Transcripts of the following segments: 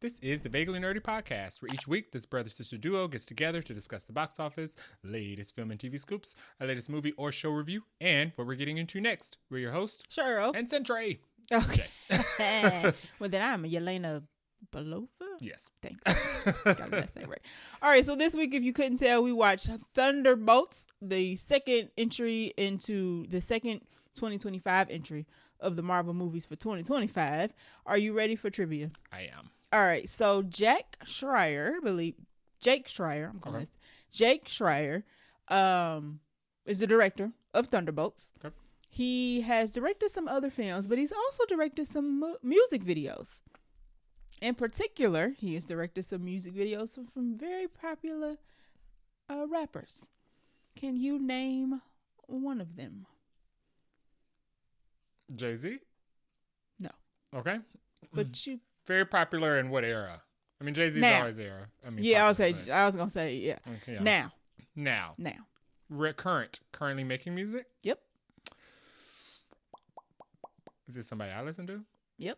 This is the Vaguely Nerdy Podcast, where each week this brother-sister duo gets together to discuss the box office, latest film and TV scoops, our latest movie or show review, and what we're getting into next. We're your host, Cheryl. And Centray. Okay. Well, then I'm Yelena Belova? Yes. Thanks. Got the last name right. All right, so this week, if you couldn't tell, we watched Thunderbolts, the second entry into the second 2025 entry of the Marvel movies for 2025. Are you ready for trivia? I am. All right, so Jake Schreier, is the director of Thunderbolts. Okay. He has directed some other films, but he's also directed some music videos. In particular, he has directed some music videos from very popular rappers. Can you name one of them? Jay-Z? No. Okay. But you... Very popular in what era? I mean, Jay-Z's always era. I mean, yeah, popular, I was going to say, yeah. Okay, yeah. Now. Currently making music? Yep. Is this somebody I listen to? Yep.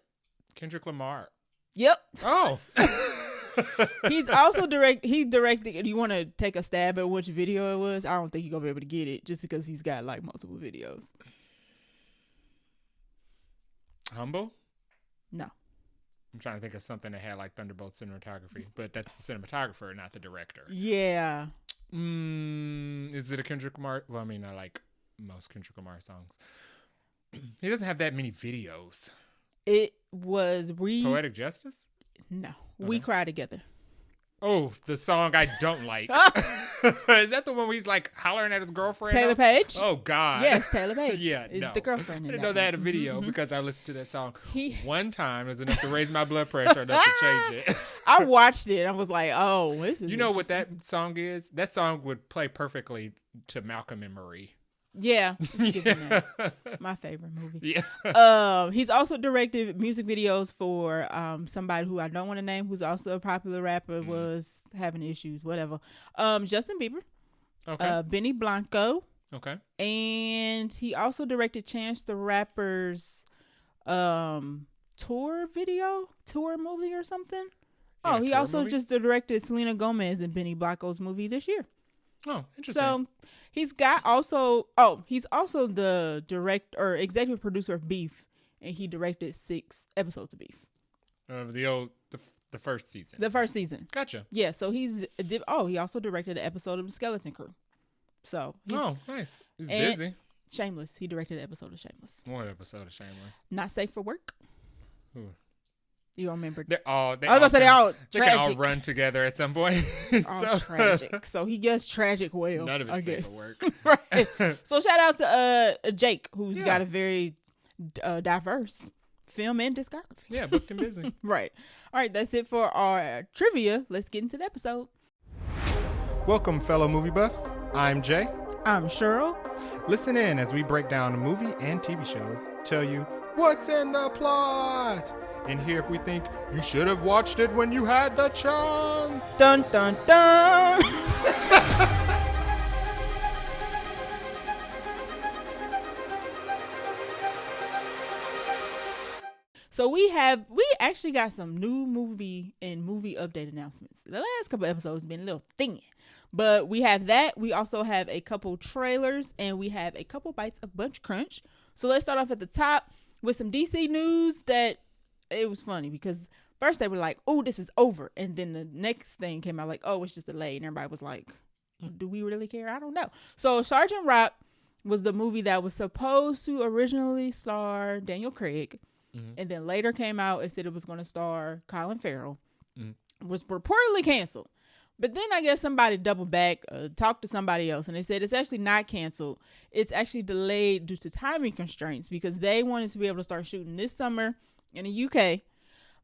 Kendrick Lamar. Yep. Oh. He's also directed. You want to take a stab at which video it was? I don't think you're going to be able to get it just because he's got like multiple videos. Humble? No. I'm trying to think of something that had like Thunderbolts cinematography, but that's the cinematographer, not the director. Yeah. Is it a Kendrick Lamar? Well, I mean, I like most Kendrick Lamar songs. He doesn't have that many videos. It was Poetic Justice? No. Okay. We Cry Together. Oh, the song I don't like. Is that the one where he's like hollering at his girlfriend? Taylor Page? Oh, God. Yes, Taylor Page. Yeah, is no. the girlfriend. I didn't know they had a video because I listened to that song one time. It was enough to raise my blood pressure enough to change it. I watched it. I was like, oh, this is... You know what that song is? That song would play perfectly to Malcolm and Marie. Yeah. My favorite movie. Yeah. He's also directed music videos for somebody who I don't want to name, who's also a popular rapper, was having issues, whatever. Justin Bieber. Okay. Benny Blanco. Okay. And he also directed Chance the Rapper's tour movie or something. Yeah, he also movie? just directed Selena Gomez and Benny Blanco's movie this year. Oh, interesting. So he's also the executive producer of Beef, and he directed 6 episodes of Beef. The first season. The first season. Gotcha. Yeah, so he also directed an episode of The Skeleton Crew. So nice. He's busy. Shameless. He directed an episode of Shameless. What episode of Shameless? Not Safe for Work. Who? You don't remember? They all tragic. They can all run together at some point. Tragic. So he gets tragic well. None of it's safe for work. Right. So shout out to Jake, who's got a very diverse film and discography. Yeah, booked and busy. Right. All right, that's it for our trivia. Let's get into the episode. Welcome, fellow movie buffs. I'm Jay. I'm Cheryl. Listen in as we break down movie and TV shows, tell you what's in the plot, and hear if we think you should have watched it when you had the chance. Dun, dun, dun. So we actually got some new movie update announcements. The last couple episodes have been a little thin, but we have that. We also have a couple trailers, and we have a couple bites of BUNCHA-CRUNCH. So let's start off at the top with some DC news that it was funny because first they were like, oh, this is over. And then the next thing came out like, oh, it's just delayed. And everybody was like, do we really care? I don't know. So Sergeant Rock was the movie that was supposed to originally star Daniel Craig. And then later came out and said it was going to star Colin Farrell. Was reportedly canceled. But then I guess somebody doubled back, talked to somebody else, and they said it's actually not canceled. It's actually delayed due to timing constraints because they wanted to be able to start shooting this summer in the UK.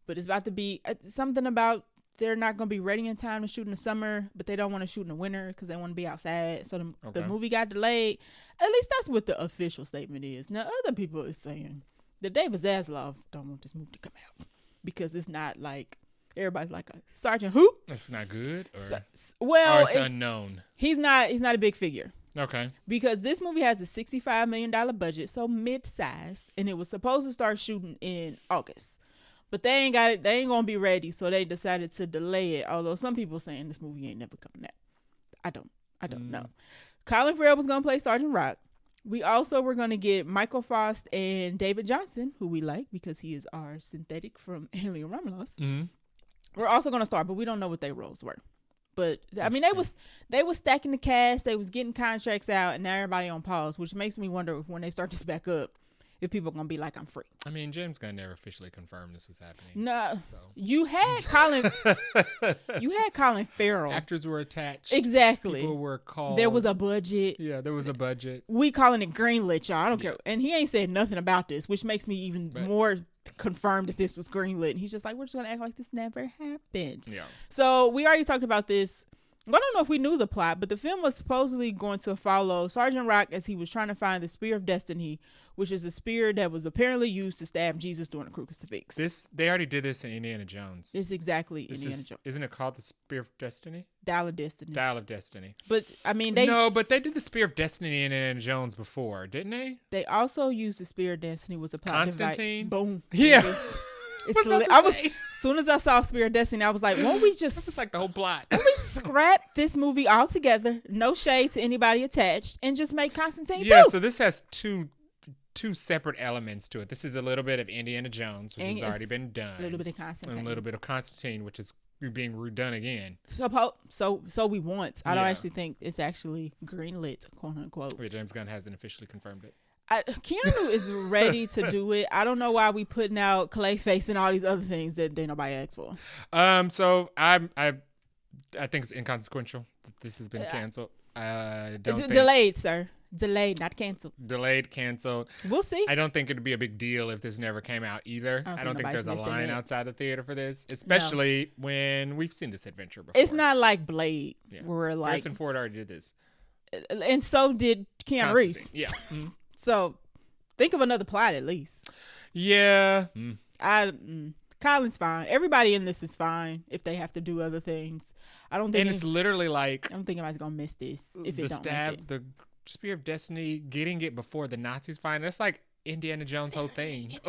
But it's about to be something about they're not going to be ready in time to shoot in the summer, but they don't want to shoot in the winter because they want to be outside. So the movie got delayed. At least that's what the official statement is. Now, other people are saying that David Zaslav don't want this movie to come out because it's not like everybody's like a Sergeant who? It's not good, or or it's unknown. He's not a big figure. Okay. Because this movie has a $65 million budget, so mid-sized, and it was supposed to start shooting in August. But they ain't got it. They ain't gonna be ready, so they decided to delay it. Although some people saying this movie ain't never coming out. I don't know. Colin Farrell was gonna play Sergeant Rock. We also were gonna get Michael Faust and David Johnson, who we like because he is our synthetic from Alien Romulus. Mm-hmm. We're also gonna star, but we don't know what their roles were. But I mean, they was stacking the cast. They was getting contracts out, and now everybody on pause, which makes me wonder if when they start this back up, if people are gonna be like, I'm free. I mean, James Gunn never officially confirmed this was happening. No, so. you had Colin Farrell. Actors were attached. Exactly. People were called. There was a budget. Yeah, there was a budget. We calling it greenlit, y'all. I don't care. And he ain't said nothing about this, which makes me even more confirmed that this was greenlit. And he's just like, we're just gonna act like this never happened. Yeah. So we already talked about this. Well, I don't know if we knew the plot, but the film was supposedly going to follow Sergeant Rock as he was trying to find the Spear of Destiny, which is a spear that was apparently used to stab Jesus during the crucifix. They already did this in Indiana Jones. It's exactly Indiana Jones. Isn't it called the Spear of Destiny? Dial of Destiny. Dial of Destiny. But I mean, but they did the Spear of Destiny in Indiana Jones before, didn't they? They also used the Spear of Destiny was a plot Constantine. Boom. Yeah. Soon as I saw Spear of Destiny, I was like, won't we just... It's like the whole plot. Won't we scrap this movie altogether, no shade to anybody attached, and just make Constantine 2? Yeah, so this has two separate elements to it. This is a little bit of Indiana Jones, which has already been done. A little bit of Constantine. And a little bit of Constantine, which is being redone again. So we want. I don't actually think it's actually greenlit, quote unquote. Wait, James Gunn hasn't officially confirmed it. Keanu is ready to do it. I don't know why we putting out Clayface and all these other things that nobody asked for. So I think it's inconsequential that this has been canceled. Delayed, sir. Delayed, not canceled. Delayed, canceled. We'll see. I don't think it'd be a big deal if this never came out either. I don't think there's a line outside the theater for this, especially when we've seen this adventure before. It's not like Blade, where like Harrison Ford already did this, and so did Keanu Reeves. Yeah. Mm-hmm. So think of another plot at least. Yeah. Colin's fine. Everybody in this is fine if they have to do other things. I don't think. And it's literally like I don't think anybody's gonna miss this if it don't make it. The Spear of Destiny, getting it before the Nazis find it. That's like Indiana Jones' whole thing.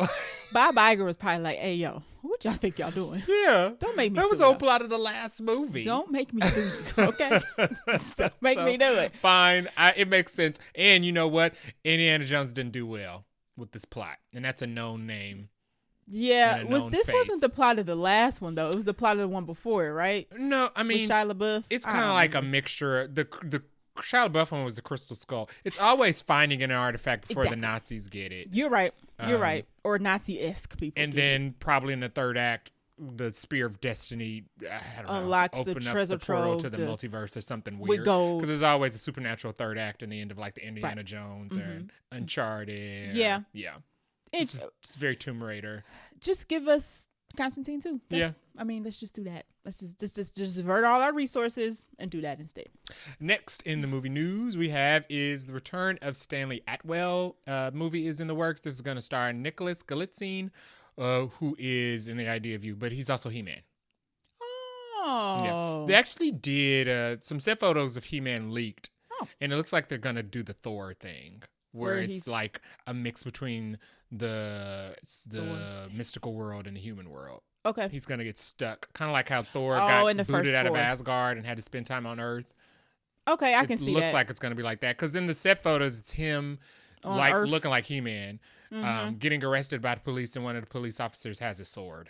Bob Iger was probably like, "Hey, yo, what y'all think y'all doing? Yeah, don't make me. That was the whole plot of the last movie. Don't make me do it, okay? Don't make me do it. Fine, it makes sense. And you know what? Indiana Jones didn't do well with this plot, and that's a known name. Yeah, wasn't the plot of the last one though? It was the plot of the one before it, right? No, I mean, with Shia LaBeouf. It's kind of like a mixture. The Shia LaBeouf one was the Crystal Skull. It's always finding an artifact before the Nazis get it. You're right. You're right. Or Nazi-esque people. And then probably in the third act, the Spear of Destiny unlocks open the up treasure the portal trove to the multiverse or something weird. With gold. Because there's always a supernatural third act in the end of like the Indiana Jones or Uncharted. Yeah. Yeah. It's very Tomb Raider. Just give us Constantine 2. I mean, let's just do that. Let's just divert all our resources and do that instead. Next in the movie news we have is the return of Stanley Atwell. Movie is in the works. This is going to star Nicholas Galitzine, who is in The Idea of You, but he's also He-Man. Oh. Yeah. They actually did some set photos of He-Man leaked. Oh. And it looks like they're going to do the Thor thing. Where it's like a mix between the mystical world and the human world. Okay. He's going to get stuck. Kind of like how Thor got booted out of Asgard and had to spend time on Earth. Okay, I can see that. It looks like it's going to be like that. Because in the set photos, it's him on like Earth. looking like He-Man, getting arrested by the police, and one of the police officers has a sword.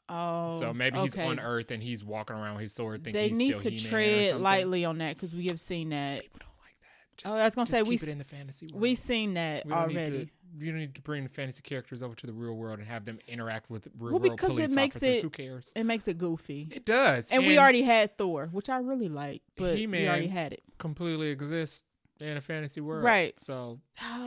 Oh, so maybe he's on Earth and he's walking around with his sword thinking they he's need still to He-Man tread lightly on that because we have seen that. People don't like that. I was gonna say keep it in the fantasy world. We've seen that already. You don't need to bring the fantasy characters over to the real world and have them interact with real world police officers. Who cares? It makes it goofy. It does. And we already had Thor, which I really like, but we already had it. Completely exists in a fantasy world. Right. So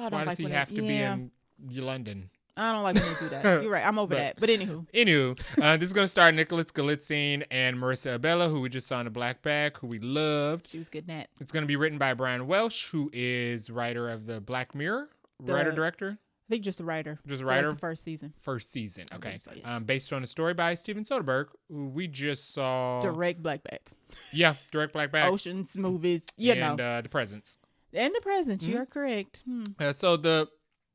why does he have to be in London? I don't like when they do that. You're right. I'm over that. But anywho, this is going to star Nicholas Galitzine and Marissa Abela, who we just saw in the Black Bag, who we loved. She was good in that. It's going to be written by Brian Welsh, who is writer of the Black Mirror, writer-director. I think just a writer. Just a writer? Like the first season. First season, okay. So, yes. Based on a story by Steven Soderbergh, who we just saw. Direct Black Bag. Yeah, direct Black Bag. Oceans movies, you know. And The Presents. And The Presents, you're correct. So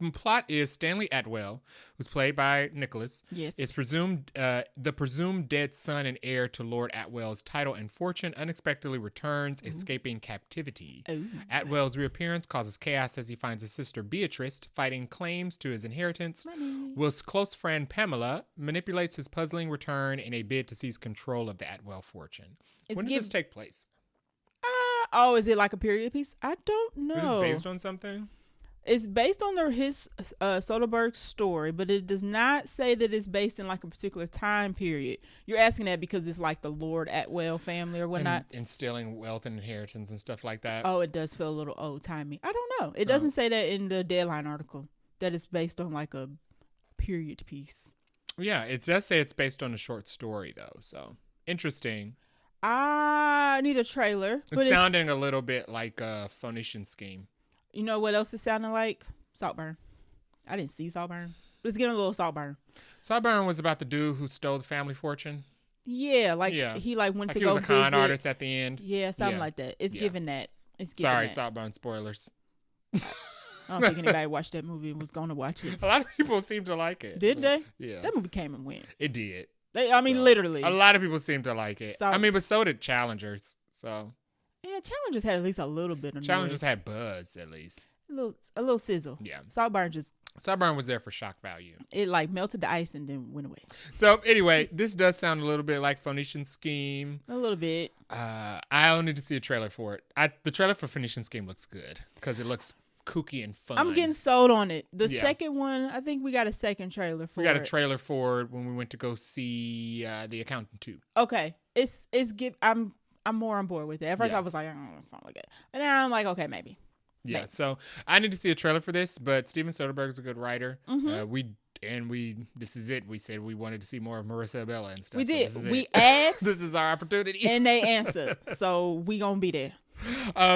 plot is Stanley Atwell, who's played by Nicholas, is presumed the presumed dead son and heir to Lord Atwell's title and fortune unexpectedly returns, escaping captivity. Atwell's reappearance causes chaos as he finds his sister Beatrice fighting claims to his inheritance, whilst close friend Pamela manipulates his puzzling return in a bid to seize control of the Atwell fortune. When does this take place? Is it like a period piece? I don't know. Is this based on something? It's based on his Soderbergh's story, but it does not say that it's based in like a particular time period. You're asking that because it's like the Lord Atwell family or whatnot. And instilling wealth and inheritance and stuff like that. Oh, it does feel a little old-timey. I don't know. It doesn't say that in the Deadline article, that it's based on like a period piece. Yeah, it does say it's based on a short story, though. So, interesting. I need a trailer. It's sounding a little bit like a Phoenician Scheme. You know what else is sounding like? Saltburn. I didn't see Saltburn. Let's get a little Saltburn. Saltburn was about the dude who stole the family fortune. Yeah, he like went like to he go was a con artist at the end. Yeah, something like that. It's giving that. It's giving Sorry, that. Saltburn spoilers. I don't think anybody watched that movie and was going to watch it. A lot of people seem to like it. Did they? Yeah. That movie came and went. It did. Literally. A lot of people seem to like it. But so did Challengers. So. Yeah, Challengers had at least a little bit of Challengers had buzz, at least. A little sizzle. Yeah. Saltburn was there for shock value. It like melted the ice and then went away. So anyway, this does sound a little bit like Phoenician Scheme. A little bit. I'll need to see a trailer for it. The trailer for Phoenician Scheme looks good because it looks kooky and fun. I'm getting sold on it. The second one, I think we got a second trailer for it. We got a trailer for it when we went to go see The Accountant 2. Okay. I'm more on board with it. At first I was like, oh, it's not like it. But now I'm like, okay, maybe. Yeah, so I need to see a trailer for this, but Steven Soderbergh is a good writer. Mm-hmm. This is it. We said we wanted to see more of Marissa Abella and stuff. We did. So we asked. This is our opportunity. And they answered. So we gonna be there.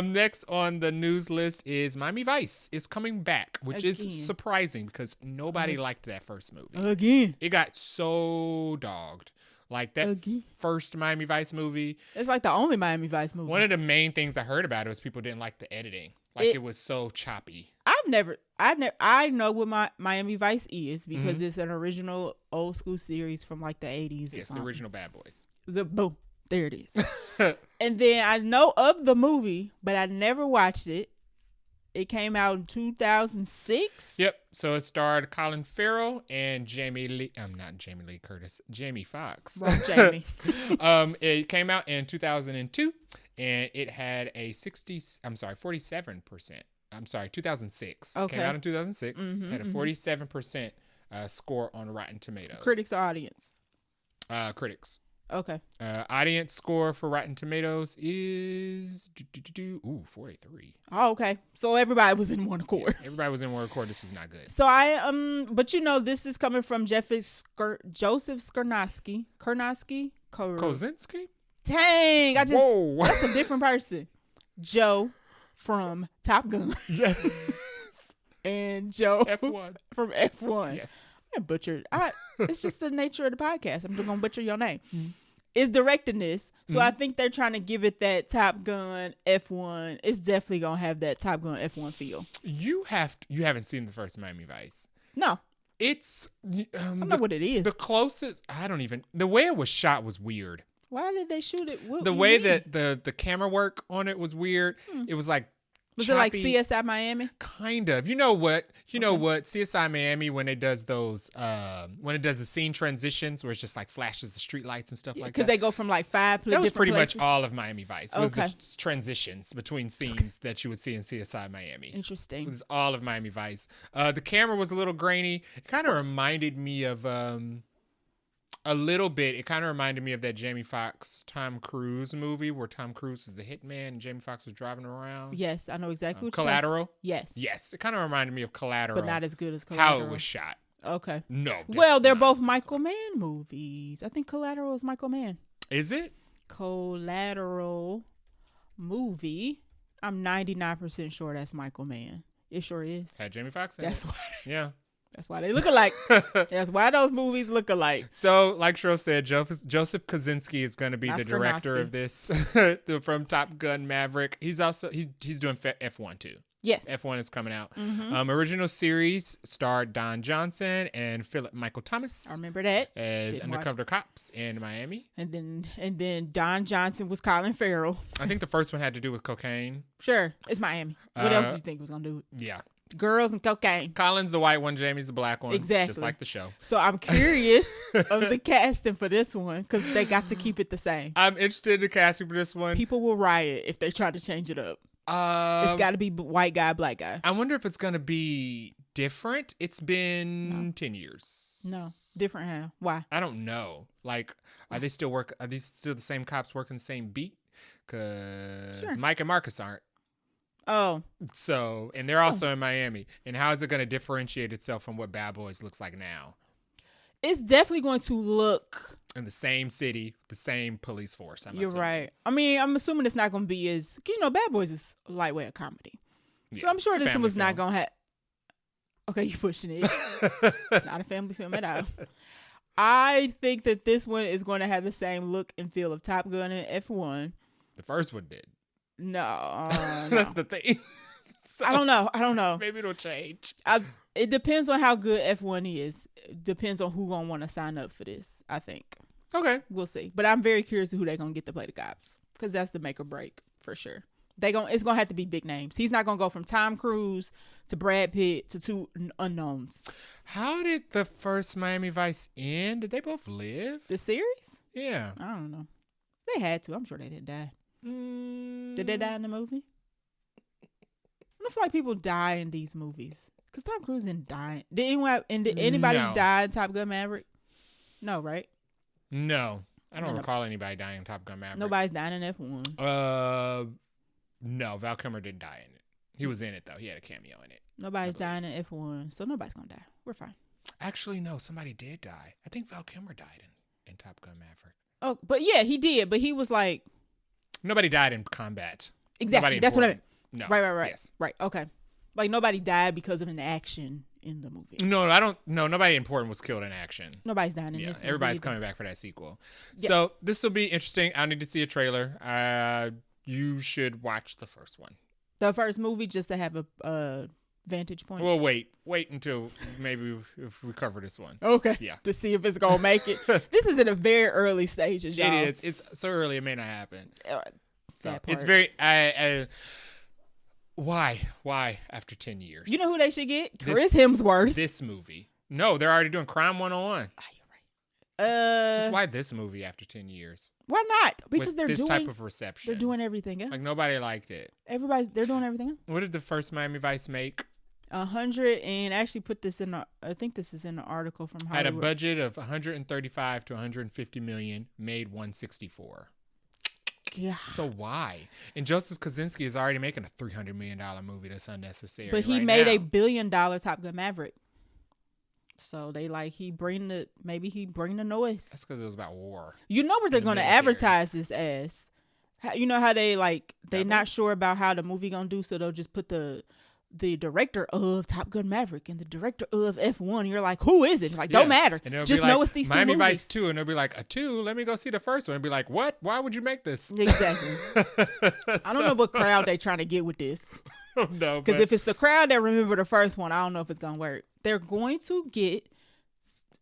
Next on the news list is Miami Vice is coming back, which is surprising because nobody liked that first movie. Again. It got so dogged. Like that first Miami Vice movie. It's like the only Miami Vice movie. One of the main things I heard about it was people didn't like the editing. Like it was so choppy. I know what Miami Vice is because it's an original old school series from like the 80s. Yes, the original Bad Boys. Boom. There it is. And then I know of the movie, but I never watched it. It came out in 2006. Yep. So it starred Colin Farrell and Jamie Foxx. Wrong Jamie. It came out in 2002 and it had a 47%. I'm sorry, 2006. Okay. Came out in 2006. Had a 47% score on Rotten Tomatoes. Critics or audience? Critics. Okay. Audience score for Rotten Tomatoes is 43. Oh, okay. So everybody was in one accord. Yeah, everybody was in one accord. This was not good. So but this is coming from Joseph Kosinski. Dang, that's a different person. Joe from Top Gun. Yes. And Joe F1 from F1. Yes. I butchered. It's just the nature of the podcast. I'm just gonna butcher your name. Is directing this, so I think they're trying to give it that Top Gun F1. It's definitely gonna have that Top Gun F1 feel. You haven't seen the first Miami Vice. No, it's I don't know what it is. The closest the way it was shot was weird. Why did they shoot it? The way that the camera work on it was weird. It was like. Was choppy. it like CSI Miami? Kind of. You know what? CSI Miami, when it does those, when it does the scene transitions where it's just like flashes of street lights and stuff like that. Because they go from like 5 that was pretty places. much all of Miami Vice. Was the transitions between scenes that you would see in CSI Miami. Interesting. It was all of Miami Vice. The camera was a little grainy. It kind of reminded me of a little bit. It kind of reminded me of that Jamie Foxx, Tom Cruise movie where Tom Cruise is the hitman and Jamie Foxx was driving around. Yes, I know exactly what Collateral? Yes. Yes. It kind of reminded me of Collateral. But not as good as Collateral. How it was shot. Okay. No. Well, they're both Michael Mann movies. I think Collateral is Michael Mann. Is it? Collateral movie. I'm 99% sure that's Michael Mann. It sure is. Had Jamie Foxx in That's it. why. Yeah. That's why they look alike. That's why those movies look alike. So, like Cheryl said, Joseph Kosinski is going to be the director of this from Top Gun Maverick. He's also he's doing F1 too. Yes. F1 is coming out. Original series starred Don Johnson and Philip Michael Thomas. I remember that. As undercover cops in Miami. And then Don Johnson was Colin Farrell. I think the first one had to do with cocaine. Sure. It's Miami. What else do you think was going to do it? Yeah. Girls and cocaine. Colin's the white one, Jamie's the black one. Exactly. Just like the show. So I'm curious of the casting for this one because they got to keep it the same. I'm interested in the casting for this one. People will riot if they try to change it up. It's got to be white guy, black guy. I wonder if it's going to be different. It's been 10 years. No. Different how? Why? I don't know. Like, are they still the same cops working the same beat? Because Mike and Marcus aren't. Oh. So, and they're also in Miami. And how is it going to differentiate itself from what Bad Boys looks like now? It's definitely going to look... in the same city, the same police force. You're right. I mean, I'm assuming it's not going to be as... Because, Bad Boys is lightweight comedy. Yeah, so I'm sure this one was not going to have... Okay, you're pushing it. It's not a family film at all. I think that this one is going to have the same look and feel of Top Gun and F1. The first one did. No. That's the thing. So, I don't know. Maybe it'll change. It depends on how good F1 is. It depends on who gonna want to sign up for this, I think. Okay. We'll see. But I'm very curious who they're gonna get to play the cops. Because that's the make or break for sure. It's gonna have to be big names. He's not gonna go from Tom Cruise to Brad Pitt to two unknowns. How did the first Miami Vice end? Did they both live? The series? Yeah. I don't know. They had to. I'm sure they didn't die. Did they die in the movie? I don't feel like people die in these movies. Because Tom Cruise didn't die. Did anybody die in Top Gun Maverick? No, right? No. I don't recall anybody dying in Top Gun Maverick. Nobody's dying in F1. No, Val Kilmer didn't die in it. He was in it, though. He had a cameo in it. Nobody's dying in F1, so nobody's going to die. We're fine. Actually, no. Somebody did die. I think Val Kilmer died in Top Gun Maverick. Oh, but yeah, he did. But he was like... Nobody died in combat. Exactly. That's what I meant. No. Right. Yes. Right. Okay. Like nobody died because of an action in the movie. No, I don't. No, nobody important was killed in action. Nobody's dying in this movie. Everybody's coming back for that sequel. Yeah. So this will be interesting. I need to see a trailer. You should watch the first one. The first movie, just to have a vantage point. Well, wait until maybe if we cover this one. Okay. Yeah. To see if it's gonna make it. This is in a very early stages, y'all. It is. It's so early it may not happen. So it's very. Why after 10 years? You know who they should get? Chris Hemsworth. This movie. No, they're already doing Crime 101. Oh, you're right. Just why this movie after 10 years? Why not? Because they're this doing type of reception. They're doing everything else. Like nobody liked it. They're doing everything else. What did the first Miami Vice make? 100 and actually put this in. I think this is in the article from Hollywood. Had a budget of 135 to 150 million, made 164. Yeah. So why? And Joseph Kosinski is already making a $300 million movie that's unnecessary. But he made a $1 billion Top Gun Maverick. So they maybe he bring the noise. That's because it was about war. You know what they're going to advertise this as? You know how they not sure about how the movie going to do, so they'll just put the director of Top Gun Maverick and the director of F1. You're like, who is it? Like, don't matter. Just know it's these Miami two movies. Vice 2, and they'll be like, a 2? Let me go see the first one. And be like, what? Why would you make this? Exactly. I don't know what crowd they trying to get with this. No, because if it's the crowd that remember the first one, I don't know if it's gonna work. They're going to get.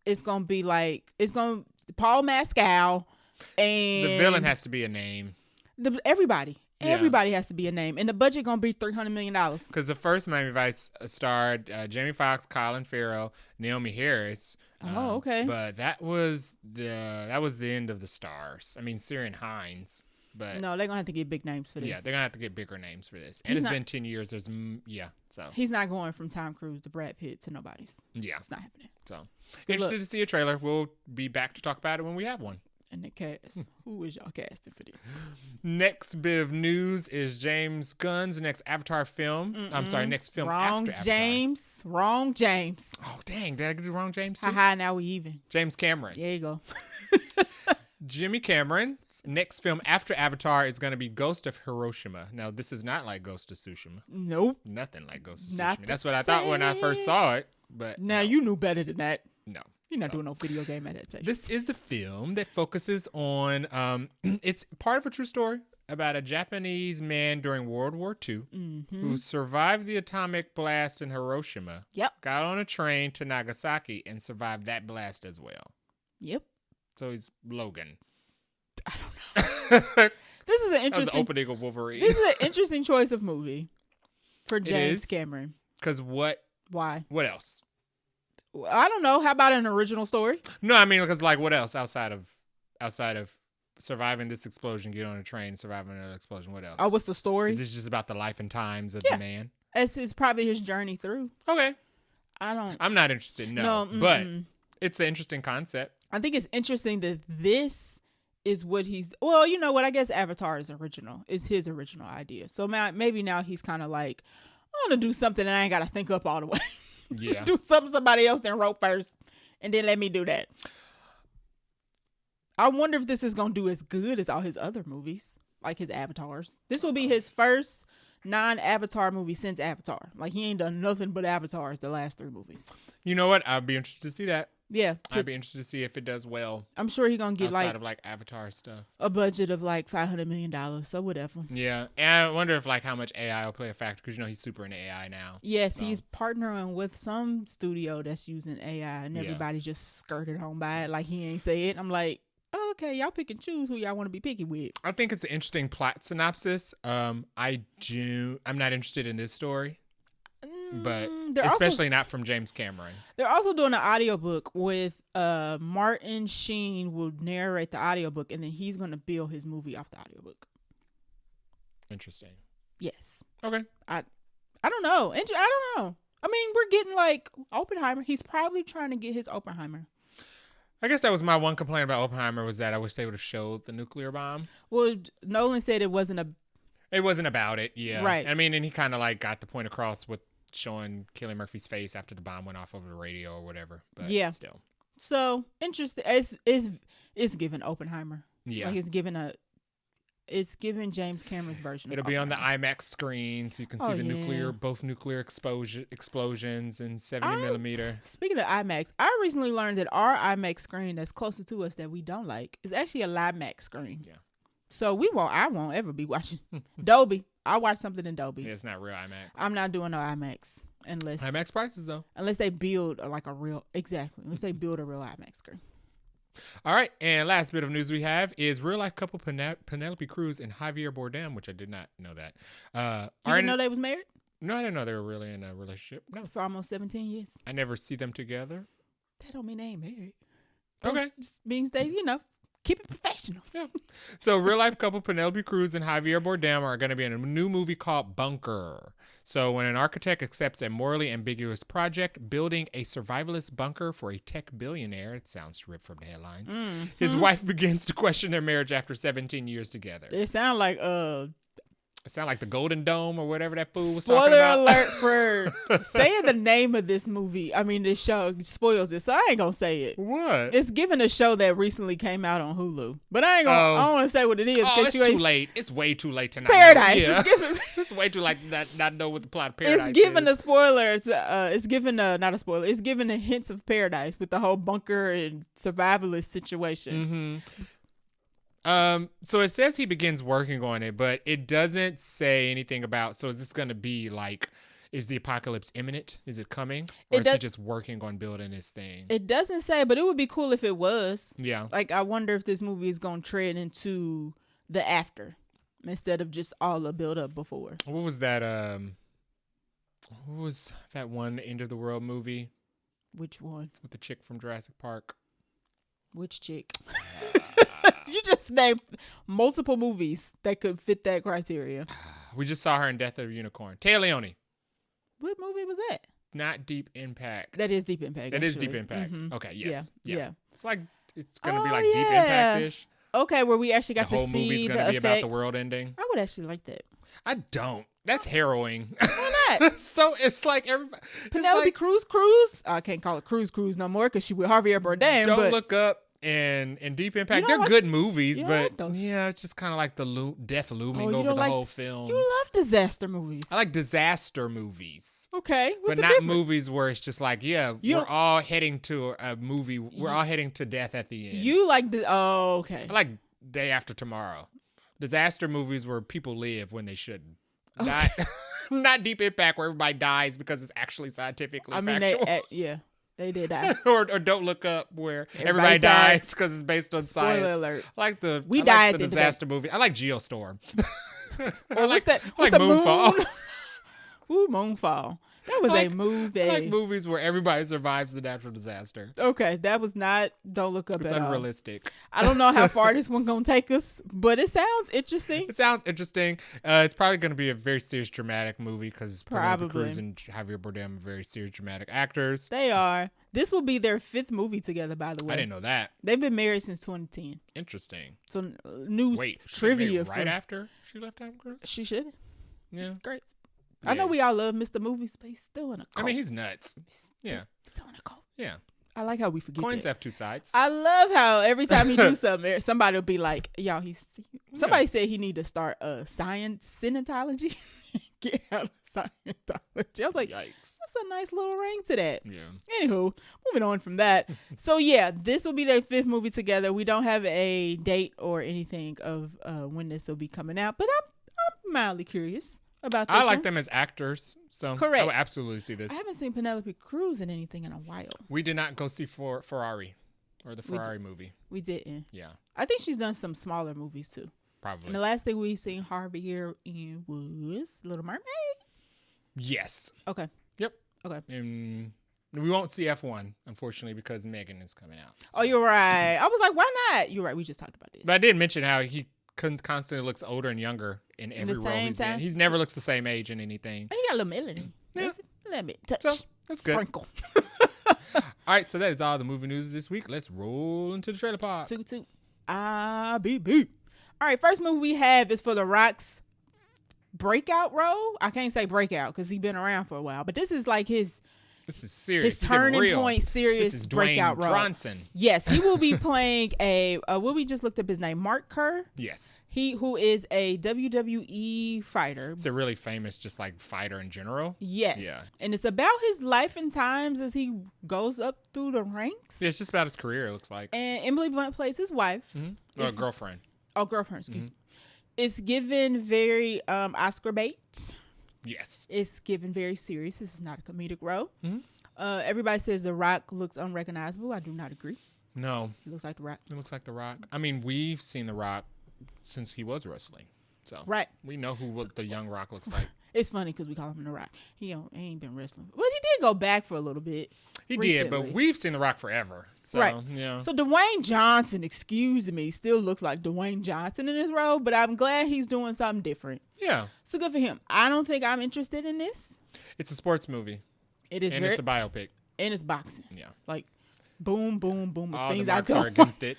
It's gonna be like Paul Mescal, and the villain has to be a name. Everybody has to be a name, and the budget gonna be $300 million. Because the first Miami Vice starred Jamie Foxx, Colin Farrell, Naomi Harris. Oh, okay. But that was the end of the stars. I mean, Ciarán Hinds. But no, they're gonna have to get big names for this. Yeah, they're gonna have to get bigger names for this. And it's been 10 years. So he's not going from Tom Cruise to Brad Pitt to nobody's. Yeah, it's not happening. So interested to see a trailer. We'll be back to talk about it when we have one. And the cast. Who is y'all casting for this? Next bit of news is James Gunn's next Avatar film. I'm sorry, next film after Avatar. Wrong James. Oh, dang. Did I do wrong James too? Haha, now we even. James Cameron. There you go. Jimmy Cameron's next film after Avatar is going to be Ghost of Hiroshima. Now, this is not like Ghost of Tsushima. Nope. Nothing like Ghost of Tsushima. That's what I thought when I first saw it. But now you knew better than that. No. You're not doing no video game adaptation. This is the film that focuses on, it's part of a true story about a Japanese man during World War II who survived the atomic blast in Hiroshima. Yep. Got on a train to Nagasaki and survived that blast as well. Yep. So he's Logan. I don't know. This is an interesting. That was the opening of Wolverine. This is an interesting choice of movie for James Cameron. Because what? Why? What else? I don't know. How about an original story? No, I mean, because like, what else outside of surviving this explosion, get on a train, surviving another explosion? What else? Oh, what's the story? Is this just about the life and times of the man? It's probably his journey through. Okay. I'm not interested. No, but it's an interesting concept. I think it's interesting that this is what he's. Well, you know what? I guess Avatar is original. It's his original idea. So maybe now he's kind of like, I want to do something and I ain't got to think up all the way. Yeah. Do something somebody else then wrote first, and then let me do that. I wonder if this is gonna do as good as all his other movies, like his Avatars. This will be his first non-Avatar movie since Avatar. Like, he ain't done nothing but Avatars the last 3 movies. You know what? I'd be interested to see that. Yeah. I'd be interested to see if it does well. I'm sure he's going to get outside of like Avatar stuff. A budget of like $500 million, so whatever. Yeah. And I wonder if like how much AI will play a factor, because you know he's super into AI now. Yes, so. He's partnering with some studio that's using AI, and everybody just skirted on by it like he ain't say it. I'm like, oh, okay, y'all pick and choose who y'all want to be picky with. I think it's an interesting plot synopsis. I'm not interested in this story. But especially not from James Cameron. They're also doing an audiobook with Martin Sheen will narrate the audiobook, and then he's going to build his movie off the audiobook. Interesting. Yes. Okay. I don't know. I don't know. I mean, we're getting like Oppenheimer. He's probably trying to get his Oppenheimer. I guess that was my one complaint about Oppenheimer, was that I wish they would have showed the nuclear bomb. Well, Nolan said it wasn't about it. Yeah. Right. I mean, and he kind of like got the point across with showing Cillian Murphy's face after the bomb went off over the radio or whatever. But yeah. Still. So interesting. It's given Oppenheimer. Yeah. Like it's given James Cameron's version. It'll be on the IMAX screen, so you can see both nuclear explosions in 70 millimeter. Speaking of IMAX, I recently learned that our IMAX screen that's closer to us that we don't like is actually a LiMAX screen. Yeah. So I won't ever be watching Dolby. I'll watch something in Dolby. Yeah, it's not real IMAX. I'm not doing no IMAX unless IMAX prices though. Unless they build unless they build a real IMAX screen. All right, and last bit of news we have is real life couple Penelope Cruz and Javier Bardem, which I did not know that. You didn't know they was married? No, I didn't know they were really in a relationship. No, for almost 17 years. I never see them together. That don't mean they ain't married. Okay, just means they keep it professional. Yeah. So real life couple Penelope Cruz and Javier Bardem are going to be in a new movie called Bunker. So when an architect accepts a morally ambiguous project, building a survivalist bunker for a tech billionaire, it sounds ripped from the headlines, his wife begins to question their marriage after 17 years together. It sounds like It sound like the Golden Dome or whatever that fool was talking about. Spoiler alert for saying the name of this movie. I mean, this show spoils it, so I ain't gonna say it. What? It's given a show that recently came out on Hulu, but I don't want to say what it is. Oh, it's too late. It's way too late to not Paradise. Know. Yeah. It's way too late to not know what the plot of Paradise is. It's given a spoiler. It's given not a spoiler. It's given a hints of Paradise with the whole bunker and survivalist situation. Mm-hmm. So it says he begins working on it, but it doesn't say anything about, so is this going to be like, is the apocalypse imminent? Is it coming? Or is he just working on building his thing? It doesn't say, but it would be cool if it was. Yeah. Like, I wonder if this movie is going to tread into the after instead of just all the build up before. What was that one End of the World movie? Which one? With the chick from Jurassic Park. Which chick? You just named multiple movies that could fit that criteria. We just saw her in Death of a Unicorn. Taya Leone. What movie was that? Not Deep Impact. That is Deep Impact. That is Deep Impact. Mm-hmm. Okay, yes. Yeah. It's like, it's going to be like Deep Impact-ish. Okay, where we actually got to see the effect. The whole movie's going to be about the world ending. I would actually like that. I don't. That's harrowing. Why not? So it's like everybody. Penelope Cruz. I can't call it Cruz no more because she with Javier Bardem. Don't look up. And Deep Impact, they're good movies, but it's just kind of like the death looming over the whole film. You love disaster movies. I like disaster movies. Okay, but not movies where it's just like, we're all heading to a movie. We're all heading to death at the end. You like okay. I like Day After Tomorrow. disaster movies where people live when they shouldn't. Not not Deep Impact where everybody dies because it's actually scientifically factual. They did that. or Don't Look Up where everybody dies because it's based on science. Alert. I like the died the disaster movie. I like Geostorm. Or what's the Moonfall. Ooh, Moonfall. That was a movie. I like movies where everybody survives the natural disaster. Okay, that was not Don't Look Up it's at all. It's unrealistic. I don't know how far this one gonna take us, but it sounds interesting. It's probably gonna be a very serious, dramatic movie because Penelope Cruz and Javier Bardem are very serious, dramatic actors. They are. This will be their 5th movie together, by the way. I didn't know that. They've been married since 2010. Interesting. So news trivia right after she left Tom Cruise? She should. Yeah. It's great. Yeah. I know we all love Mr. Movies, but he's still in a cult. I mean, he's nuts. He's still in a cult. Yeah. I like how we forget Coins that. have two sides. I love how every time he do something, somebody will be like, "Y'all, somebody said he need to start Scientology." Get out of Scientology. I was like, yikes. That's a nice little ring to that. Yeah. Anywho, moving on from that. So yeah, this will be their 5th movie together. We don't have a date or anything of when this will be coming out, but I'm mildly curious about this. I like them as actors, so correct. I would absolutely see this. I haven't seen Penelope Cruz in anything in a while. We did not go see Ferrari or the Ferrari movie. We didn't. Yeah. I think she's done some smaller movies too. Probably. And the last thing we seen Javier in was Little Mermaid. Yes. Okay. Yep. Okay. And we won't see F1, unfortunately, because Megan is coming out. So. Oh, you're right. I was like, why not? You're right. We just talked about this. But I did mention how he constantly looks older and younger in every role he's in. He never looks the same age in anything. He got a little melanin. Yeah. A little bit. Touch. So, that's good. Sprinkle. All right, so that is all the movie news this week. Let's roll into the trailer pod. Toot. IBB. All right, first movie we have is for The Rock's breakout role. I can't say breakout because he's been around for a while, but this is like his serious. His turning point, serious this is breakout role. Bronson. Yes, he will be playing we just looked up his name, Mark Kerr. Yes. He who is a WWE fighter. It's a really famous, just like fighter in general. Yes. Yeah. And it's about his life and times as he goes up through the ranks. Yeah, it's just about his career, it looks like. And Emily Blunt plays his wife. Mm-hmm. Or girlfriend. Oh, girlfriend, excuse me. It's given very Oscar bait. Yes. It's given very serious. This is not a comedic role. Mm-hmm. Everybody says The Rock looks unrecognizable. I do not agree. No. It looks like The Rock. It looks like The Rock. I mean, we've seen The Rock since he was wrestling. So right. We know what the young Rock looks like. It's funny because we call him The Rock. He ain't been wrestling. But he did go back for a little bit. He recently. did, but we've seen The Rock forever. So, right. Yeah. So Dwayne Johnson, excuse me, still looks like Dwayne Johnson in his role, but I'm glad he's doing something different. Yeah. So good for him. I don't think I'm interested in this. It's a sports movie. It is. And it's a biopic. And it's boxing. Yeah. Like, boom, boom, boom. All the marks are against it.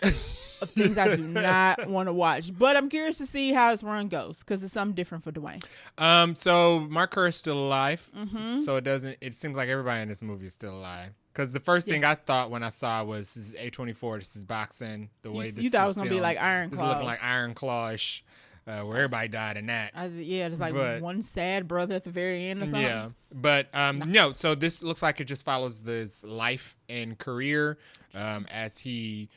Of things I do not want to watch. But I'm curious to see how his run goes because it's something different for Dwayne. So Mark Kerr is still alive. Mm-hmm. So it seems like everybody in this movie is still alive. Because the first thing I thought when I saw was this is A24, this is boxing. The way this you thought it was going to be like Iron Claw. It's looking like Iron Claw-ish, where everybody died in that. There's like one sad brother at the very end or something. Yeah. But no, so this looks like it just follows his life and career as he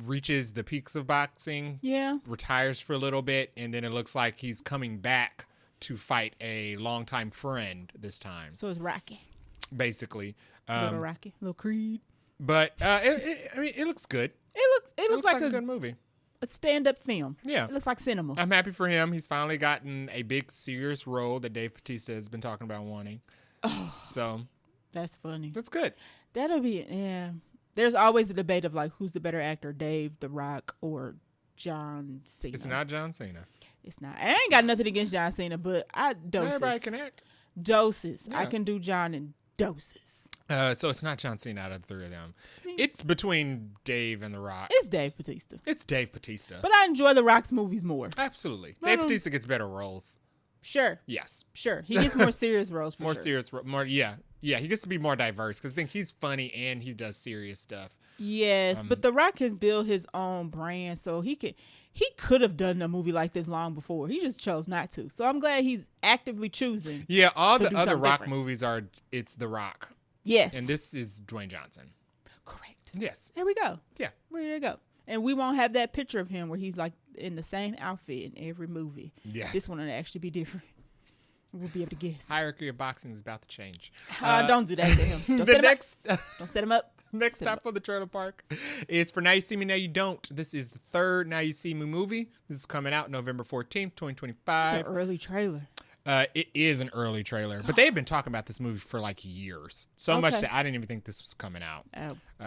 reaches the peaks of boxing. Yeah. Retires for a little bit, and then it looks like he's coming back to fight a longtime friend this time. So it's Rocky. Basically. Little Rocky. Little Creed. But it looks good. It looks like a good movie. A stand-up film. Yeah. It looks like cinema. I'm happy for him. He's finally gotten a big, serious role that Dave Bautista has been talking about wanting. Oh. So. That's funny. That's good. That'll be, yeah. There's always a debate of like, who's the better actor, Dave, The Rock, or John Cena? It's not John Cena. It's not. I ain't got nothing against John Cena, but doses. Everybody can act. Doses. Yeah. I can do John in doses. So it's not John Cena out of the three of them. It's between Dave and The Rock. It's Dave Bautista. It's Dave Bautista. But I enjoy The Rock's movies more. Absolutely. Dave Bautista gets better roles. Sure. Yes. Sure. He gets more serious roles for more sure. Serious. Yeah, he gets to be more diverse because I think he's funny and he does serious stuff. Yes, but The Rock has built his own brand, so he could have done a movie like this long before. He just chose not to. So I'm glad he's actively choosing. Yeah, all the other Rock movies it's The Rock. Yes. And this is Dwayne Johnson. Correct. Yes. There we go. Yeah. There you go. And we won't have that picture of him where he's like in the same outfit in every movie. Yes. This one will actually be different. We'll be able to guess. Hierarchy of boxing is about to change. Don't do that to him. Don't set him up. Next stop for the trailer park is For Now You See Me, Now You Don't. This is the third Now You See Me movie. This is coming out November 14th, 2025. It's an early trailer. It is an early trailer, but they've been talking about this movie for like years. So much that I didn't even think this was coming out.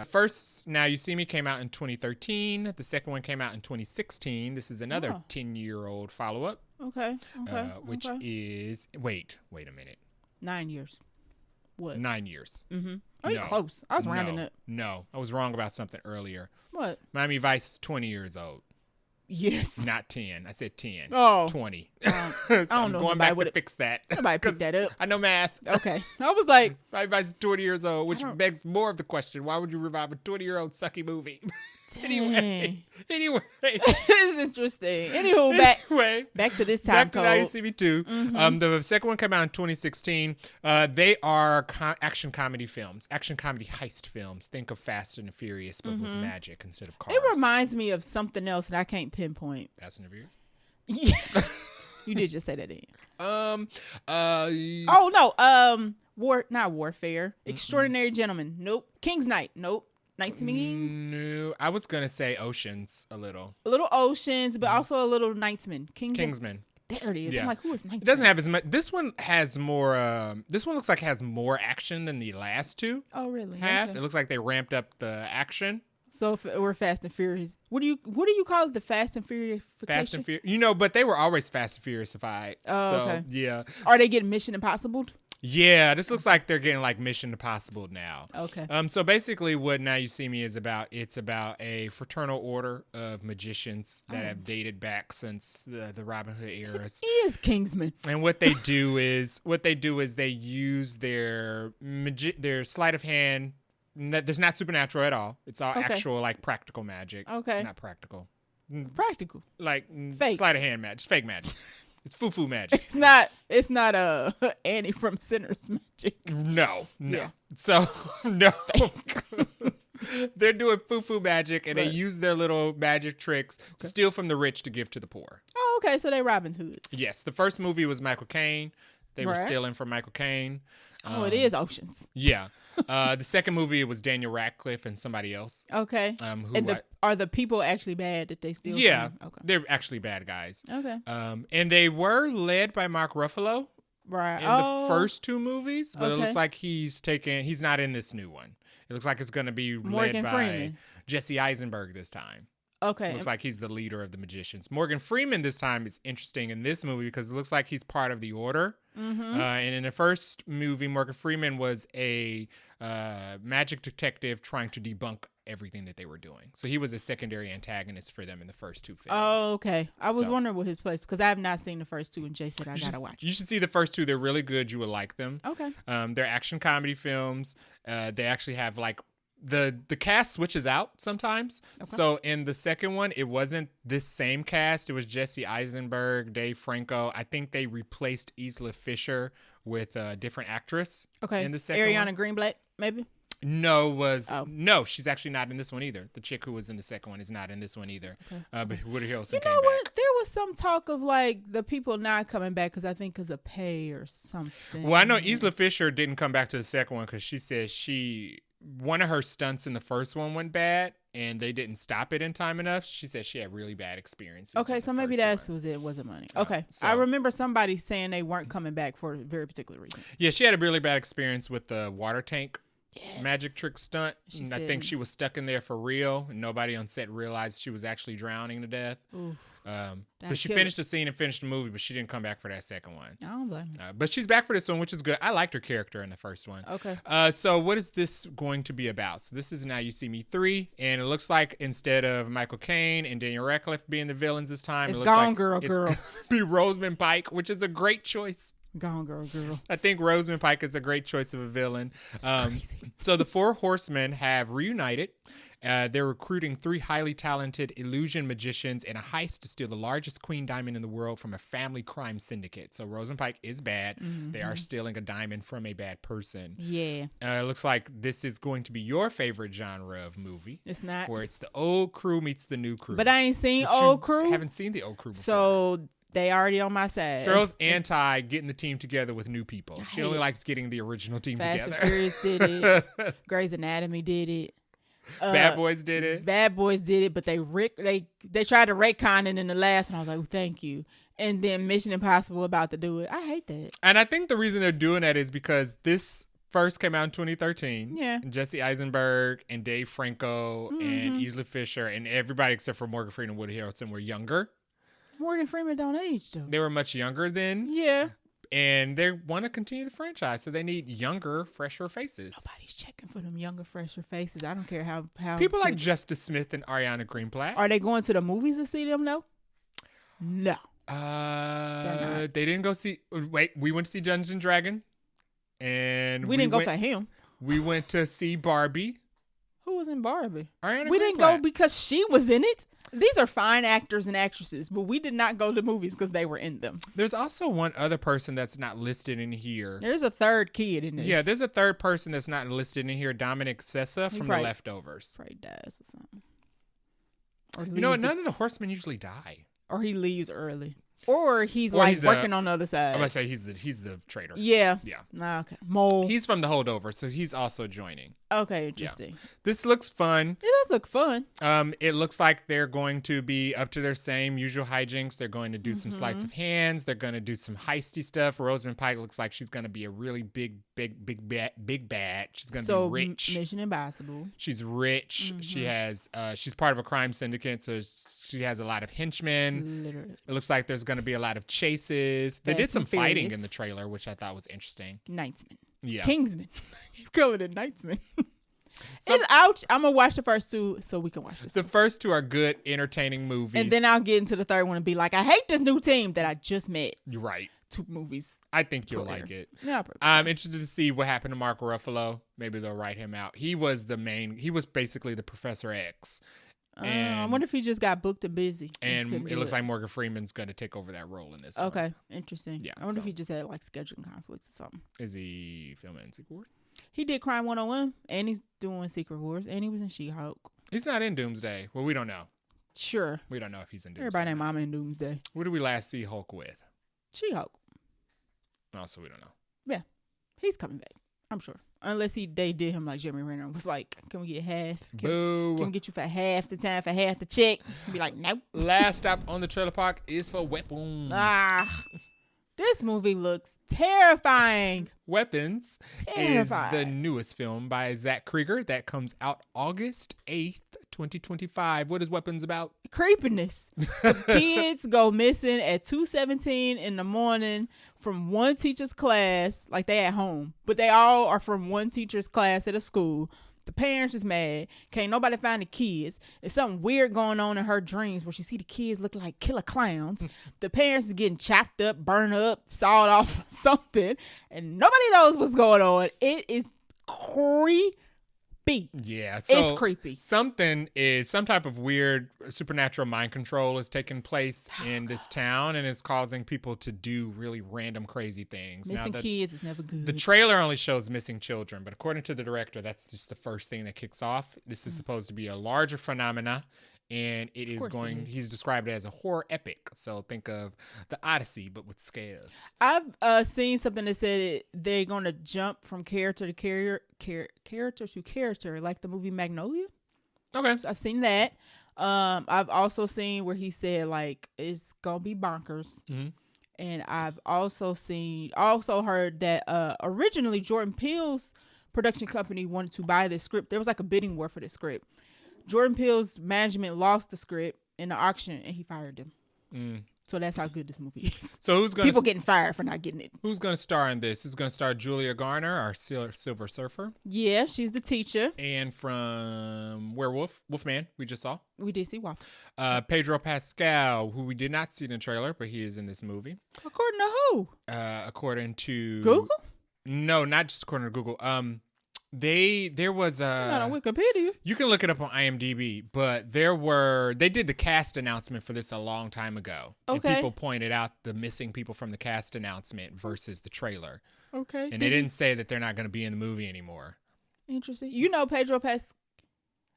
First, Now You See Me came out in 2013. The second one came out in 2016. This is another 10-year-old follow-up. Which is... Wait a minute. 9 years. What? 9 years. Mm-hmm. Are you close? I was rounding up. No, I was wrong about something earlier. What? Miami Vice is 20 years old. Yes. Not 10. I said 10. Oh. 20. So I don't I'm know. going back to fix that. Nobody picked that up. I know math. Okay. I was like... Miami Vice is 20 years old, which begs more of the question, why would you revive a 20-year-old sucky movie? Anyway. It's interesting. Anywho, back to this time code. Back to Now You See Me 2. Mm-hmm. The second one came out in 2016. They are action comedy films, action comedy heist films. Think of Fast and the Furious, but with magic instead of cars. It reminds me of something else that I can't pinpoint. Fast and the Furious? Yeah. You did just say that in. Not Warfare. Extraordinary Gentlemen. Nope. King's Knight. Nope. Knightsman? No, I was gonna say Oceans a little. A little Oceans, but also a little Knightsman. Kingsman. There it is. Yeah. I'm like, who is Knightsman? It doesn't have as much. This one has more. This one looks like it has more action than the last two. Oh, really? Okay. It looks like they ramped up the action. So if we're Fast and Furious, what do you call it? The Fast and Furious? Fast and Furious. But they were always Fast and Furious-ified. Oh, so, okay. Yeah. Are they getting Mission Impossible? Yeah, this looks like they're getting like Mission Impossible now. Okay. So basically what Now You See Me is about, it's about a fraternal order of magicians that have dated back since the Robin Hood era. He is Kingsman. And what they do is they use their sleight of hand. There's not supernatural at all. It's all actual like practical magic. Okay. Not practical. Practical. Like fake. Sleight of hand magic. It's fake magic. It's foo-foo magic. It's not Annie from Sinner's magic. No. Yeah. So, no. They're doing foo-foo magic, and they use their little magic tricks to steal from the rich to give to the poor. Oh, okay. So they Robin Hoods. Yes. The first movie was Michael Caine. They were stealing from Michael Caine. It is Oceans. Yeah. The second movie, it was Daniel Radcliffe and somebody else. Okay. Are the people actually bad that they steal? Yeah. From? Okay. They're actually bad guys. Okay. And they were led by Mark Ruffalo. Right. In the first two movies, but Okay. it looks like he's not in this new one. It looks like it's going to be Morgan led by Freeman. Jesse Eisenberg this time. Okay. It looks like he's the leader of the magicians. Morgan Freeman this time is interesting in this movie because it looks like he's part of the Order. Mm-hmm. And in the first movie, Morgan Freeman was a magic detective trying to debunk everything that they were doing. So he was a secondary antagonist for them in the first two films. Oh, okay. I was wondering what his place, because I have not seen the first two, and Jay said I gotta watch. You should see the first two. They're really good. You would like them. Okay. They're action comedy films. They actually have like the cast switches out sometimes. Okay. So in the second one, it wasn't this same cast. It was Jesse Eisenberg, Dave Franco. I think they replaced Isla Fisher with a different actress. Okay. In the second Ariana one. Greenblatt, maybe. No, she's actually not in this one either. The chick who was in the second one is not in this one either. Okay. But Woody Harrelson came back. You know what? There was some talk of like the people not coming back because of pay or something. Well, I know Isla Fisher didn't come back to the second one because she said one of her stunts in the first one went bad and they didn't stop it in time enough. She said she had really bad experiences. Okay, so maybe that was it. Wasn't money. Okay, I remember somebody saying they weren't coming back for a very particular reason. Yeah, she had a really bad experience with the water tank. Yes. Magic trick stunt. And I think she was stuck in there for real, and nobody on set realized she was actually drowning to death. But she finished the scene and finished the movie, but she didn't come back for that second one. I don't blame her. But she's back for this one, which is good. I liked her character in the first one. Okay. So what is this going to be about? So this is Now You See Me 3, and it looks like instead of Michael Caine and Daniel Radcliffe being the villains this time, it's it looks Gone like Girl. It's gonna be Rosamund Pike, which is a great choice. Gone Girl. I think Rosamund Pike is a great choice of a villain. Crazy. So the four horsemen have reunited, They're recruiting 3 highly talented illusion magicians in a heist to steal the largest queen diamond in the world from a family crime syndicate. So Rosenpike is bad. Mm-hmm. They are stealing a diamond from a bad person. Yeah. It looks like this is going to be your favorite genre of movie. It's not. Where it's the old crew meets the new crew. But I ain't seen old crew. I haven't seen the old crew before. So they already on my side. Cheryl's anti getting the team together with new people. She only likes getting the original team Fast together. Fast and Furious did it. Grey's Anatomy did it. Bad Boys did it. Bad Boys did it, but they tried to retcon it in the last one. I was like, well, thank you. And then Mission Impossible about to do it. I hate that. And I think the reason they're doing that is because this first came out in 2013. Yeah. And Jesse Eisenberg and Dave Franco and Isla Fisher and everybody except for Morgan Freeman and Woody Harrelson were younger. Morgan Freeman don't age, though. They were much younger then. Yeah. And they want to continue the franchise, so they need younger, fresher faces. Nobody's checking for them younger, fresher faces. I don't care how people like Justice Smith and Ariana Greenblatt. Are they going to the movies to see them, though? No. They didn't go see. Wait, we went to see Dungeons and Dragon, and we didn't go for him. We went to see Barbie. Who was in Barbie? Ariana we Greenblatt. Didn't go because she was in it. These are fine actors and actresses, but we did not go to movies because they were in them. There's also one other person that's not listed in here. There's a third kid in this. Yeah, there's a third person that's not listed in here. Dominic Sessa from The Leftovers. Probably dies or something. You know what? None of the horsemen usually die. Or he leaves early. Or he's working on the other side. I'm going to say he's the traitor. Yeah. Yeah. Okay. Mole. He's from the holdover, so he's also joining. Okay, interesting. Yeah. This looks fun. It does look fun. It looks like they're going to be up to their same usual hijinks. They're going to do some sleights of hands. They're going to do some heisty stuff. Rosamund Pike looks like she's going to be a really big bad. She's going to be rich. Mission Impossible. She's rich. She has she's part of a crime syndicate, so she has a lot of henchmen. Literally. It looks like there's going to be a lot of chases. They did some fighting in the trailer, which I thought was interesting. Knightsman. Yeah. Kingsman. Keep calling it Knightsman. It's ouch. I'm going to watch the first 2 so we can watch this. The first 2 are good, entertaining movies. And then I'll get into the third one and be like, I hate this new team that I just met. You're right. 2 movies. I think you'll like it. Yeah, I'm interested to see what happened to Mark Ruffalo. Maybe they'll write him out. He was basically the Professor X. I wonder if he just got booked and busy. And it looks like Morgan Freeman's going to take over that role in this Okay, one. Interesting. Yeah, I wonder if he just had like scheduling conflicts or something. Is he filming Secret Wars? He did Crime 101, and he's doing Secret Wars, and he was in She-Hulk. He's not in Doomsday. Well, we don't know. Sure. We don't know if he's in Doomsday. Everybody named Mama in Doomsday. What did we last see Hulk with? She-Hulk. Oh, so we don't know. Yeah, he's coming back. I'm sure. Unless they did him like Jeremy Renner and was like, can we get half? Can we get you for half the time, for half the check? Be like, nope. Last stop on the trailer park is for Weapons. This movie looks terrifying. Weapons is the newest film by Zach Krieger that comes out August 8th, 2025. What is Weapons about? Creepiness. Some kids go missing at 2:17 in the morning from one teacher's class, like they at home, but they all are from one teacher's class at a school. The parents is mad. Can't nobody find the kids. There's something weird going on in her dreams where she see the kids look like killer clowns. The parents is getting chopped up, burned up, sawed off, something, and nobody knows what's going on. It is creepy. Yeah, so it's creepy. Some type of weird supernatural mind control is taking place in this town and is causing people to do really random, crazy things. Missing kids is never good. The trailer only shows missing children, but according to the director, that's just the first thing that kicks off. This is supposed to be a larger phenomena. And he's described it as a horror epic. So think of the Odyssey, but with scares. I've seen something that said they're going to jump from character to character, like the movie Magnolia. Okay. So I've seen that. I've also seen where he said like it's going to be bonkers. Mm-hmm. And I've also heard that originally Jordan Peele's production company wanted to buy this script. There was like a bidding war for this script. Jordan Peele's management lost the script in the auction and he fired them. So that's how good this movie is. So people getting fired for not getting it. Who's going to star in this? Is going to star Julia Garner, our Silver Surfer. Yeah, she's the teacher. And from Wolfman, we just saw. We did see Wolf. Pedro Pascal, who we did not see in the trailer, but he is in this movie. According to who? According to Google? No, not just according to Google. There was not on Wikipedia. You can look it up on IMDb, but they did the cast announcement for this a long time ago. Okay. And people pointed out the missing people from the cast announcement versus the trailer. Okay. And they didn't say that they're not going to be in the movie anymore. Interesting. You know, Pedro Pascal.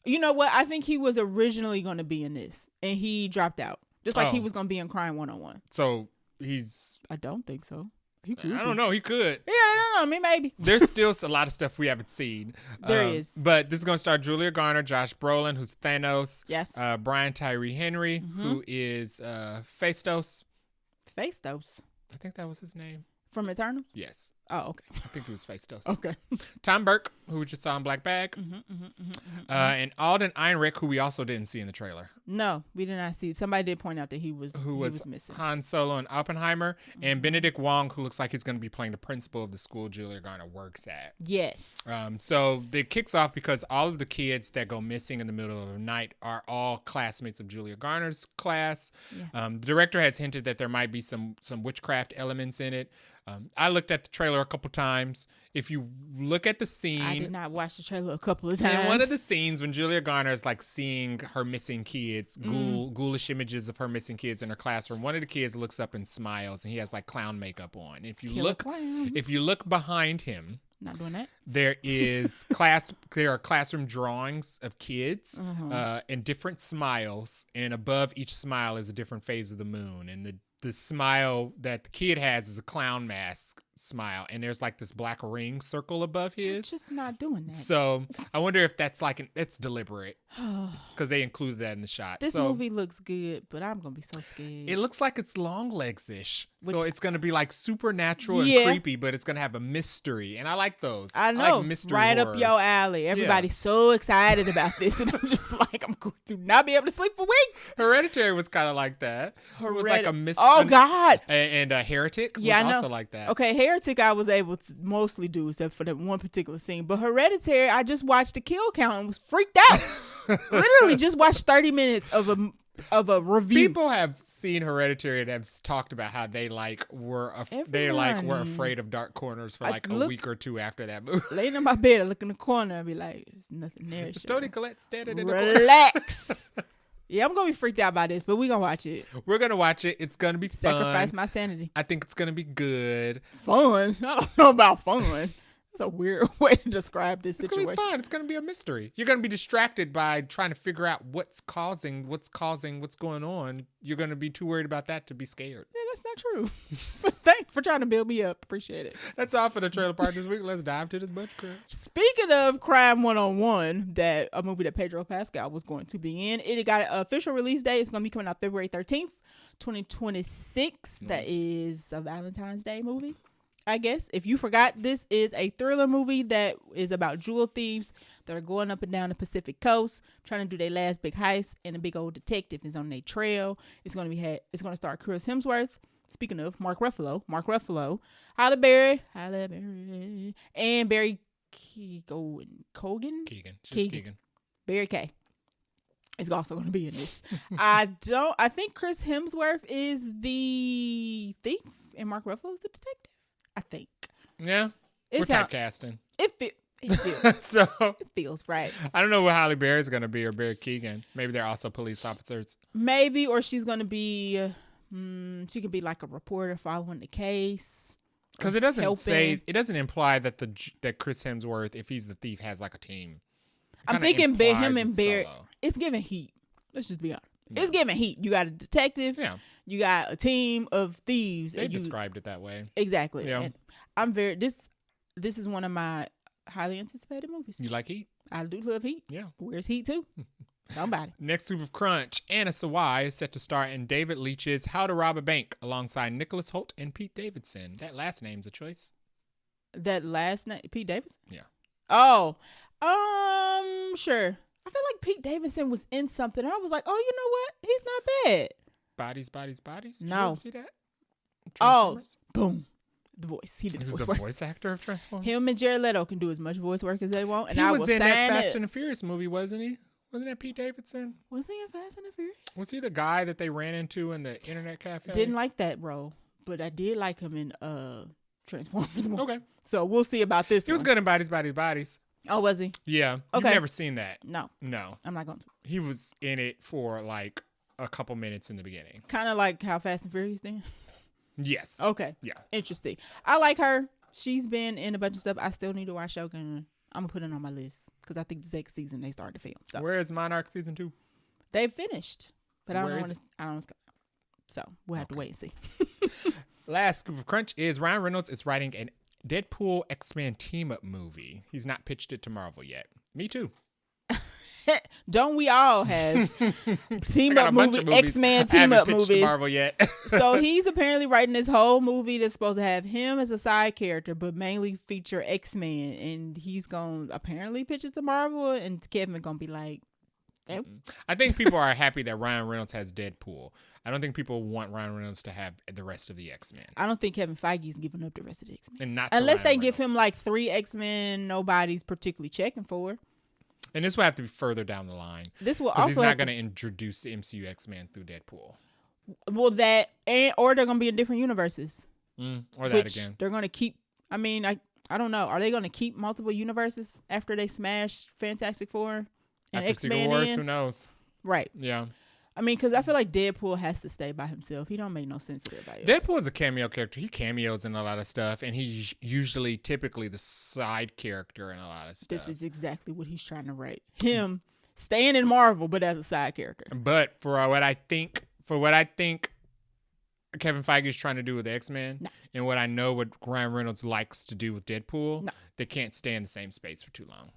You know what? I think he was originally going to be in this, and he dropped out. Just like he was going to be in Crime 101. So he's... I don't think so. He could. I don't know. He could. Yeah, I don't know. I mean, maybe. There's still a lot of stuff we haven't seen. There is. But this is going to star Julia Garner, Josh Brolin, who's Thanos. Yes. Brian Tyree Henry, who is Phastos. Phastos? I think that was his name. From Eternals? Yes. Oh, okay. I think it was Phastos. Okay. Tom Burke, who we just saw in Black Bag. And Alden Ehrenreich, who we also didn't see in the trailer. No, we did not see. Somebody did point out that he was missing. Han Solo and Oppenheimer. And Benedict Wong, who looks like he's going to be playing the principal of the school Julia Garner works at. Yes. So it kicks off because all of the kids that go missing in the middle of the night are all classmates of Julia Garner's class. Yeah. The director has hinted that there might be some witchcraft elements in it. I looked at the trailer a couple times. If you look at the scene... I did not watch the trailer a couple of times. In one of the scenes when Julia Garner is like seeing her missing kids, ghoulish images of her missing kids in her classroom, one of the kids looks up and smiles, and he has like clown makeup on. If you look behind him... Not doing that. There are classroom drawings of kids and different smiles, and above each smile is a different phase of the moon, and the smile that the kid has is a clown mask smile, and there's like this black ring circle above his. I'm just not doing that. So I wonder if that's it's deliberate because they included that in the shot. This movie looks good, but I'm gonna be so scared. It looks like it's long legs ish, so it's gonna be like supernatural and creepy, but it's gonna have a mystery, and I like those. I know, like mystery right horrors. Up your alley. Everybody's so excited about this, and I'm just like, I'm going to not be able to sleep for weeks. Hereditary was kind of like that. It was like a mystery. Oh God! And Heretic was also like that. Okay, Heretic I was able to mostly do except for that one particular scene. But Hereditary, I just watched the kill count and was freaked out. Literally just watched 30 minutes of a review. People have seen Hereditary and have talked about how they were afraid of dark corners for a week or two after that movie. Laying in my bed, I look in the corner and be like, there's nothing there. Tony Collette standing in the corner. Relax. Yeah, I'm going to be freaked out by this, but we're going to watch it. We're going to watch it. It's going to be fun. Sacrifice my sanity. I think it's going to be good. Fun? I don't know about fun. That's a weird way to describe this situation. It's going to be fun. It's going to be a mystery. You're going to be distracted by trying to figure out what's going on. You're going to be too worried about that to be scared. Yeah, that's not true. But thanks for trying to build me up. Appreciate it. That's all for the trailer part this week. Let's dive to this BUNCHA-CRUNCH. Speaking of Crime 101, a movie that Pedro Pascal was going to be in, it got an official release date. It's going to be coming out February 13th, 2026. Nice. That is a Valentine's Day movie, I guess. If you forgot, this is a thriller movie that is about jewel thieves that are going up and down the Pacific coast trying to do their last big heist, and a big old detective is on their trail. It's going to star Chris Hemsworth. Speaking of Mark Ruffalo, Halle Berry, and Barry Keoghan. Barry K is also going to be in this. I think Chris Hemsworth is the thief and Mark Ruffalo is the detective. I think. Yeah. We're typecasting. It feels. So it feels right. I don't know what Halle Berry is going to be or Barry Keoghan. Maybe they're also police officers. Maybe, or she's going to be. She could be like a reporter following the case. Because it doesn't imply that that Chris Hemsworth, if he's the thief, has like a team. I'm thinking him and Barry. It's giving heat. Let's just be honest. Yeah. It's giving heat. You got a detective. Yeah. You got a team of thieves. They described it that way. Exactly. Yeah. And I'm this is one of my highly anticipated movies. You like Heat? I do love Heat. Yeah. Where's Heat too? Somebody. Next group of Crunch, Anna Sawai is set to star in David Leitch's How to Rob a Bank alongside Nicholas Hoult and Pete Davidson. That last name's a choice. That last name, Pete Davidson? Yeah. Oh, sure. I feel like Pete Davidson was in something, and I was like, oh, you know what? He's not bad. Bodies. Did no. you ever see that? Oh, boom. The voice. He did the voice work. Voice actor of Transformers. Him and Jared Leto can do as much voice work as they want, and he I was will in sign that Fast it. and the Furious movie, wasn't he? Wasn't that Pete Davidson? Was he in Fast and the Furious? Was he the guy that they ran into in the internet cafe? Didn't like that role, but I did like him in Transformers. Okay. So we'll see about this. He was good in Bodies. Oh, was he? Yeah. Okay. You've never seen that? No. I'm not going to. He was in it for like a couple minutes in the beginning. Kind of like how Fast and Furious did? Yes. Okay. Yeah. Interesting. I like her. She's been in a bunch of stuff. I still need to watch Shogun. I'm going to put it on my list because I think the next season they started to film. So. Where is Monarch season 2? They finished. But I don't know when it's coming out. So we'll have to wait and see. Last scoop of crunch is Ryan Reynolds is writing an Deadpool X-Men team-up movie. He's not pitched it to Marvel yet. Me too. Don't we all have team-up movie, X-Men team-up movies? Marvel yet. So he's apparently writing this whole movie that's supposed to have him as a side character, but mainly feature X-Men. And he's going to apparently pitch it to Marvel, and Kevin going to be like, eh. I think people are happy that Ryan Reynolds has Deadpool. I don't think people want Ryan Reynolds to have the rest of the X-Men. I don't think Kevin Feige's giving up the rest of the X-Men. And not unless they Ryan give Reynolds. him like 3 X-Men nobody's particularly checking for. And this will have to be further down the line. This will also he's not going to introduce the MCU X-Men through Deadpool. Well, that or they're going to be in different universes. Or that again. They're going to keep. I mean, I don't know. Are they going to keep multiple universes after they smash Fantastic Four and After X-Men Secret Wars, in? who knows? Right. Yeah. I mean, because I feel like Deadpool has to stay by himself. He don't make no sense with everybody else. Deadpool is a cameo character. He cameos in a lot of stuff, and he's usually typically the side character in a lot of stuff. This is exactly what he's trying to write. Him staying in Marvel, but as a side character. But for what I think Kevin Feige is trying to do with the X-Men, and what I know what Ryan Reynolds likes to do with Deadpool, they can't stay in the same space for too long.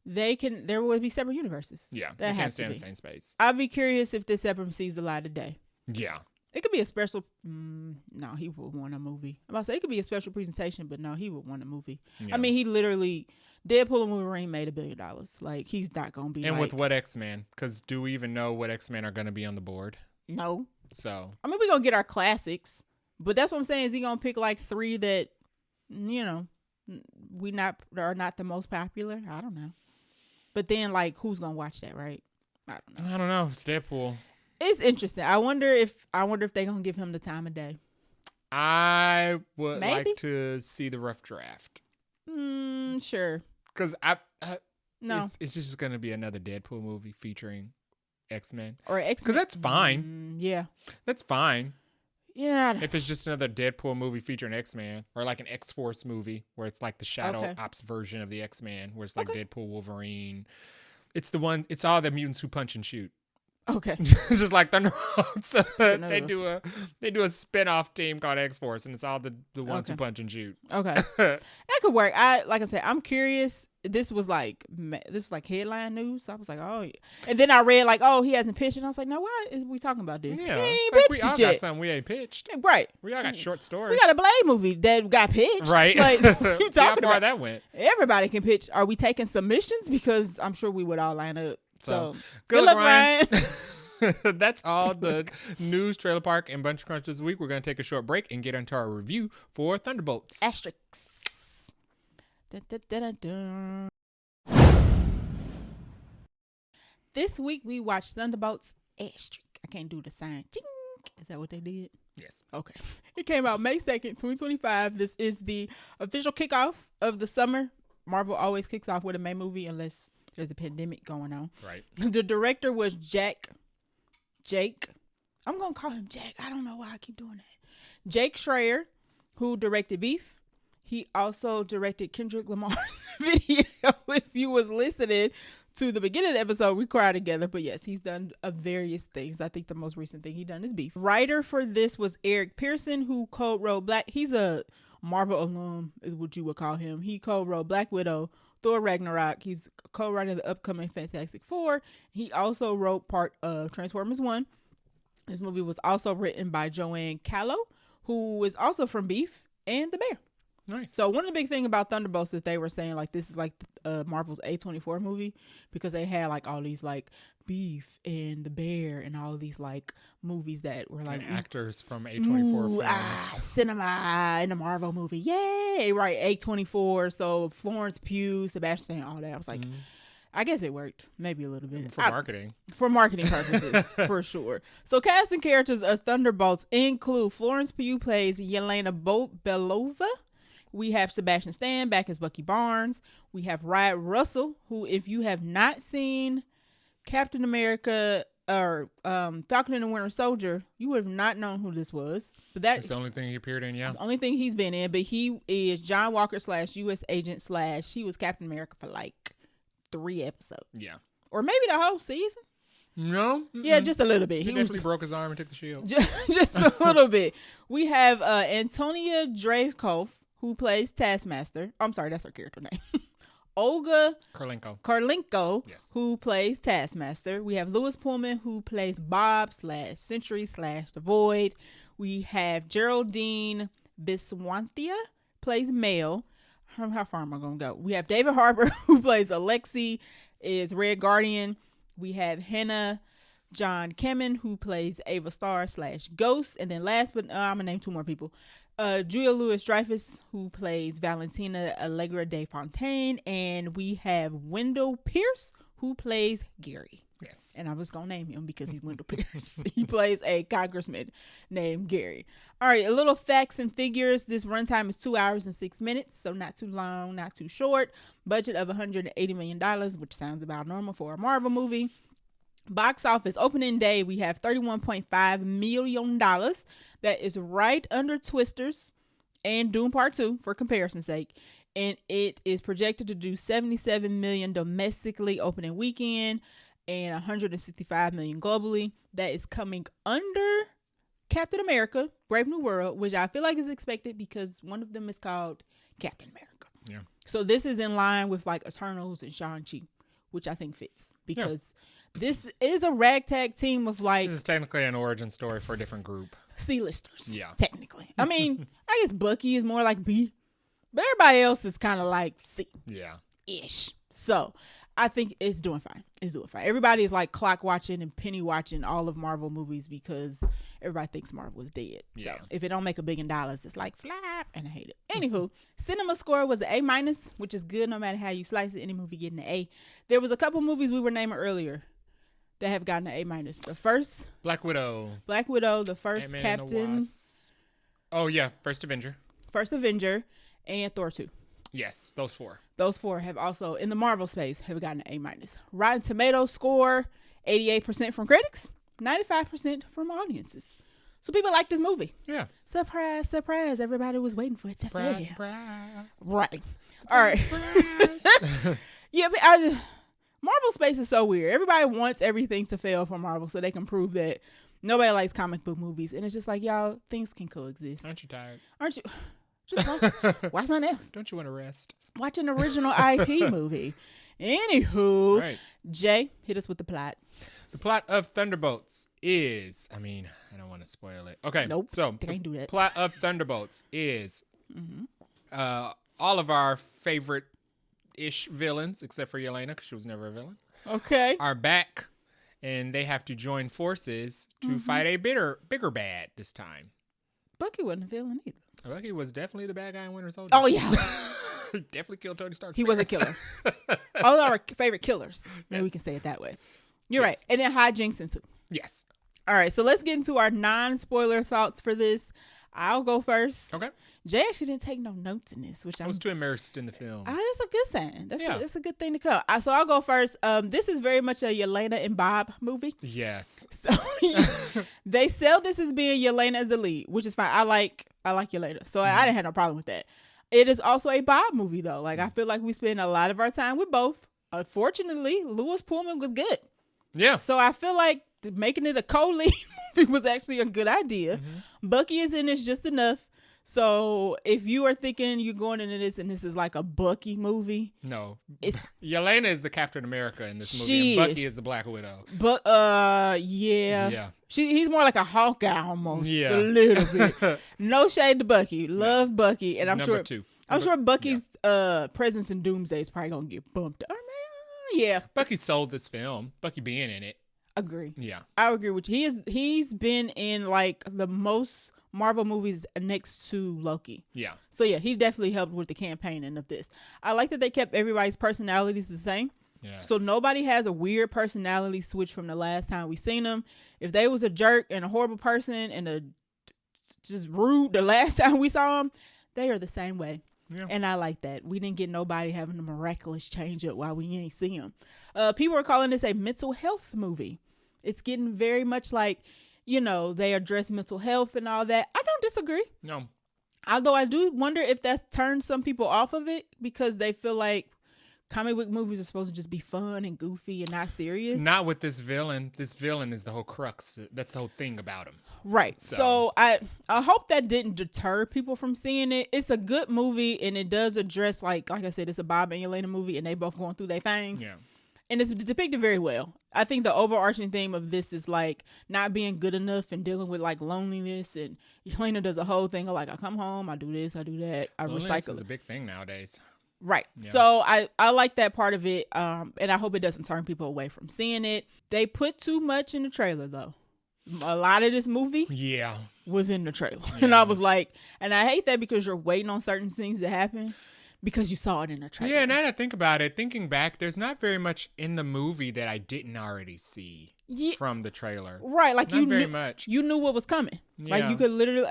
There will be separate universes. Yeah, they can't stay in the same space. I'd be curious if this ever sees the light of day. Yeah. It could be a special. No, he would want a movie. I'm about to say it could be a special presentation, but no, he would want a movie. Yeah. I mean, he literally Deadpool and Wolverine made $1 billion. Like he's not gonna be. And with what X-Men? Because do we even know what X-Men are gonna be on the board? No. So I mean, we're gonna get our classics, but that's what I'm saying. Is he gonna pick like 3 that are not the most popular? I don't know. But then, like, who's gonna watch that, right? I don't know. It's Deadpool. It's interesting. I wonder if they're gonna give him the time of day. I would like to see the rough draft. Sure. Because no, it's just gonna be another Deadpool movie featuring X-Men or X-Men. Because that's fine. Yeah, that's fine. Yeah. If it's just another Deadpool movie featuring X-Men, or like an X-Force movie where it's like the Shadow Ops version of the X-Men, where it's like Deadpool, Wolverine. It's all the mutants who punch and shoot. Okay. Just like Thunderbolts. they do a spin-off team called X-Force, and it's all the ones who punch and shoot. Okay. That could work. Like I said, I'm curious. This was like headline news. So I was like, oh, and then I read like, oh, he hasn't pitched, and I was like, no, why is we talking about this? Yeah, he ain't like pitched we all yet. got something we ain't pitched. Right. We all got short stories. We got a Blade movie that got pitched. Right. Like, you talking how far about that went? Everybody can pitch. Are we taking submissions? Because I'm sure we would all line up. So good luck, Ryan. That's all the news, Trailer Park, and Bunch of Crunch this week. We're going to take a short break and get into our review for Thunderbolts. Asterisks. Dun, dun, dun, dun, dun. This week we watched Thunderbolts. Asterisk. I can't do the sign. Ching. Is that what they did? Yes. Okay. It came out May 2nd, 2025. This is the official kickoff of the summer. Marvel always kicks off with a May movie unless there's a pandemic going on. Right. The director was Jake. I'm going to call him Jack. I don't know why I keep doing that. Jake Schreier, who directed Beef. He also directed Kendrick Lamar's video. If you was listening to the beginning of the episode, we cried together. But yes, he's done various things. I think the most recent thing he done is Beef. Writer for this was Eric Pearson, who co-wrote Black. He's a Marvel alum, is what you would call him. He co-wrote Black Widow, Thor Ragnarok. He's co-writing the upcoming Fantastic Four. He also wrote part of Transformers 1. This movie was also written by Joanne Callow, who is also from Beef and The Bear. Nice. So one of the big thing about Thunderbolts that they were saying, like, this is like Marvel's A24 movie, because they had like all these like Beef and The Bear and all these like movies that were like and actors from A24 films. Cinema in the Marvel movie. Yay. Right. A24. So Florence Pugh, Sebastian, all that. I was like, I guess it worked. Maybe a little bit. For marketing. For marketing purposes, for sure. So cast and characters of Thunderbolts include Florence Pugh plays Yelena Belova. We have Sebastian Stan back as Bucky Barnes. We have Wyatt Russell, who, if you have not seen Captain America or Falcon and the Winter Soldier, you would have not known who this was. But that's the only thing he appeared in, yeah. That's the only thing he's been in. But he is John Walker / U.S. agent / he was Captain America for like 3 episodes. Yeah. Or maybe the whole season. No. Yeah, just a little bit. He definitely broke his arm and took the shield. Just a little bit. We have Antonia Dreykov, who plays Taskmaster. I'm sorry, that's her character name. Olga Karlenko, yes, who plays Taskmaster. We have Louis Pullman, who plays Bob / Sentry / The Void. We have Geraldine Biswanthia, plays Mel. How far am I going to go? We have David Harbour, who plays Alexei, is Red Guardian. We have Hannah John Kamen, who plays Ava Star / Ghost. And then last but I'm going to name 2 more people. Julia Louis-Dreyfus, who plays Valentina Allegra de Fontaine. And we have Wendell Pierce, who plays Gary. Yes. And I was going to name him because he's Wendell Pierce. He plays a congressman named Gary. All right, a little facts and figures. This runtime is 2 hours and 6 minutes, so not too long, not too short. Budget of $180 million, which sounds about normal for a Marvel movie. Box office opening day, we have $31.5 million. That is right under Twisters and Doom Part 2 for comparison's sake. And it is projected to do $77 million domestically opening weekend and $165 million globally. That is coming under Captain America, Brave New World, which I feel like is expected because one of them is called Captain America. Yeah. So this is in line with like Eternals and Shang-Chi, which I think fits because this is a ragtag team of like... This is technically an origin story for a different group. C-listers. Yeah. Technically. I mean, I guess Bucky is more like B, but everybody else is kind of like C. Yeah. Ish. So I think it's doing fine. It's doing fine. Everybody is like clock watching and penny watching all of Marvel movies because everybody thinks Marvel is dead. Yeah. So if it don't make $1 billion, it's like flap, and I hate it. Anywho, cinema score was an A-, which is good no matter how you slice it. Any movie getting an A. There was a couple movies we were naming earlier that have gotten an A-. The first Black Widow, the first Ant-Man Captain. Oh yeah, first Avenger, and Thor 2. Yes, those 4. Those 4 have also, in the Marvel space, have gotten an A-. Rotten Tomatoes score, 88% from critics, 95% from audiences. So people like this movie. Yeah. Surprise, surprise. Everybody was waiting for it to fail. Surprise. Right. Surprise, all right. Surprise. Yeah, but Marvel space is so weird. Everybody wants everything to fail for Marvel so they can prove that nobody likes comic book movies. And it's just like, y'all, things can coexist. Aren't you tired? Aren't you? Just watch something else. Don't you want to rest? Watch an original IP movie. Anywho, right. Jay, hit us with the plot. The plot of Thunderbolts is, I don't want to spoil it. Okay. Nope. So, can't do that. Plot of Thunderbolts is all of our favorite-ish villains, except for Yelena, because she was never a villain, are back, and they have to join forces to fight a bigger bad this time. Bucky wasn't a villain either. Bucky was definitely the bad guy in Winter Soldier. Oh, yeah. He definitely killed Tony Stark. He was a killer. All our favorite killers. Maybe we can say it that way. You're right. And then hijinks too. Yes. All right. So let's get into our non-spoiler thoughts for this. I'll go first. Okay. Jay actually didn't take no notes in this, which I was too immersed in the film. That's a good sign. That's a good thing to come. So I'll go first. This is very much a Yelena and Bob movie. Yes. So they sell this as being Yelena as the lead, which is fine. I like Yelena, so I didn't have no problem with that. It is also a Bob movie though. Like I feel like we spend a lot of our time with both. Unfortunately, Louis Pullman was good. Yeah. So I feel like making it a co-lead movie was actually a good idea. Bucky is in this just enough. So if you are thinking you're going into this and this is like a Bucky movie, no, it's Yelena is the Captain America in this movie, she and Bucky is the Black Widow. But yeah, he's more like a Hawkeye almost, a little bit. No shade to Bucky, love Bucky, and I'm sure Bucky's presence in Doomsday is probably gonna get bumped. Bucky sold this film. Bucky being in it, agree. Yeah, I agree with you. He's been in like the most Marvel movies next to Loki. Yeah. So yeah, he definitely helped with the campaigning of this. I like that they kept everybody's personalities the same. Yes. So nobody has a weird personality switch from the last time we seen them. If they was a jerk and a horrible person and just rude the last time we saw them, they are the same way Yeah. And I like that. We didn't get nobody having a miraculous change up while we ain't see him. People are calling this a mental health movie. It's getting very much like, they address mental health and all that. I don't disagree. No. Although I do wonder if that's turned some people off of it because they feel like comic book movies are supposed to just be fun and goofy and not serious. Not with this villain. This villain is the whole crux. That's the whole thing about him. Right. So I hope that didn't deter people from seeing it. It's a good movie and it does address, like I said, it's a Bob and Yelena movie and they both going through their things. Yeah. And it's depicted very well. I think the overarching theme of this is like not being good enough and dealing with like loneliness. And Yelena does a whole thing of like, I come home, I do this, I do that, I loneliness recycle. Is a big thing nowadays. Right. Yeah. So I like that part of it. And I hope it doesn't turn people away from seeing it. They put too much in the trailer though. A lot of this movie was in the trailer. Yeah. And I was like, and I hate that because you're waiting on certain things to happen because you saw it in the trailer. Yeah, and now that I think about it, thinking back, there's not very much in the movie that I didn't already see from the trailer. Right. Like not very much. You knew what was coming. Yeah. Like you could literally,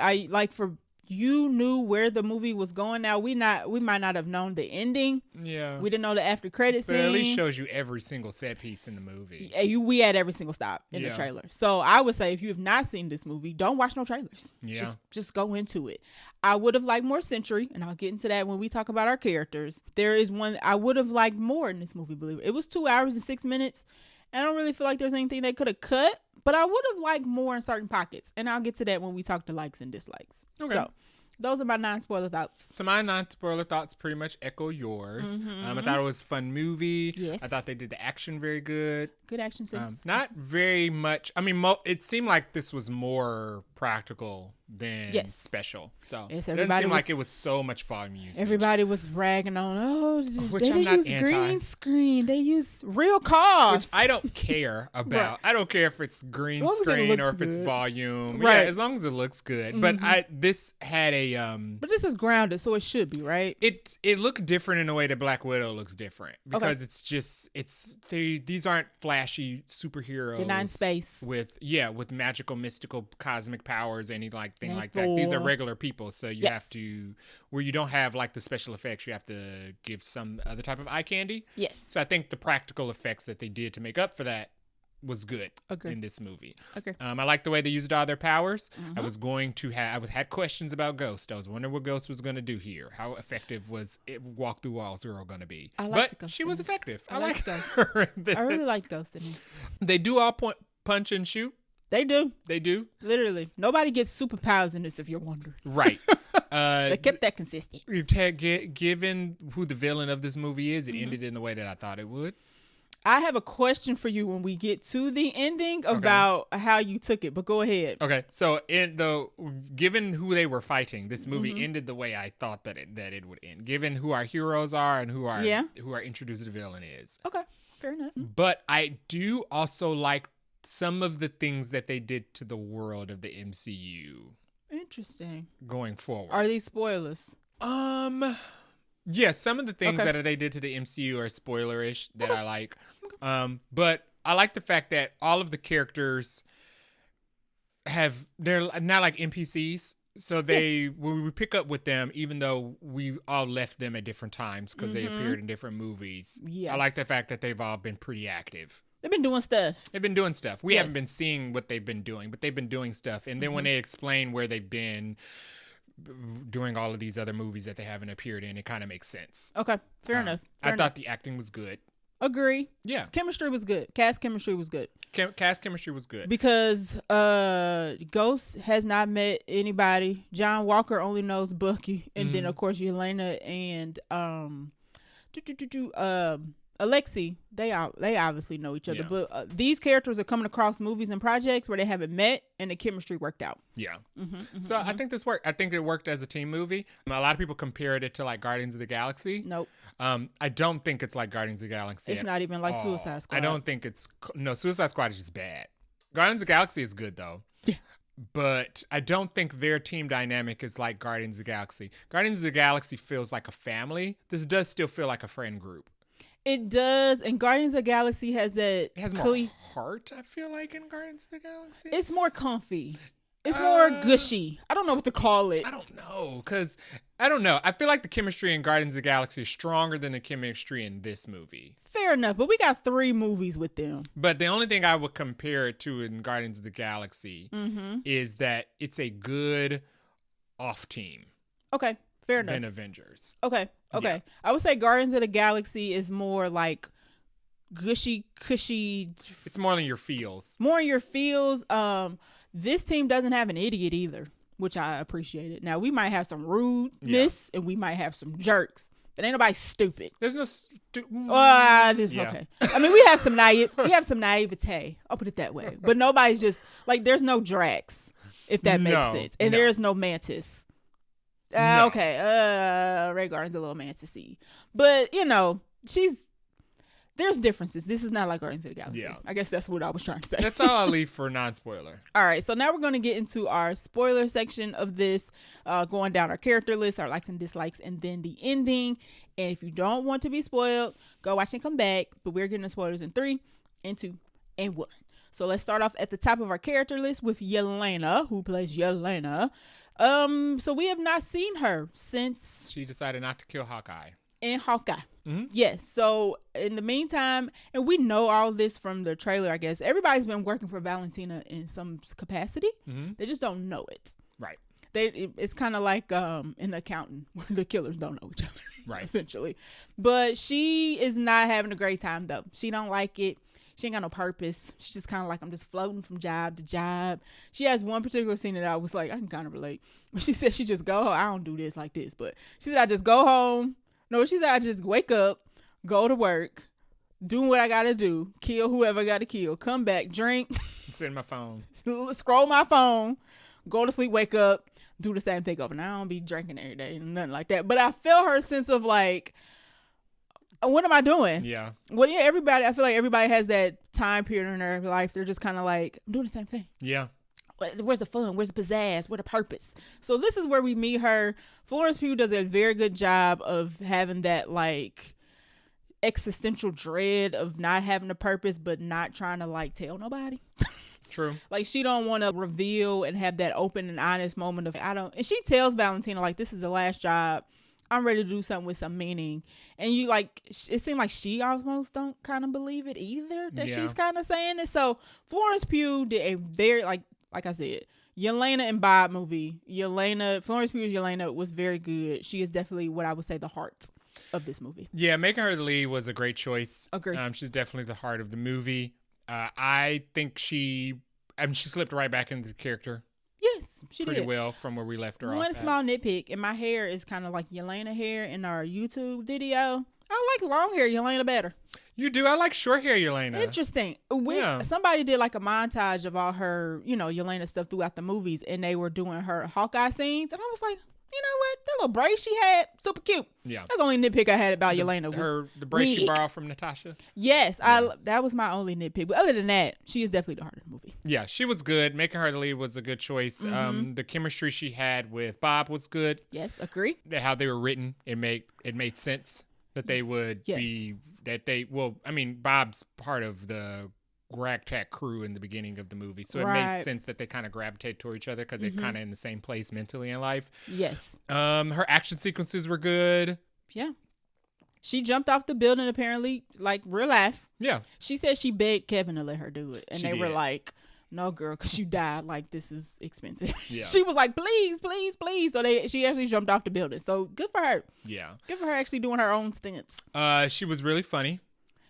you knew where the movie was going. Now we might not have known the ending. Yeah, we didn't know the after credits scene. But at least shows you every single set piece in the movie. We had every single stop in the trailer. So I would say if you have not seen this movie, don't watch no trailers. Yeah, just go into it. I would have liked more Sentry, and I'll get into that when we talk about our characters. There is one I would have liked more in this movie. Believe it was 2 hours and 6 minutes. I don't really feel like there's anything they could have cut, but I would have liked more in certain pockets. And I'll get to that when we talk to likes and dislikes. Okay. So those are my non-spoiler thoughts. So my non-spoiler thoughts pretty much echo yours. Mm-hmm. I thought it was a fun movie. Yes. I thought they did the action very good. Good action scenes. Not very much. I mean, it seemed like this was more practical than special. So it doesn't seem like it was so much volume usage. Everybody was ragging on, they use green screen. They use real cars. Which I don't care about. Right. I don't care if it's green screen or if it's volume. Right. Yeah, as long as it looks good. Mm-hmm. But this had a... But this is grounded, so it should be, right? It looked different in a way that Black Widow looks different. Because it's just... These aren't flashy superheroes. They're not in space. With magical, mystical, cosmic powers, anything like that. These are regular people, so you have to, where you don't have like the special effects, you have to give some other type of eye candy. Yes. So I think the practical effects that they did to make up for that was good in this movie. Okay. I like the way they used all their powers. Mm-hmm. I had questions about Ghost. I was wondering what Ghost was going to do here. How effective was it walk through walls girl going to be? But she was effective. I like Ghost. I really like Ghost in this. They do all punch and shoot. They do. They do. Literally. Nobody gets superpowers in this, if you're wondering. Right. They kept that consistent. Given who the villain of this movie is, it ended in the way that I thought it would. I have a question for you when we get to the ending about how you took it, but go ahead. Okay. So given who they were fighting, this movie ended the way I thought that it would end, given who our heroes are and who our introduced villain is. Okay. Fair enough. But I do also like some of the things that they did to the world of the MCU. Interesting. Going forward. Are these spoilers? Yes, some of the things that they did to the MCU are spoilerish that I like. But I like the fact that all of the characters they're not like NPCs. So when we pick up with them, even though we all left them at different times because they appeared in different movies. Yes. I like the fact that they've all been pretty active. They've been doing stuff. We haven't been seeing what they've been doing, but they've been doing stuff. And then when they explain where they've been doing all of these other movies that they haven't appeared in, it kind of makes sense. Okay, fair enough. I thought the acting was good. Agree. Yeah. Chemistry was good. Cast chemistry was good. Cast chemistry was good. Because Ghost has not met anybody. John Walker only knows Bucky. And then, of course, Yelena and Alexei, they obviously know each other, but these characters are coming across movies and projects where they haven't met and the chemistry worked out. Yeah. So I think this worked. I think it worked as a team movie. A lot of people compared it to like Guardians of the Galaxy. Nope. I don't think it's like Guardians of the Galaxy. It's not even like Suicide Squad. I don't think Suicide Squad is just bad. Guardians of the Galaxy is good though. Yeah. But I don't think their team dynamic is like Guardians of the Galaxy. Guardians of the Galaxy feels like a family. This does still feel like a friend group. It does, and Guardians of the Galaxy has that. It has more heart, I feel like, in Guardians of the Galaxy. It's more comfy. It's more gushy. I don't know what to call it. I don't know, because I don't know. I feel like the chemistry in Guardians of the Galaxy is stronger than the chemistry in this movie. Fair enough, but we got 3 movies with them. But the only thing I would compare it to in Guardians of the Galaxy is that it's a good off team. Okay, fair enough. Than Avengers. Okay. Yeah. I would say Guardians of the Galaxy is more like gushy, cushy. It's more in your feels. More in your feels. This team doesn't have an idiot either, which I appreciated. Now, we might have some rudeness and we might have some jerks, but ain't nobody stupid. There's no okay. I mean, we have some naivete. I'll put it that way. But nobody's just like, there's no Drax, if that makes sense. And there's no Mantis. No. Okay. Ray Garden's a little Mantis-y. But, you know, there's differences. This is not like Guardians of the Galaxy. Yeah. I guess that's what I was trying to say. That's all I'll leave for non-spoiler. All right. So now we're going to get into our spoiler section of this, going down our character list, our likes and dislikes, and then the ending. And if you don't want to be spoiled, go watch and come back. But we're getting the spoilers in 3, and 2, and 1. So let's start off at the top of our character list with Yelena, who plays Yelena. So we have not seen her since she decided not to kill Hawkeye. In Hawkeye. Mm-hmm. Yes. So in the meantime, and we know all this from the trailer, I guess, everybody's been working for Valentina in some capacity. Mm-hmm. They just don't know it. Right. It's kind of like an accountant where the killers don't know each other. Right. Essentially. But she is not having a great time, though. She don't like it. She ain't got no purpose. She's just kind of like, I'm just floating from job to job. She has one particular scene that I was like, I can kind of relate. But she said she just go home. I don't do this like this, but she said I just go home. No, she said I just wake up, go to work, do what I got to do, kill whoever I got to kill, come back, drink. Sit in my phone. Scroll my phone, go to sleep, wake up, do the same thing over. Now I don't be drinking every day and nothing like that. But I feel her sense of like, what am I doing? Yeah. Well, yeah, everybody, I feel like everybody has that time period in their life. They're just kind of like, I'm doing the same thing. Yeah. Where's the fun? Where's the pizzazz? Where's the purpose? So this is where we meet her. Florence Pugh does a very good job of having that like existential dread of not having a purpose, but not trying to like tell nobody. True. Like she don't want to reveal and have that open and honest moment of and she tells Valentina like, this is the last job. I'm ready to do something with some meaning. And you like, it seemed like she almost don't kind of believe it either that she's kind of saying it. So Florence Pugh did a very like I said, Yelena and Bob movie. Florence Pugh's Yelena was very good. She is definitely what I would say the heart of this movie. Yeah, making her the lead was a great choice. Agreed. She's definitely the heart of the movie. I think she slipped right back into the character. Yes, she did. Pretty well from where we left her off. One small nitpick, and my hair is kind of like Yelena hair in our YouTube video. I like long hair Yelena better. You do? I like short hair Yelena. Interesting. Somebody did like a montage of all her, Yelena stuff throughout the movies, and they were doing her Hawkeye scenes, and I was like, you know what? That little braid she had, super cute. Yeah. That's the only nitpick I had about Yelena. The braid she borrowed from Natasha? Yes. That was my only nitpick. But other than that, she is definitely the heart of the movie. Yeah, she was good. Making her the lead was a good choice. Mm-hmm. The chemistry she had with Bob was good. Yes, agree. How they were written, it made sense that they would be... Bob's part of the ragtag crew in the beginning of the movie, so it made sense that they kind of gravitate toward each other because they're kind of in the same place mentally in life. Yes. Her action sequences were good. Yeah. She jumped off the building apparently, like real life. Yeah. She said she begged Kevin to let her do it, and they were like, "No, girl, because you died. Like this is expensive." Yeah. She was like, "Please, please, please." So she actually jumped off the building. So good for her. Yeah. Good for her actually doing her own stunts. She was really funny.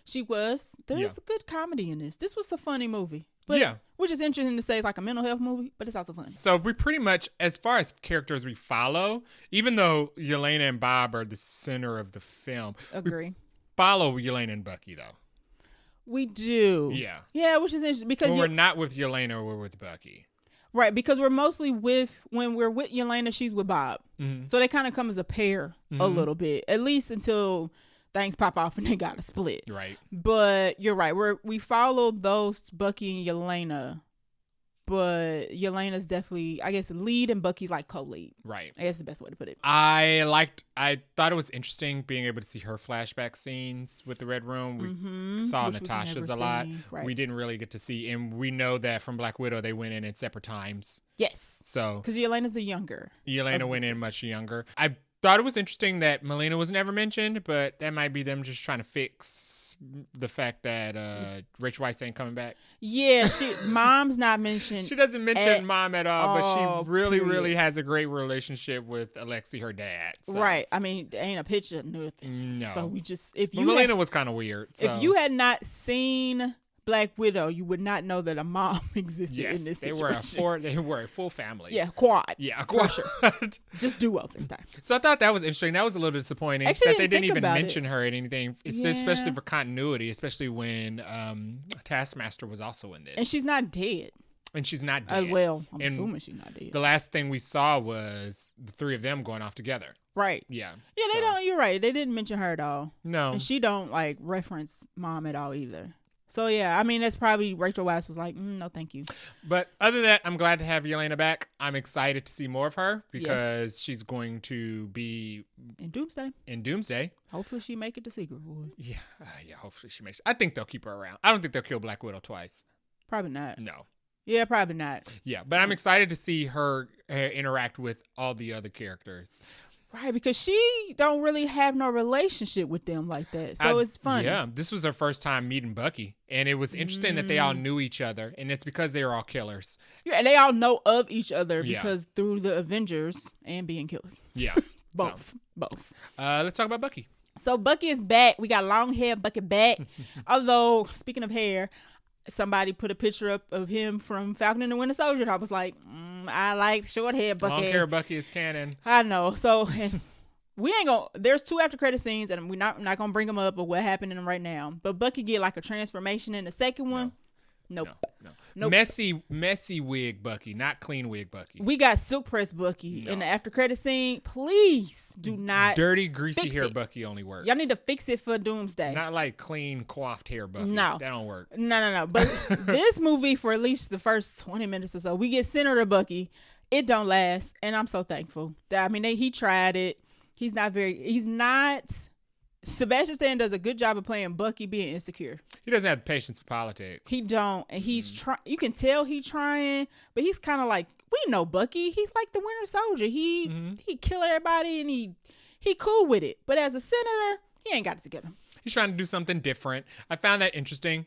She was. There's good comedy in this. This was a funny movie. But, which is interesting to say it's like a mental health movie, but it's also funny. So we pretty much, as far as characters we follow, even though Yelena and Bob are the center of the film, agree. Follow Yelena and Bucky though. We do. Yeah. Yeah, which is interesting because when we're not with Yelena, we're with Bucky. Right, because we're mostly when we're with Yelena, she's with Bob. Mm-hmm. So they kind of come as a pair a little bit, at least until things pop off and they got to split. Right. But you're right. We followed those Bucky and Yelena, but Yelena's definitely, I guess, lead and Bucky's like co-lead. Right. I guess the best way to put it. I thought it was interesting being able to see her flashback scenes with the Red Room. We saw Natasha's a lot. Right. We didn't really get to see, and we know that from Black Widow, they went in at separate times. Yes. So. Because Yelena's the younger. Yelena went in much younger. I Thought it was interesting that Melina was never mentioned, but that might be them just trying to fix the fact that Rachel Weisz ain't coming back. Yeah, mom's not mentioned. She doesn't mention mom at all, but she really has a great relationship with Alexi, her dad. So. Right. I mean, there ain't a picture of nothing. No. So we just Melina was kind of weird. So. If you had not seen Black Widow, you would not know that a mom existed in this situation. They were a full family. Yeah, quad. Yeah, quad. Sure. Just do well this time. So I thought that was interesting. That was a little disappointing that they didn't even mention her in anything. Especially for continuity, especially when Taskmaster was also in this. And she's not dead. And she's not dead. Well, I'm assuming she's not dead. The last thing we saw was the three of them going off together. Right. Yeah. Yeah, they don't. You're right. They didn't mention her at all. No. And she don't like reference mom at all either. So, yeah, I mean, that's probably Rachel Weisz was like, no, thank you. But other than that, I'm glad to have Yelena back. I'm excited to see more of her because she's going to be in Doomsday. Hopefully she make it to Secret Wars. Yeah, hopefully she makes it. I think they'll keep her around. I don't think they'll kill Black Widow twice. Probably not. No. Yeah, probably not. Yeah, but I'm excited to see her interact with all the other characters. Right, because she don't really have no relationship with them like that. So it's funny. Yeah, this was her first time meeting Bucky. And it was interesting that they all knew each other. And it's because they were all killers. Yeah, and they all know of each other because through the Avengers and being killers. Yeah. Both. Let's talk about Bucky. So Bucky is back. We got long hair Bucky back. Although, speaking of hair, somebody put a picture up of him from Falcon and the Winter Soldier. And I was like, I like short hair Bucky. Long hair Bucky is canon. I know. So we ain't gonna. There's 2 after credit scenes, and we're not gonna bring them up or what happened in them right now. But Bucky get like a transformation in the second one. Nope. Messy wig Bucky, not clean wig Bucky. We got silk press Bucky in the after credit scene. Please do not. Dirty, greasy hair Bucky only works. Y'all need to fix it for Doomsday. Not like clean, coiffed hair Bucky. No. That don't work. No. But this movie, for at least the first 20 minutes or so, we get Senator Bucky. It don't last, and I'm so thankful. I mean, he tried it. He's not. Sebastian Stan does a good job of playing Bucky being insecure. He doesn't have patience for politics. He don't, and he's trying. You can tell he's trying, but he's kind of like, we know Bucky. He's like the Winter Soldier. He kill everybody, and he cool with it. But as a senator, he ain't got it together. He's trying to do something different. I found that interesting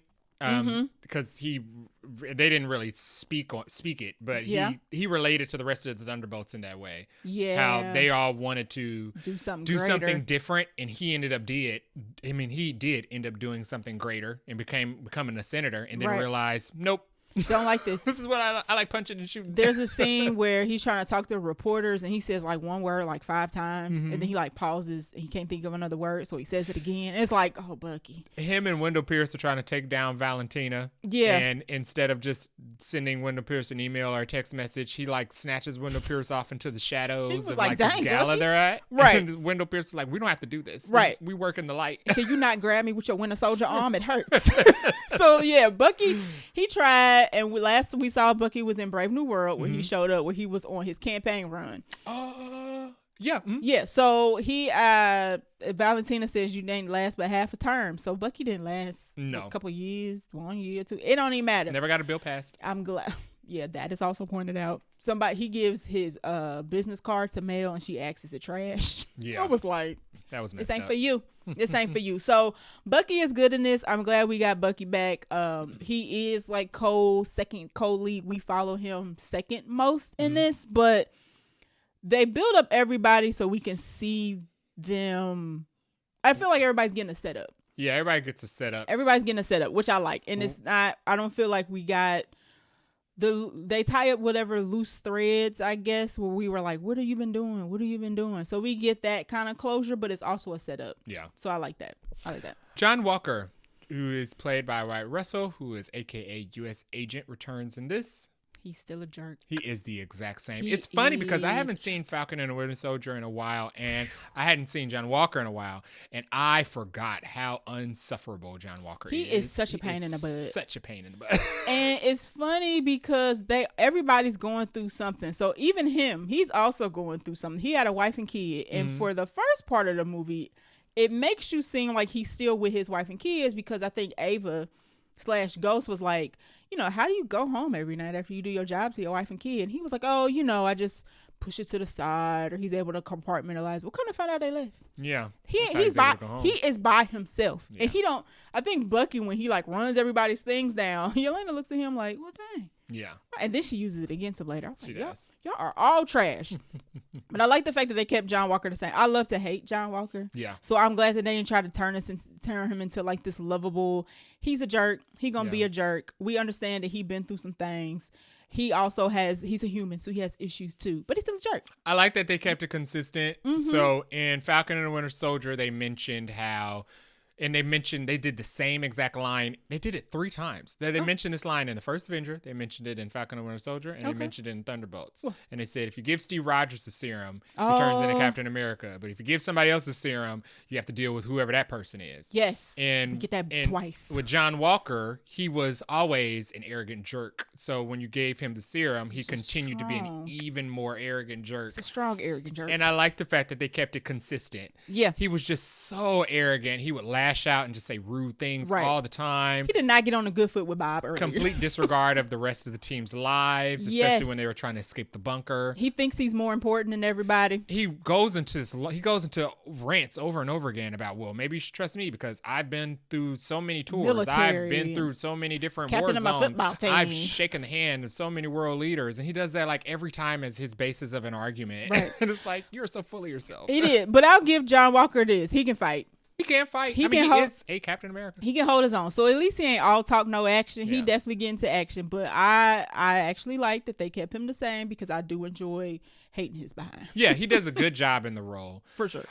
because they didn't really speak it, but he related to the rest of the Thunderbolts in that way. Yeah, how they all wanted to do something different, and he ended up he did end up doing something greater and becoming a senator, and then realized, nope. Don't like this. This is what I like, punching and shooting. There's a scene where he's trying to talk to reporters and he says like one word like 5 times and then he like pauses and he can't think of another word, so he says it again. And it's like, oh, Bucky. Him and Wendell Pierce are trying to take down Valentina. Yeah. And instead of just sending Wendell Pierce an email or a text message, he like snatches Wendell Pierce off into the shadows of like this gala Bucky. they're at. Right. And Wendell Pierce is like, we don't have to do this. Right. We work in the light. Can you not grab me with your Winter Soldier arm? It hurts. So yeah, Bucky, he tried, and last we saw Bucky was in Brave New World where he showed up, where he was on his campaign run. Yeah. Yeah. So he Valentina says you didn't last but half a term. So Bucky didn't last a couple years, 1 year, 2. It don't even matter. Never got a bill passed. I'm glad. Yeah, that is also pointed out. He gives his business card to Mel and she asks, is it trash? Yeah. I was like, that was messed this ain't up. for you. This ain't for you. So Bucky is good in this. I'm glad we got Bucky back. He is like second co-lead. We follow him second most in this, but they build up everybody so we can see them. I feel like everybody's getting a setup. Yeah, everybody gets a setup. Everybody's getting a setup, which I like. And it's not, I don't feel like we got they tie up whatever loose threads, I guess, where we were like, what have you been doing? What have you been doing? So we get that kind of closure, but it's also a setup. Yeah. So I like that. John Walker, who is played by Wyatt Russell, who is AKA U.S. Agent, returns in this. He's still a jerk. He is the exact same. It's funny because I haven't seen Falcon and the Winter Soldier in a while, and I hadn't seen John Walker in a while, and I forgot how unsufferable John Walker is. He is such a pain in the butt. Such a pain in the butt. And it's funny because everybody's going through something. So even him, he's also going through something. He had a wife and kid, and for the first part of the movie, it makes you seem like he's still with his wife and kids because I think Ava/Ghost was like, how do you go home every night after you do your job to your wife and kid? And he was like, I just push it to the side, or he's able to compartmentalize. We'll kind of find out they left. Yeah. He is by himself. Yeah. And he don't, I think Bucky, when he like runs everybody's things down, Yelena looks at him like, well, dang. Yeah. And then she uses it against him later. I was like, y'all are all trash. But I like the fact that they kept John Walker the same. I love to hate John Walker. Yeah. So I'm glad that they didn't try to turn him into like this lovable, he's a jerk. He gonna be a jerk. We understand that he been through some things. He also he's a human, so he has issues too. But he's still a jerk. I like that they kept it consistent. Mm-hmm. So in Falcon and the Winter Soldier, they mentioned how... And they mentioned they did the same exact line. They did it 3 times. They mentioned this line in the first Avenger. They mentioned it in Falcon and the Winter Soldier. And they mentioned it in Thunderbolts. And they said, if you give Steve Rogers the serum, he turns into Captain America. But if you give somebody else the serum, you have to deal with whoever that person is. Yes. And we get that twice. With John Walker, he was always an arrogant jerk. So when you gave him the serum, he continued to be an even more arrogant jerk. It's a strong arrogant jerk. And I like the fact that they kept it consistent. Yeah. He was just so arrogant. He would lash out and just say rude things all the time. He did not get on a good foot with Bob earlier. Complete disregard of the rest of the team's lives, especially when they were trying to escape the bunker. He thinks he's more important than everybody. He goes into rants over and over again about, well, maybe you should trust me because I've been through so many tours. I've been through so many different war zones. My football team. I've shaken the hand of so many world leaders. And he does that like every time as his basis of an argument. Right. And it's like, you're so full of yourself. He did. But I'll give John Walker this. He can fight. He can't fight. He is a Captain America. He can hold his own. So at least he ain't all talk, no action. Yeah. He definitely get into action. But I actually like that they kept him the same because I do enjoy hating his behind. Yeah, he does a good job in the role. For sure.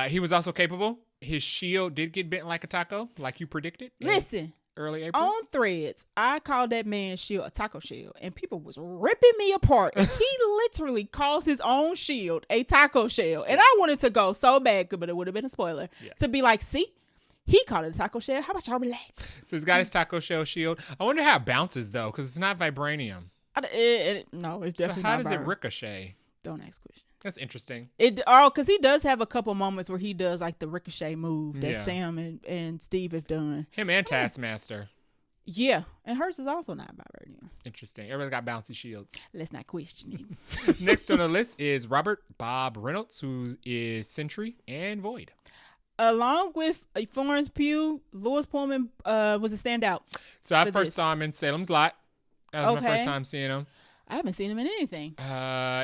He was also capable. His shield did get bent like a taco, like you predicted. Listen. Early April. On Threads, I called that man's shield a taco shield, and people was ripping me apart. And he literally calls his own shield a taco shell. And I wanted to go so bad, but it would have been a spoiler, to be like, see, he called it a taco shell. How about y'all relax? So he's got his taco shell shield. I wonder how it bounces, though, because it's not vibranium. No, it's definitely not. So how does it ricochet? Don't ask questions. That's interesting. Because he does have a couple moments where he does like the ricochet move that Sam and Steve have done. Him and Taskmaster. Yeah, and hers is also not vibranium. Interesting. Everybody's got bouncy shields. Let's not question it. Next on the list is Robert Bob Reynolds, who is Sentry and Void. Along with Florence Pugh, Lewis Pullman was a standout. So I first saw him in Salem's Lot. That was my first time seeing him. I haven't seen him in anything.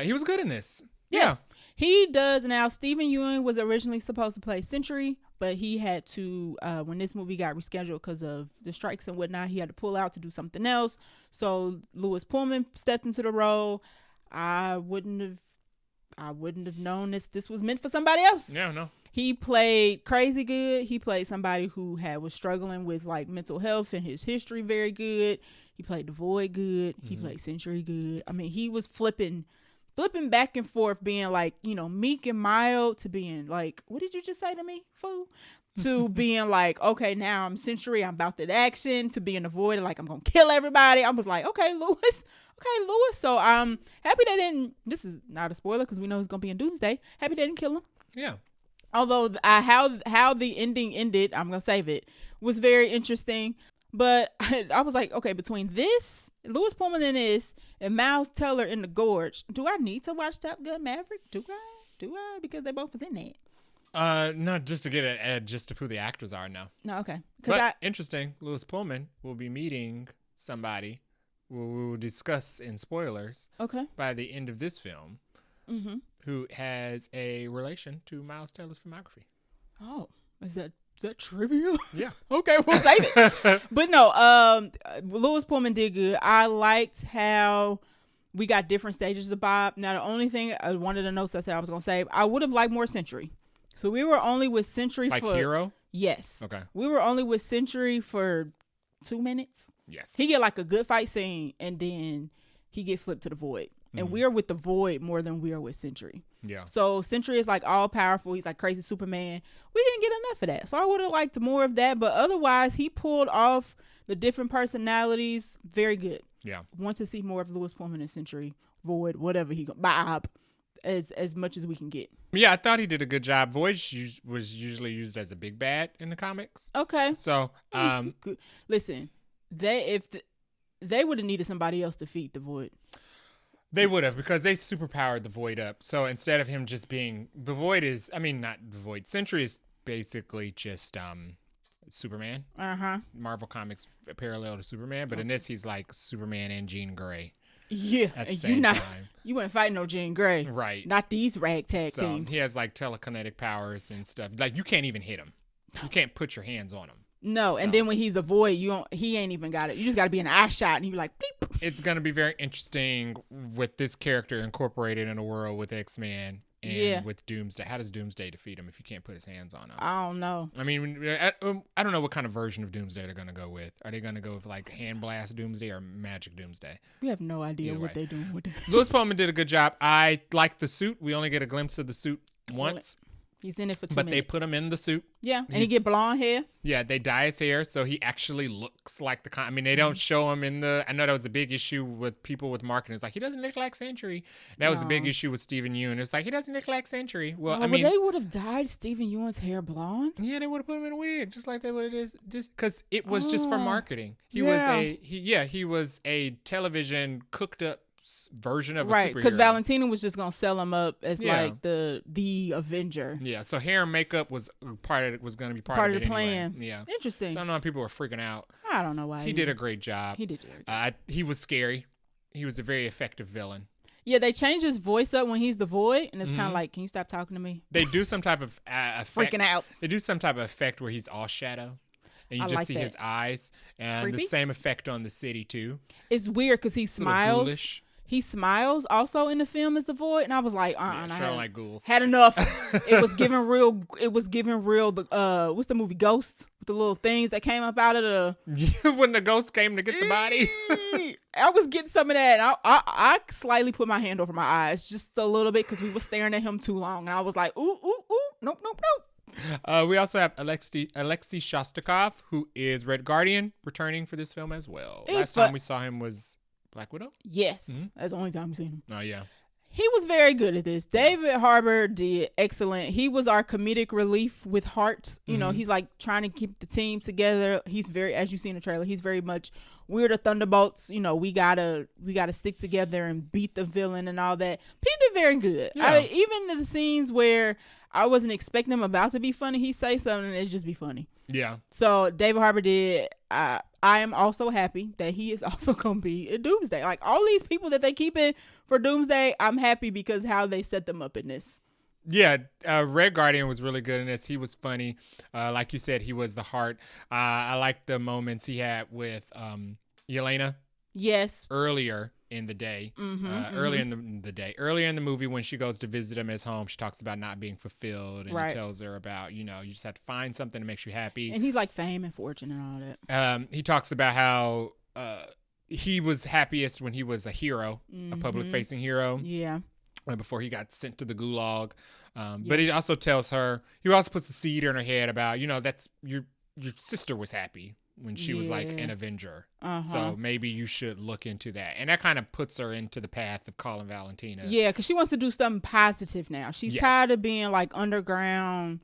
He was good in this. Yes, he does. Now, Stephen Ewing was originally supposed to play Sentry, but he had to, when this movie got rescheduled because of the strikes and whatnot, he had to pull out to do something else. So Lewis Pullman stepped into the role. I wouldn't have known this was meant for somebody else. Yeah, no. He played crazy good. He played somebody who was struggling with like mental health and his history very good. He played the Void good. He played Sentry good. I mean, he was flipping back and forth, being like, meek and mild to being like, what did you just say to me, fool? To being like, okay, now I'm Sentry, I'm about that action, to being the Void, like I'm gonna kill everybody. I was like, okay, Lewis. So I'm happy they didn't. This is not a spoiler because we know he's gonna be in Doomsday. Happy they didn't kill him. Yeah. Although how the ending ended, I'm gonna save it, was very interesting. But I was like, okay, between this, Lewis Pullman in this, and Miles Teller in The Gorge, do I need to watch Top Gun Maverick? Do I? Because they both was in that. No, just to get just to who the actors are now. No, okay. But interesting, Lewis Pullman will be meeting somebody we will discuss in spoilers. Okay. By the end of this film, who has a relation to Miles Teller's filmography. Oh, is that trivial? Yeah. Okay, we'll save it. But no, Lewis Pullman did good. I liked how we got different stages of Bob. Now, the only thing, one of the notes I said I was going to save, I would have liked more Sentry. So we were only with Sentry for... Like Hero? Yes. Okay. We were only with Sentry for 2 minutes. Yes. He get like a good fight scene, and then he get flipped to the Void. And we are with the Void more than we are with Sentry. Yeah. So Sentry is like all powerful. He's like crazy Superman. We didn't get enough of that. So I would have liked more of that. But otherwise, he pulled off the different personalities very good. Yeah. Want to see more of Lewis Pullman and Sentry, Void, whatever Bob, as much as we can get. Yeah, I thought he did a good job. Void was usually used as a big bad in the comics. Okay. So, listen, they would have needed somebody else to feed the Void. They would have, because they superpowered the Void up. So instead of him just being the Void is, I mean, not the Void. Sentry is basically just Superman. Marvel Comics parallel to Superman, but in this he's like Superman and Jean Grey. Yeah, at the same time. You wouldn't fight no Jean Grey, right? Not these ragtag teams. He has like telekinetic powers and stuff. Like you can't even hit him. You can't put your hands on him. No, and then when he's a Void, he ain't even got it. You just got to be in an eye shot, and you're like, bleep. It's gonna be very interesting with this character incorporated in a world with X-Men and with Doomsday. How does Doomsday defeat him if you can't put his hands on him? I don't know. I mean, I don't know what kind of version of Doomsday they're gonna go with. Are they gonna go with like hand blast Doomsday or magic Doomsday? We have no idea what they're doing with it. Louis Pullman did a good job. I like the suit. We only get a glimpse of the suit once. He's in it for 2 minutes. But they put him in the suit. Yeah, and he get blonde hair. Yeah, they dye his hair so he actually looks like the I mean, they don't show him in the... I know that was a big issue with people with marketing. It's like, he doesn't look like Sentry. That was a big issue with Stephen Yeun. It's like, he doesn't look like Sentry. Well, I mean... they would have dyed Stephen Yeun's hair blonde? Yeah, they would have put him in a wig, just like they would have just because it was just for marketing. He was a television cooked up version of a superhero. Because Valentina was just gonna sell him up as like the Avenger. Yeah, so hair and makeup was going to be part of the plan. Anyway. Yeah, interesting. So I know people were freaking out. I don't know why. He did a great job. He did. He was scary. He was a very effective villain. Yeah, they change his voice up when he's the Void, and it's kind of like, can you stop talking to me? They do some type of effect. Freaking out. They do some type of effect where he's all shadow. And you just see his eyes. And the same effect on the city, too. It's weird because he smiles. He smiles also in the film as the Void, and I was like, like ghouls. Had enough. It was giving real. What's the movie Ghosts? The little things that came up out of the when the ghost came to get the body. I was getting some of that. I slightly put my hand over my eyes just a little bit because we were staring at him too long, and I was like, ooh, nope. We also have Alexei Shostakov, who is Red Guardian, returning for this film as well. Last time we saw him was Black Widow? Yes. That's the only time we've seen him. Oh, yeah. He was very good at this. David Harbour did excellent. He was our comedic relief with hearts. You know, he's like trying to keep the team together. He's very, as you see in the trailer, he's very much, we're the Thunderbolts. You know, we gotta stick together and beat the villain and all that. He did very good. Yeah. Even in the scenes where I wasn't expecting him about to be funny, he say something and it just be funny. Yeah. So David Harbour did. I am also happy that he is also going to be in Doomsday. Like all these people that they keep in for Doomsday, I'm happy because how they set them up in this. Yeah, Red Guardian was really good in this. He was funny. Like you said, he was the heart. I like the moments he had with Yelena. Yes. Earlier in the day. Earlier in the movie when she goes to visit him at his home, she talks about not being fulfilled, and he tells her about, you just have to find something that makes you happy. And he's like fame and fortune and all that. He talks about how he was happiest when he was a hero, a public facing hero. Yeah. Before he got sent to the gulag. But he also tells her, he also puts the seed in her head about, that's your sister was happy when she was like an Avenger. So maybe you should look into that. And that kind of puts her into the path of calling Valentina. Yeah, because she wants to do something positive now. She's tired of being like underground,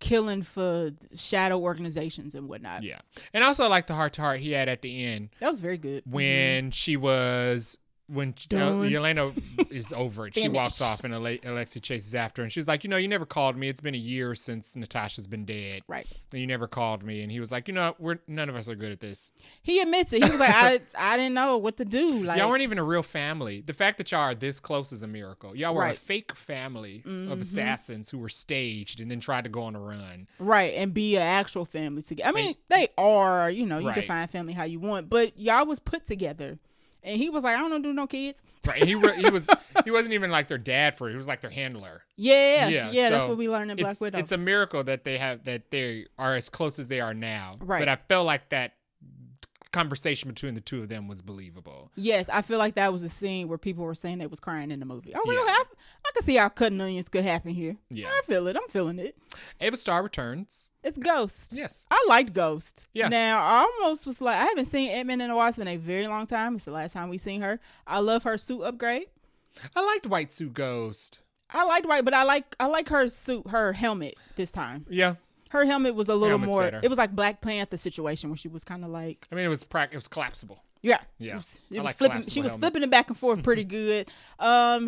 killing for shadow organizations and whatnot. Yeah. And also I like the heart-to-heart he had at the end. That was very good. When she was... When Yelena is over it, she walks off and Alexei chases after her. And she's like, you never called me. It's been a year since Natasha's been dead. Right. And you never called me. And he was like, none of us are good at this. He admits it. He was like, I didn't know what to do. Like, y'all weren't even a real family. The fact that y'all are this close is a miracle. Y'all were a fake family of assassins who were staged and then tried to go on a run. Right. And be an actual family together. I mean, they are, you define family how you want. But y'all was put together. And he was like, I don't do no kids. Right. And he wasn't even like their dad for it. He was like their handler. Yeah. So that's what we learned in Black Widow. It's a miracle that they are as close as they are now. Right. But I felt like that conversation between the two of them was believable. Yes, I feel like that was a scene where people were saying they was crying in the movie. I was like, okay, I can see how cutting onions could happen here. Yeah. I feel it. I'm feeling it. Ava Starr returns. It's Ghost. Yes. I liked Ghost. Yeah. Now, I almost was like, I haven't seen Ant-Man and the Wasp in a very long time. It's the last time we seen her. I love her suit upgrade. I liked White Suit Ghost. I liked White, but I like her suit, her helmet this time. Yeah. Her helmet was a little more. Better. It was like Black Panther situation where she was kind of like. I mean, it was collapsible. Yeah. Yeah. It was flipping. She was flipping it back and forth pretty good.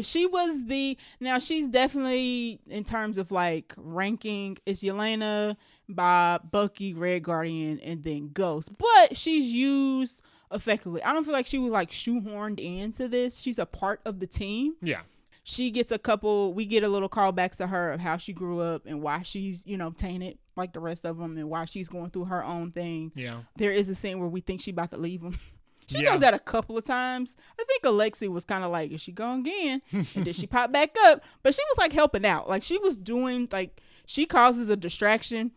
She was now she's definitely in terms of like ranking. It's Yelena, Bob, Bucky, Red Guardian, and then Ghost. But she's used effectively. I don't feel like she was like shoehorned into this. She's a part of the team. Yeah. She gets we get a little callbacks to her of how she grew up and why she's, tainted like the rest of them and why she's going through her own thing. Yeah. There is a scene where we think she about to leave him. She does that a couple of times. I think Alexi was kind of like, is she going again? And then she popped back up. But she was like helping out. Like she was doing, like, she causes a distraction,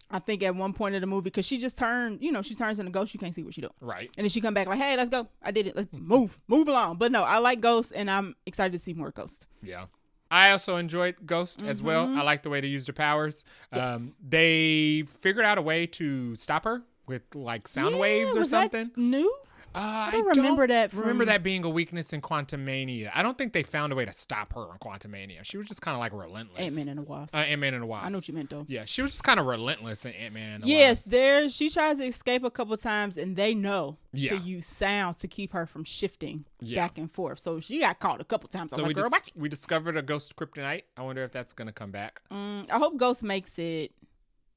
I think, at one point in the movie because she just turned, she turns into Ghost. You can't see what she doing. Right. And then she come back like, hey, let's go. I did it. Let's move along. But no, I like Ghost and I'm excited to see more Ghost. Yeah. I also enjoyed Ghost as well. I like the way they used her powers. Yes. They figured out a way to stop her with like sound waves or something. That new? I don't remember that. Remember that being a weakness in Quantumania. I don't think they found a way to stop her on Quantumania. She was just kind of like relentless. Ant-Man and the Wasp. Ant-Man and the Wasp. I know what you meant though. Yeah, she was just kind of relentless in Ant-Man and the Wasp. Yes, she tries to escape a couple times, and they know to use sound to keep her from shifting back and forth. So she got caught a couple times. So we discovered a ghost kryptonite. I wonder if that's gonna come back. I hope Ghost makes it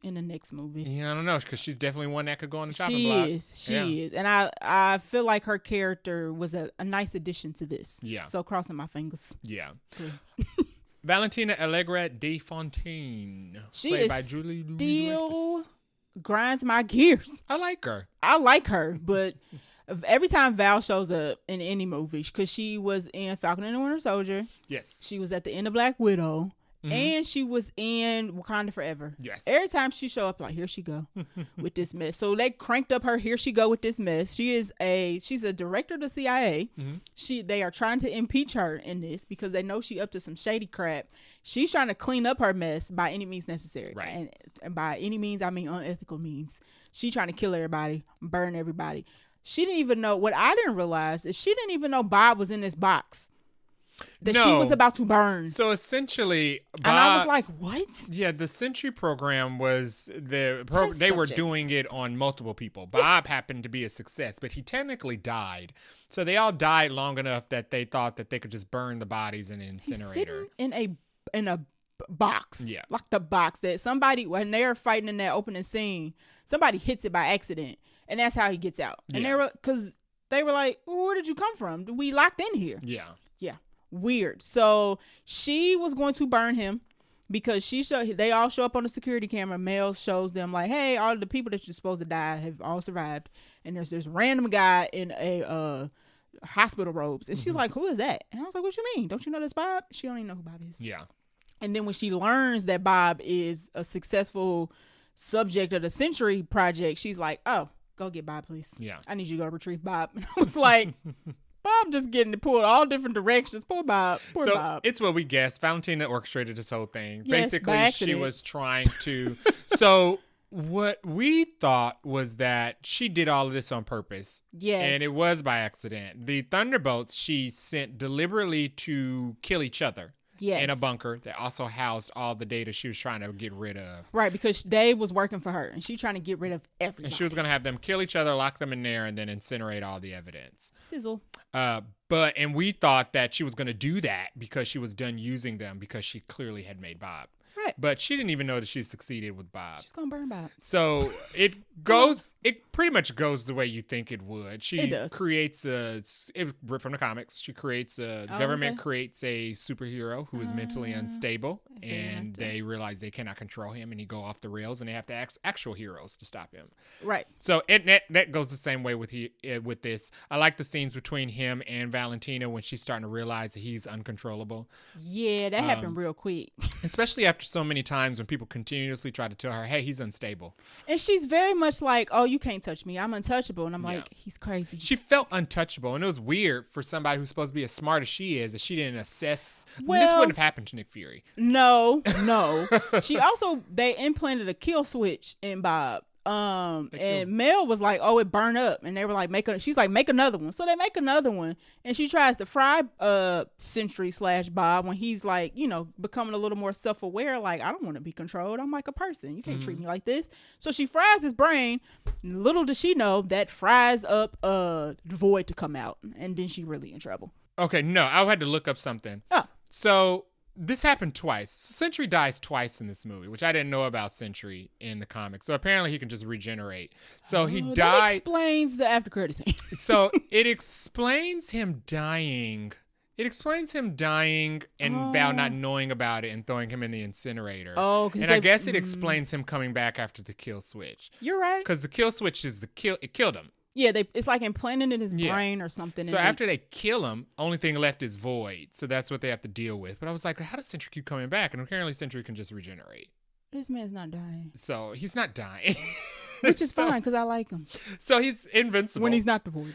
in the next movie. Yeah, I don't know, because she's definitely one that could go on the chopping block. She is. And I feel like her character was a nice addition to this. Yeah. So crossing my fingers. Yeah. Valentina Allegra de Fontaine. She played is by Julie still grinds my gears. I like her. But every time Val shows up in any movie, because she was in Falcon and the Winter Soldier. Yes. She was at the end of Black Widow. And she was in Wakanda Forever. Yes. Every time she show up, like, here she go with this mess. So they cranked up her, here she go with this mess. She's a director of the CIA. They are trying to impeach her in this because they know she up to some shady crap. She's trying to clean up her mess by any means necessary. Right. And by any means, I mean unethical means. She's trying to kill everybody, burn everybody. She didn't even know, what I didn't realize is she didn't even know Bob was in this box that she was about to burn. So essentially, Bob, and I was like, what? Yeah, the Sentry program was they were doing it on multiple people. Bob happened to be a success, but he technically died. So they all died long enough that they thought that they could just burn the bodies in an incinerator. He's sitting in a box. Yeah. Like the box that somebody, when they're fighting in that opening scene, somebody hits it by accident. And that's how he gets out. And they were like, well, where did you come from? We locked in here. Yeah. Yeah. Weird. So she was going to burn him because they all show up on the security camera. Mel shows them like, hey, all the people that you're supposed to die have all survived. And there's this random guy in a hospital robes. And she's like, who is that? And I was like, what you mean? Don't you know this Bob? She don't even know who Bob is. Yeah. And then when she learns that Bob is a successful subject of the Century Project, she's like, oh, go get Bob, please. Yeah. I need you to go retrieve Bob. And I was like, Bob just getting pulled all different directions. Poor Bob. Bob. It's what we guessed. Valentina orchestrated this whole thing. Yes, basically, she was trying to. So what we thought was that she did all of this on purpose. Yes. And it was by accident. The Thunderbolts she sent deliberately to kill each other. Yes. In a bunker that also housed all the data she was trying to get rid of. Right, because they was working for her, and she trying to get rid of everybody. And she was going to have them kill each other, lock them in there, and then incinerate all the evidence. Sizzle. And we thought that she was going to do that because she was done using them because she clearly had made Bob. Right. But she didn't even know that she succeeded with Bob. She's going to burn Bob. So it pretty much goes the way you think it would. She creates from the comics, she creates government creates a superhero who is mentally unstable, and they realize they cannot control him, and he go off the rails, and they have to ask actual heroes to stop him. Right. So that goes the same way with this. I like the scenes between him and Valentina when she's starting to realize that he's uncontrollable. Yeah, that happened real quick. Especially after so many times when people continuously try to tell her, hey, he's unstable. And she's very much like, oh, you can't touch me. I'm untouchable. And I'm like, he's crazy. She felt untouchable. And it was weird for somebody who's supposed to be as smart as she is that she didn't assess. Well, this wouldn't have happened to Nick Fury. No. She also, they implanted a kill switch in Bob. And Mel was like, "Oh, it burned up," and they were like, she's like, "Make another one." So they make another one, and she tries to fry Sentry / Bob when he's like, becoming a little more self-aware. Like, I don't want to be controlled. I'm like a person. You can't treat me like this. So she fries his brain. Little does she know that fries up the Void to come out, and then she really in trouble. Okay, no, I had to look up something. Oh, so. This happened twice. Sentry dies twice in this movie, which I didn't know about Sentry in the comics. So apparently he can just regenerate. So he died. That explains the after credit scene. So it explains him dying. It explains him dying and Val not knowing about it and throwing him in the incinerator. Oh, and I guess it explains him coming back after the kill switch. You're right. Because the kill switch is it killed him. Yeah, it's like implanted in his brain or something. So after they kill him, only thing left is Void. So that's what they have to deal with. But I was like, how does Sentry keep coming back? And apparently Sentry can just regenerate. This man's not dying. So he's not dying. Which is fine because I like him. So he's invincible. When he's not the Void.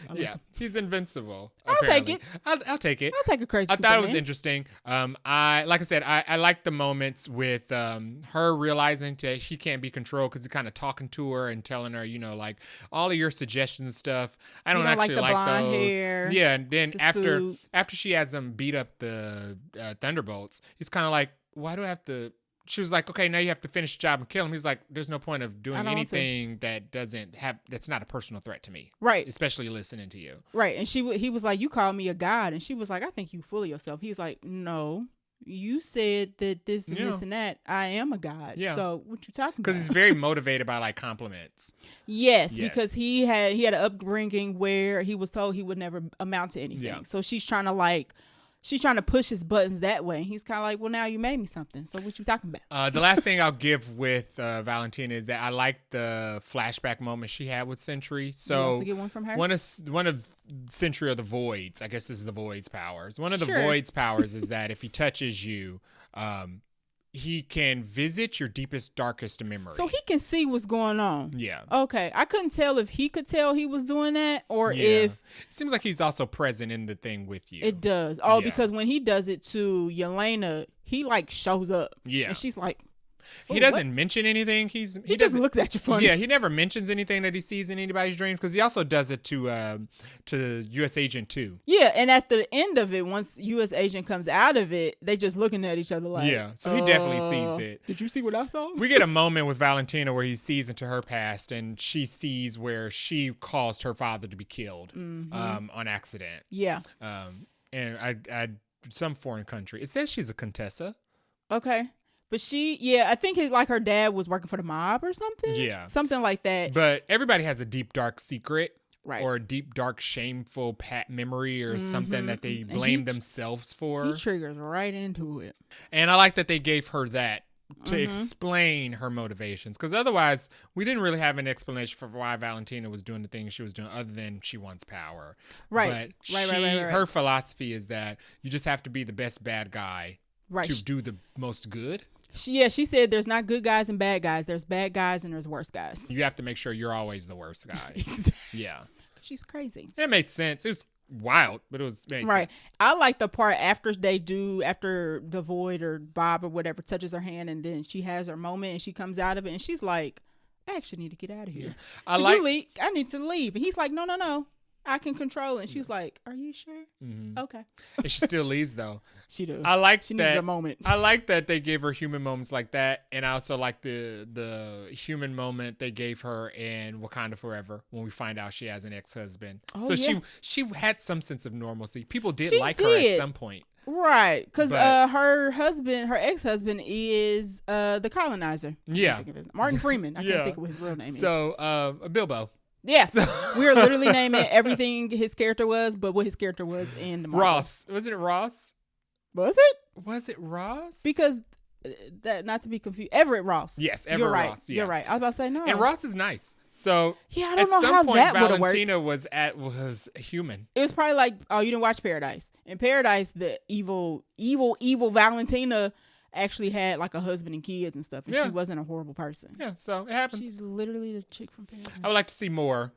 He's invincible. I'll take it. I'll take it. I'll take a crazy I thought it was interesting. I like the moments with her realizing that she can't be controlled because he's kind of talking to her and telling her, like all of your suggestions and stuff. I don't actually like blonde those. Hair, yeah, and then after suit. She has them beat up the Thunderbolts, he's kind of like, why do I have to? She was like, okay, now you have to finish the job and kill him. He's like, there's no point of doing anything that's not a personal threat to me. Right. Especially listening to you. Right. And he was like, you called me a god. And she was like, I think you full of yourself. He's like, no, you said that this and this and that. I am a god. Yeah. So what you talking about? Because he's very motivated by like compliments. Yes, because he had an upbringing where he was told he would never amount to anything. Yeah. So she's trying to push his buttons that way. And he's kind of like, well, now you made me something. So what you talking about? The last thing I'll give with Valentina is that I like the flashback moment she had with Sentry. So you also get one from her? One of Sentry or the Voids. I guess this is the Void's powers. One of the Void's powers is that if he touches you, he can visit your deepest, darkest memory. So he can see what's going on. Yeah. Okay. I couldn't tell if he could tell he was doing that or if... It seems like he's also present in the thing with you. It does. Oh, because when he does it to Yelena, he like shows up. Yeah. And she's like... He doesn't mention anything. He just looks at you funny. Yeah, he never mentions anything that he sees in anybody's dreams because he also does it to U.S. Agent 2. Yeah, and at the end of it, once U.S. Agent comes out of it, they just looking at each other like, yeah. So he definitely sees it. Did you see what I saw? We get a moment with Valentina where he sees into her past and she sees where she caused her father to be killed on accident. Yeah. And I some foreign country. It says she's a Contessa. Okay. But I think her dad was working for the mob or something. Yeah. Something like that. But everybody has a deep, dark secret. Right. Or a deep, dark, shameful memory or something that they blame themselves for. He triggers right into it. And I like that they gave her that to explain her motivations. Because otherwise, we didn't really have an explanation for why Valentina was doing the things she was doing other than she wants power. Right. But her philosophy is that you just have to be the best bad guy to do the most good. She said there's not good guys and bad guys. There's bad guys and there's worse guys. You have to make sure you're always the worst guy. Exactly. Yeah. She's crazy. It made sense. It was wild, but it made sense. I like the part after the Void or Bob or whatever touches her hand and then she has her moment and she comes out of it and she's like, I actually need to get out of here. Yeah. I need to leave. And he's like, no. I can control it. And she's like, are you sure? Mm-hmm. Okay. And she still leaves though. She does. I like she that. Needs a moment. I like that they gave her human moments like that. And I also like the human moment they gave her in Wakanda Forever when we find out she has an ex-husband. Oh, so she had some sense of normalcy. People did her at some point. Right. Because her ex-husband is the colonizer. Martin Freeman. I can't think of what his real name is. So Bilbo. Yeah, we were literally naming everything his character was, but what his character was in the Marvel. Ross. Was it Ross? Was it? Was it Ross? Because that not to be confused, Everett Ross. Yes, Everett Ross. Yeah. You're right. I was about to say no. And Ross is nice. So I don't know how that would have worked. Valentina was human. It was probably like, oh, you didn't watch Paradise. In Paradise, the evil Valentina actually had like a husband and kids and stuff, and she wasn't a horrible person. Yeah, so it happens. She's literally the chick from Paradise. I would like to see more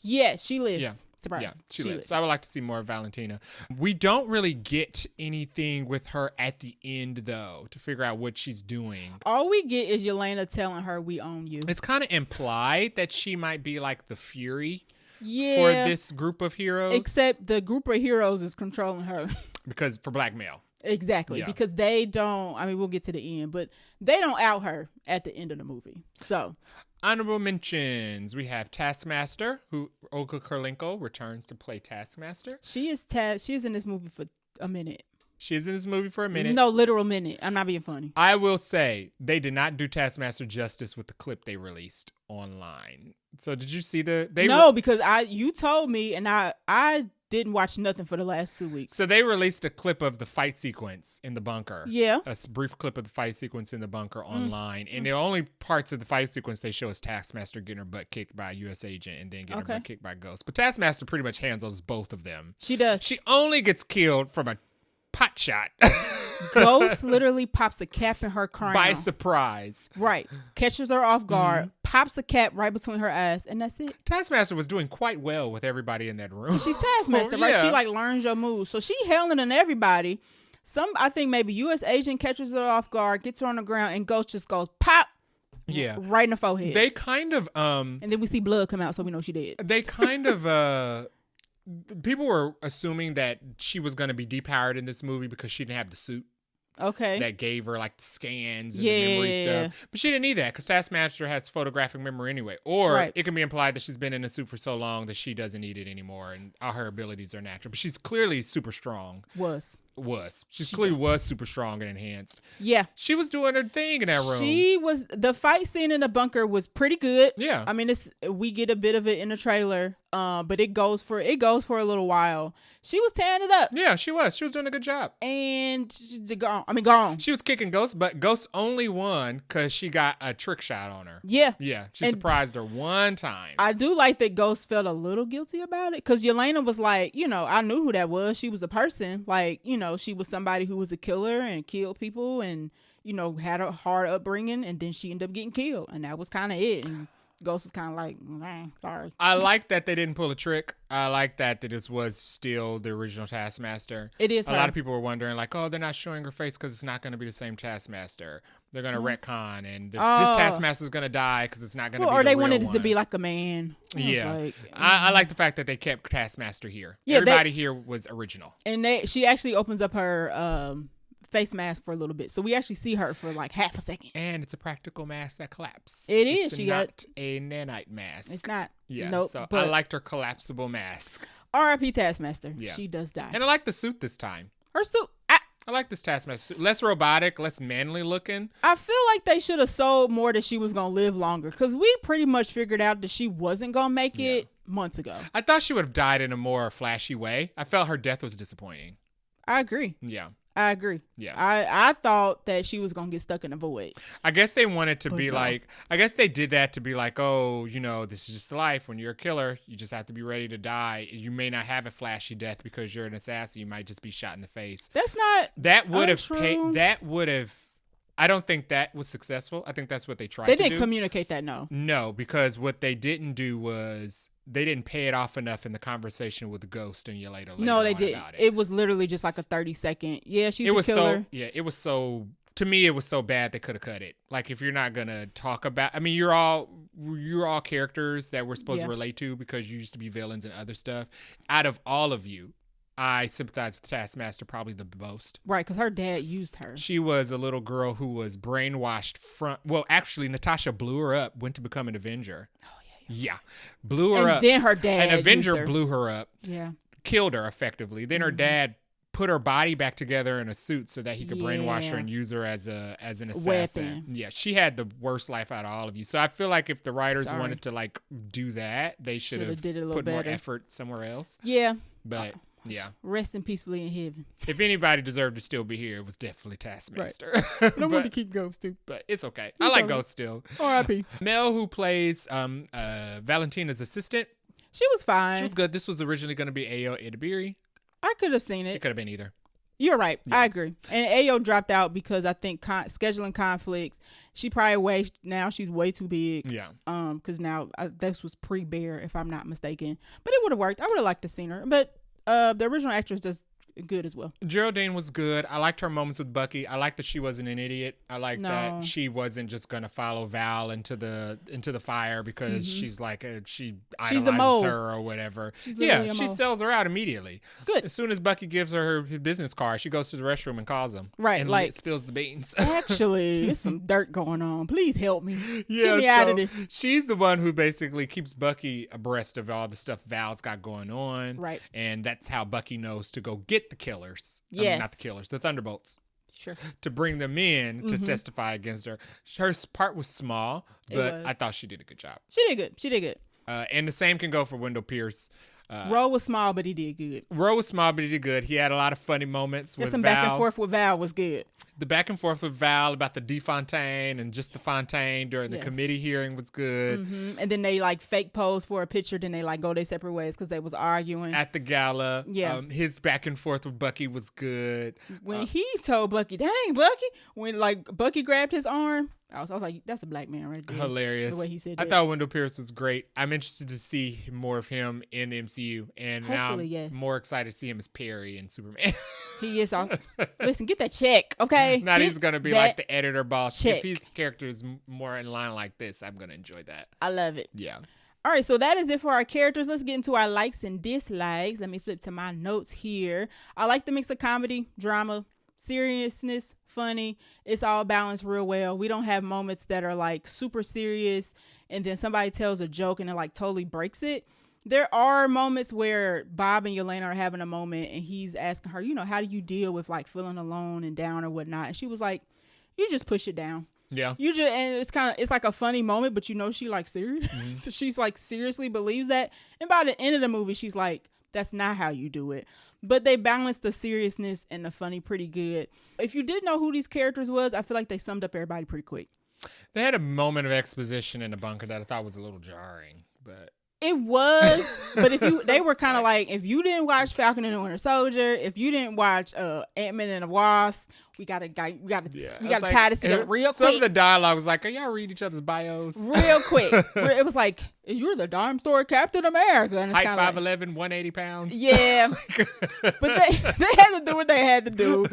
Yeah, she lives. Yeah. Surprise. Yeah, she lives. So I would like to see more of Valentina. We don't really get anything with her at the end, though, to figure out what she's doing. All we get is Yelena telling her, we own you. It's kind of implied that she might be like the Fury for this group of heroes. Except the group of heroes is controlling her. Because for blackmail. Exactly. Yeah. Because they don't, I mean, we'll get to the end, but they don't out her at the end of the movie. So... Honorable mentions. We have Taskmaster, who Olga Kurylenko returns to play Taskmaster. She is in this movie for a minute. She's in this movie for a minute. No, literal minute. I'm not being funny. I will say they did not do Taskmaster justice with the clip they released online. So did you see because you told me and I didn't watch nothing for the last 2 weeks. So they released a clip of the fight sequence in the bunker. Yeah. A brief clip of the fight sequence in the bunker online. And the only parts of the fight sequence they show is Taskmaster getting her butt kicked by a U.S. agent and then getting her butt kicked by Ghost. But Taskmaster pretty much handles both of them. She does. She only gets killed from a pot shot. Ghost literally pops a cap in her crown. By surprise. Right. Catches her off guard, pops a cap right between her eyes, and that's it. Taskmaster was doing quite well with everybody in that room. She's Taskmaster, right? She like learns your moves. So she handling everybody. I think maybe U.S. agent catches her off guard, gets her on the ground, and Ghost just goes pop. Yeah. Right in the forehead. They kind of and then we see blood come out, so we know she dead. They kind of people were assuming that she was going to be depowered in this movie because she didn't have the suit. Okay. That gave her like the scans and the memory stuff. But she didn't need that because Taskmaster has photographic memory anyway. Or it can be implied that she's been in a suit for so long that she doesn't need it anymore and all her abilities are natural. But she's clearly super strong. She's clearly super strong and enhanced. Yeah. She was doing her thing in that room. The fight scene in the bunker was pretty good. Yeah. I mean, we get a bit of it in the trailer, but it goes for a little while. She was tearing it up. Yeah, she was. She was doing a good job. And gone. She was kicking Ghost, but Ghost only won because she got a trick shot on her. Yeah. Yeah. She surprised her one time. I do like that Ghost felt a little guilty about it because Yelena was like, I knew who that was. She was a person. Like, she was somebody who was a killer and killed people and, had a hard upbringing. And then she ended up getting killed. And that was kind of it. And Ghost was kind of like, sorry. I like that they didn't pull a trick. I like that this was still the original Taskmaster. It is. A lot of people were wondering, like, oh, they're not showing her face because it's not going to be the same Taskmaster. They're going to retcon, and this Taskmaster is going to die because it's not going to be the real one. Or they wanted it to be like a man. Yeah. I like the fact that they kept Taskmaster here. Yeah, everybody here was original. And she actually opens up her face mask for a little bit, so we actually see her for like half a second. And it's a practical mask that collapses. It is. It's not a nanite mask. It's not. Yeah. Nope, so I liked her collapsible mask. R.I.P. Taskmaster. Yeah. She does die. And I like the suit this time. Her suit. I like this Taskmaster suit. Less robotic, less manly looking. I feel like they should have sold more that she was gonna live longer because we pretty much figured out that she wasn't gonna make it months ago. I thought she would have died in a more flashy way. I felt her death was disappointing. I agree. Yeah. I agree. Yeah. I thought that she was going to get stuck in the void. I guess they wanted to be like, I guess they did that to be like, oh, this is just life. When you're a killer, you just have to be ready to die. You may not have a flashy death because you're an assassin. You might just be shot in the face. That would have, I don't think that was successful. I think that's what they tried to do. They didn't communicate that, no. No, because what they didn't do was they didn't pay it off enough in the conversation with the Ghost and Yelena. No, they didn't. It was literally just like a 30-second. Yeah, she's a killer. It was so. To me, it was so bad they could have cut it. Like, if you're not gonna talk about, I mean, you're all characters that we're supposed to relate to because you used to be villains and other stuff. Out of all of you, I sympathize with Taskmaster probably the most. Right, because her dad used her. She was a little girl who was brainwashed actually, Natasha blew her up, went to become an Avenger. Oh, yeah. Blew her up. And then her dad An Avenger blew her up. Yeah. Killed her, effectively. Then her dad put her body back together in a suit so that he could brainwash her and use her as an assassin. Weapon. Yeah, she had the worst life out of all of you. So I feel like if the writers wanted to, like, do that, they should have put more effort somewhere else. Yeah. But... yeah. Resting peacefully in heaven. If anybody deserved to still be here, it was definitely Taskmaster. Right. I want to keep Ghost too. But it's okay. I like Ghost still. R.I.P. Mel, who plays Valentina's assistant. She was fine. She was good. This was originally going to be Ayo Edebiri. I could have seen it. It could have been either. You're right. Yeah. I agree. And Ayo dropped out because I think scheduling conflicts. She probably she's way too big. Yeah. Because now this was pre-Bear, if I'm not mistaken. But it would have worked. I would have liked to seen her. But the original actress does good as well. Geraldine was good. I liked her moments with Bucky. I liked that she wasn't an idiot. I liked that she wasn't just gonna follow Val into the fire because she's like she idolizes her or whatever. She sells her out immediately. Good. As soon as Bucky gives her business card, she goes to the restroom and calls him. Right. And like spills the beans. Actually, there's some dirt going on. Please help me. Get me out of this. She's the one who basically keeps Bucky abreast of all the stuff Val's got going on. Right. And that's how Bucky knows to go get the killers. Yes. I mean, not the killers, the Thunderbolts. Sure. To bring them in to testify against her. Her part was small, but I thought she did a good job. She did good. And the same can go for Wendell Pierce. Ro was small, but he did good. Ro was small, but he did good. He had a lot of funny moments with Val. Back and forth with Val was good. The back and forth with Val about the DeFontaine and just the Fontaine during the committee hearing was good. And then they like fake pose for a picture. Then they like go their separate ways because they was arguing at the gala. Yeah, his back and forth with Bucky was good. When he told Bucky, "Dang, Bucky," when like Bucky grabbed his arm. I was like, that's a black man right there. Hilarious. The way he said I thought Wendell Pierce was great. I'm interested to see more of him in the MCU. And hopefully, now I'm more excited to see him as Perry in Superman. He is awesome. Listen, get that check, okay? Now he's going to be like the editor boss. Check. If his character is more in line like this, I'm going to enjoy that. I love it. Yeah. All right, so that is it for our characters. Let's get into our likes and dislikes. Let me flip to my notes here. I like the mix of comedy, drama, seriousness, funny. It's all balanced real well. We don't have moments that are like super serious and then somebody tells a joke and it like totally breaks it. There are moments where Bob and Yelena are having a moment and he's asking her, how do you deal with like feeling alone and down or whatnot? And she was like, you just push it down. Yeah. And it's like a funny moment, but she like serious. So she's like seriously believes that. And by the end of the movie, she's like, that's not how you do it. But they balanced the seriousness and the funny pretty good. If you didn't know who these characters was, I feel like they summed up everybody pretty quick. They had a moment of exposition in the bunker that I thought was a little jarring, but it was. But they were kind of like, if you didn't watch Falcon and the Winter Soldier, if you didn't watch Ant-Man and the Wasp, we gotta tie this together real quick. Some of the dialogue was like, "Are y'all read each other's bios?" Real quick. It was like, "You're the dime store Captain America." And height 5'11", 180 pounds. Yeah, but they had to do what they had to do.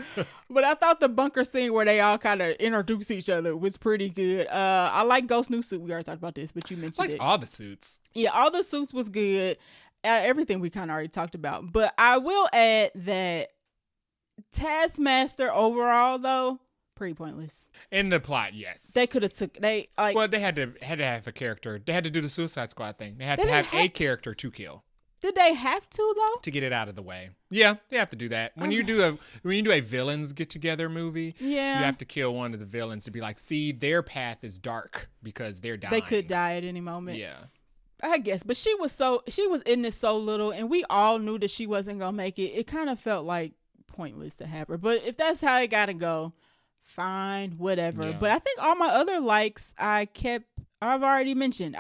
But I thought the bunker scene where they all kind of introduce each other was pretty good. I like Ghost's new suit. We already talked about this, but you mentioned it. All the suits. Yeah, all the suits was good. Everything we kind of already talked about. But I will add that Taskmaster overall though pretty pointless in the plot. Yes, they could have they had to have a character. They had to do the Suicide Squad thing. They had to have a character to kill. Did they have to though? To get it out of the way. Yeah, they have to do that. When you do a villains get together movie, you have to kill one of the villains to be like, see, their path is dark because they're dying. They could die at any moment. Yeah. I guess, but she was in this so little, and we all knew that she wasn't gonna make it. It kind of felt like pointless to have her, but if that's how it gotta go, fine, whatever. Yeah. But I think all my other likes I've already mentioned.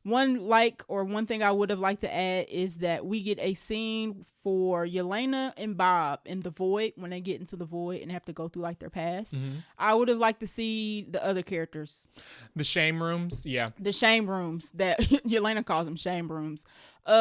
One thing I would have liked to add is that we get a scene for Yelena and Bob in the void when they get into the void and have to go through like their past. I would have liked to see the other characters. The shame rooms, yeah. The shame rooms that Yelena calls them shame rooms.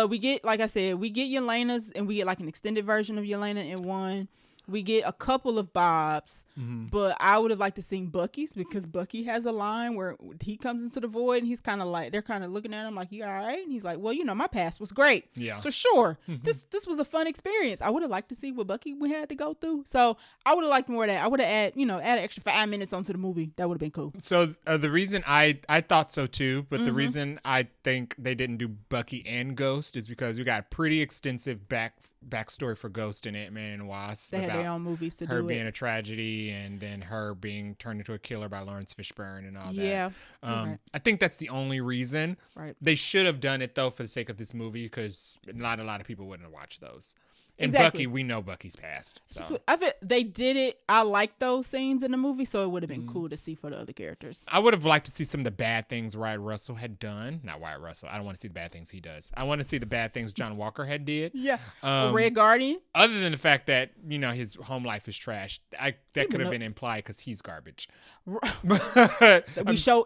We get, like I said, we get Yelena's and we get like an extended version of Yelena in one. We get a couple of Bobs, but I would have liked to seen Bucky's because Bucky has a line where he comes into the void and he's kind of like, they're kind of looking at him like, you all right? And he's like, well, my past was great. Yeah. So sure, this was a fun experience. I would have liked to see what Bucky we had to go through. So I would have liked more of that. I would have add an extra 5 minutes onto the movie. That would have been cool. So the reason I thought so too, but the reason I think they didn't do Bucky and Ghost is because we got a pretty extensive backstory for Ghost and Ant-Man and Wasp. They had their own movies to do it. Her being a tragedy and then her being turned into a killer by Lawrence Fishburne and all that. Yeah. Right. I think that's the only reason. Right. They should have done it though for the sake of this movie because not a lot of people wouldn't have watched those. And Bucky, we know Bucky's passed. So. I feel they did it. I like those scenes in the movie, so it would have been cool to see for the other characters. I would have liked to see some of the bad things Wyatt Russell had done. Not Wyatt Russell. I don't want to see the bad things he does. I want to see the bad things John Walker had did. Yeah. Red Guardian. Other than the fact that, you know, his home life is trash. That could have been implied because he's garbage.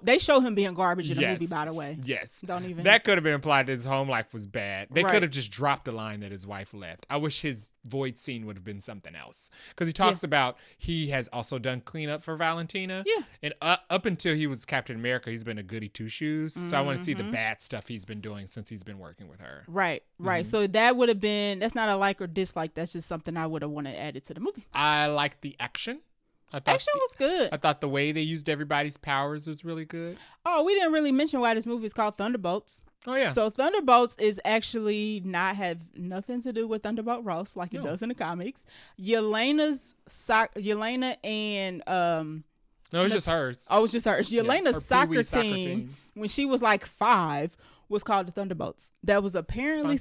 They show him being garbage in the movie, by the way. Yes. Don't even. That could have been implied that his home life was bad. They could have just dropped the line that his wife left. I wish his void scene would have been something else. Because he talks about he has also done cleanup for Valentina. Yeah. And up until he was Captain America, he's been a goody two-shoes. So I want to see the bad stuff he's been doing since he's been working with her. Right. So that would have been, that's not a like or dislike. That's just something I would have wanted added to the movie. I like the action. Action was good. I thought the way they used everybody's powers was really good. Oh, we didn't really mention why this movie is called Thunderbolts. Oh, yeah. So Thunderbolts is actually have nothing to do with Thunderbolt Ross like it does in the comics. Yelena and no, it was just hers. Oh, it was just hers. Yelena's soccer team, when she was like 5, was called the Thunderbolts. That was apparently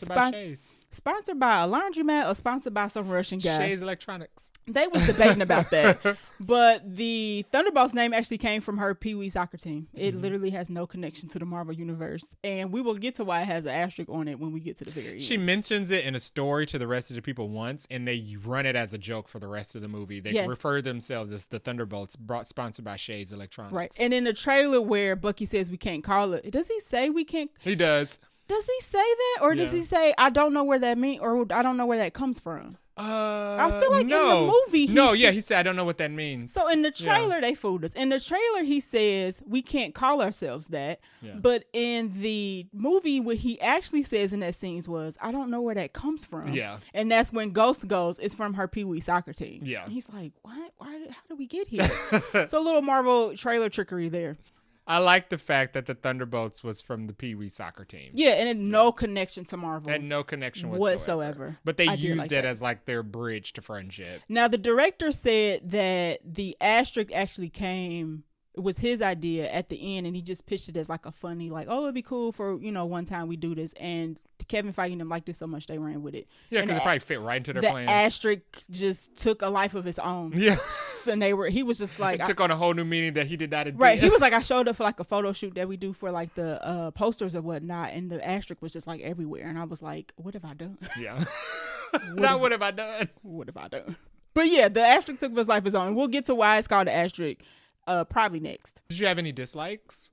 sponsored by a laundromat or sponsored by some Russian guy. Shays Electronics. They was debating about that. But the Thunderbolts name actually came from her Pee Wee soccer team. It literally has no connection to the Marvel Universe. And we will get to why it has an asterisk on it when we get to the very end. She mentions it in a story to the rest of the people once, and they run it as a joke for the rest of the movie. They refer themselves as the Thunderbolts, sponsored by Shays Electronics. Right. And in the trailer where Bucky says we can't call it, does he say we can't? He does. Does he say that, or does he say I don't know where that means, or I don't know where that comes from? I feel like in the movie, he said I don't know what that means. So in the trailer, they fooled us. In the trailer, he says we can't call ourselves that, but in the movie, what he actually says in that scenes was I don't know where that comes from. Yeah, and that's when Ghost goes, it's from her Pee Wee soccer team. Yeah, and he's like, what? How did we get here? So a little Marvel trailer trickery there. I like the fact that the Thunderbolts was from the Pee Wee soccer team. Yeah, and it had no connection to Marvel. And no connection whatsoever. But they used it as like their bridge to friendship. Now, the director said that the asterisk actually it was his idea at the end, and he just pitched it as like a funny, like, oh, it'd be cool for, one time we do this. And Kevin Feige and them liked it so much they ran with it. Yeah, because it probably fit right into their plans. The asterisk just took a life of its own. Yes. And he was just like... It took on a whole new meaning that he did not intend. Right. He was like, I showed up for like a photo shoot that we do for like the posters or whatnot, and the asterisk was just like everywhere. And I was like, what have I done? Yeah. What have I done? What have I done? But yeah, the asterisk took his life of its own. We'll get to why it's called the asterisk probably next. Did you have any dislikes?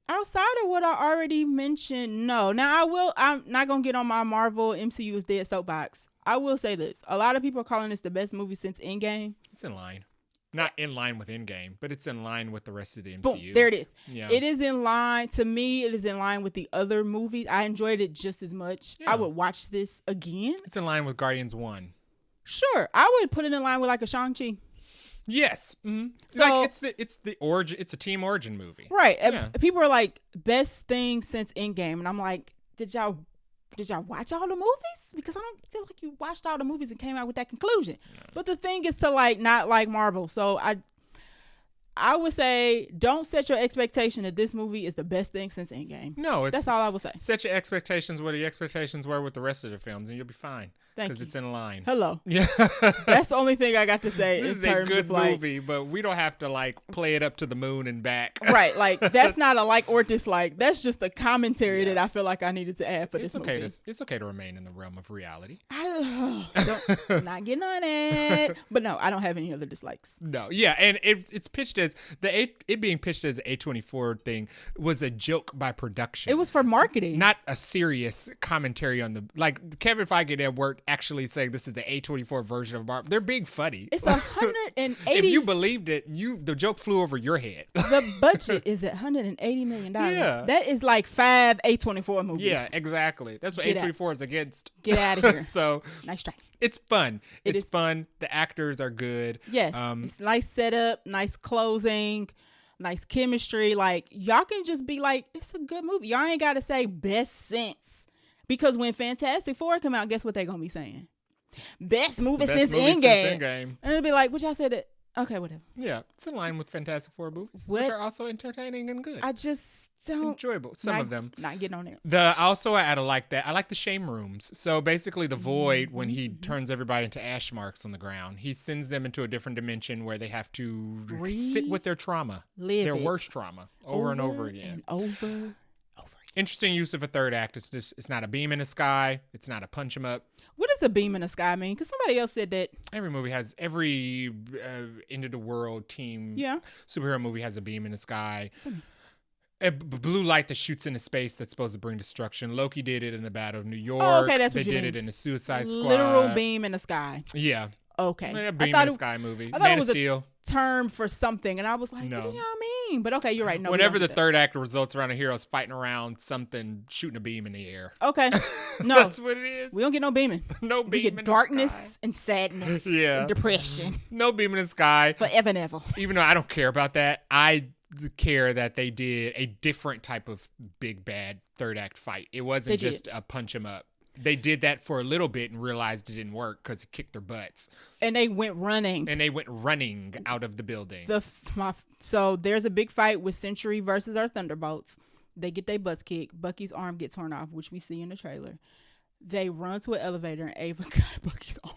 Outside of what I already mentioned, no. Now I'm not gonna get on my Marvel MCU is dead soapbox. I will say this: a lot of people are calling this the best movie since Endgame. It's in line, not in line with Endgame, but it's in line with the rest of the MCU. Boom, there it is. Yeah, it is in line. To me, it is in line with the other movies. I enjoyed it just as much. Yeah. I would watch this again. It's in line with Guardians 1. Sure, I would put it in line with like a Shang-Chi. Yes. Mm-hmm. So like it's the origin. It's a team origin movie, right? Yeah. People are like best thing since Endgame, and I'm like, did y'all watch all the movies? Because I don't feel like you watched all the movies and came out with that conclusion. No. But the thing is to like not like Marvel. So I would say don't set your expectation that this movie is the best thing since Endgame. No, that's all I would say. Set your expectations where the expectations were with the rest of the films, and you'll be fine. Because it's in line. Hello. Yeah. That's the only thing I got to say this in terms is a good of like movie, but we don't have to like play it up to the moon and back. Right. Like that's not a like or dislike. That's just a commentary that I feel like I needed to add for this movie. It's okay to remain in the realm of reality. Not getting on it. But no, I don't have any other dislikes. No. Yeah. And it's pitched as it being pitched as an A24 thing was a joke by production. It was for marketing. Not a serious commentary on like Kevin Feige that worked actually saying this is the A24 version of Marvel. They're being funny. It's 180. If you believed it, the joke flew over your head. The budget is at $180 million. Yeah. That is like 5 A24 movies. Yeah, exactly. That's what A24 is against. Get out of here. So nice try. It's fun. It's fun. The actors are good. Yes. It's nice setup, nice closing, nice chemistry. Like y'all can just be like, it's a good movie. Y'all ain't got to say best since. Because when Fantastic Four come out, guess what they're going to be saying? Best movie since Endgame. And it'll be like, what y'all said that Okay, whatever. Yeah, it's in line with Fantastic Four movies, which are also entertaining and good. I just don't enjoyable. Some of them not getting on there. I like that. I like the shame rooms. So basically, the Void, when he turns everybody into ash marks on the ground, he sends them into a different dimension where they have to sit with their trauma, their worst trauma, over and over again. Interesting use of a third act. It's not a beam in the sky. It's not a punch 'em up. What does a beam in the sky mean? Because somebody else said that. Every movie has, every end of the world team superhero movie has a beam in the sky. A blue light that shoots into space that's supposed to bring destruction. Loki did it in the Battle of New York. Oh, okay, that's what they you did mean. It in the Suicide Squad. Literal beam in the sky. Yeah. Okay. A beam in the sky movie. Man of Steel. Term for something, and I was like, what do y'all mean? But okay, you're right. No, whenever the third act results around a hero's fighting around something, shooting a beam in the air. Okay. No. That's what it is. We don't get no beaming. No beam. We get darkness and sadness and depression. No beam in the sky. Forever and ever. Even though I don't care about that, I care that they did a different type of big bad third act fight. It wasn't just a punch 'em up. They did that for a little bit and realized it didn't work because it kicked their butts. And they went running. Out of the building. So there's a big fight with Sentry versus our Thunderbolts. They get their butts kicked. Bucky's arm gets torn off, which we see in the trailer. They run to an elevator and Ava got Bucky's arm.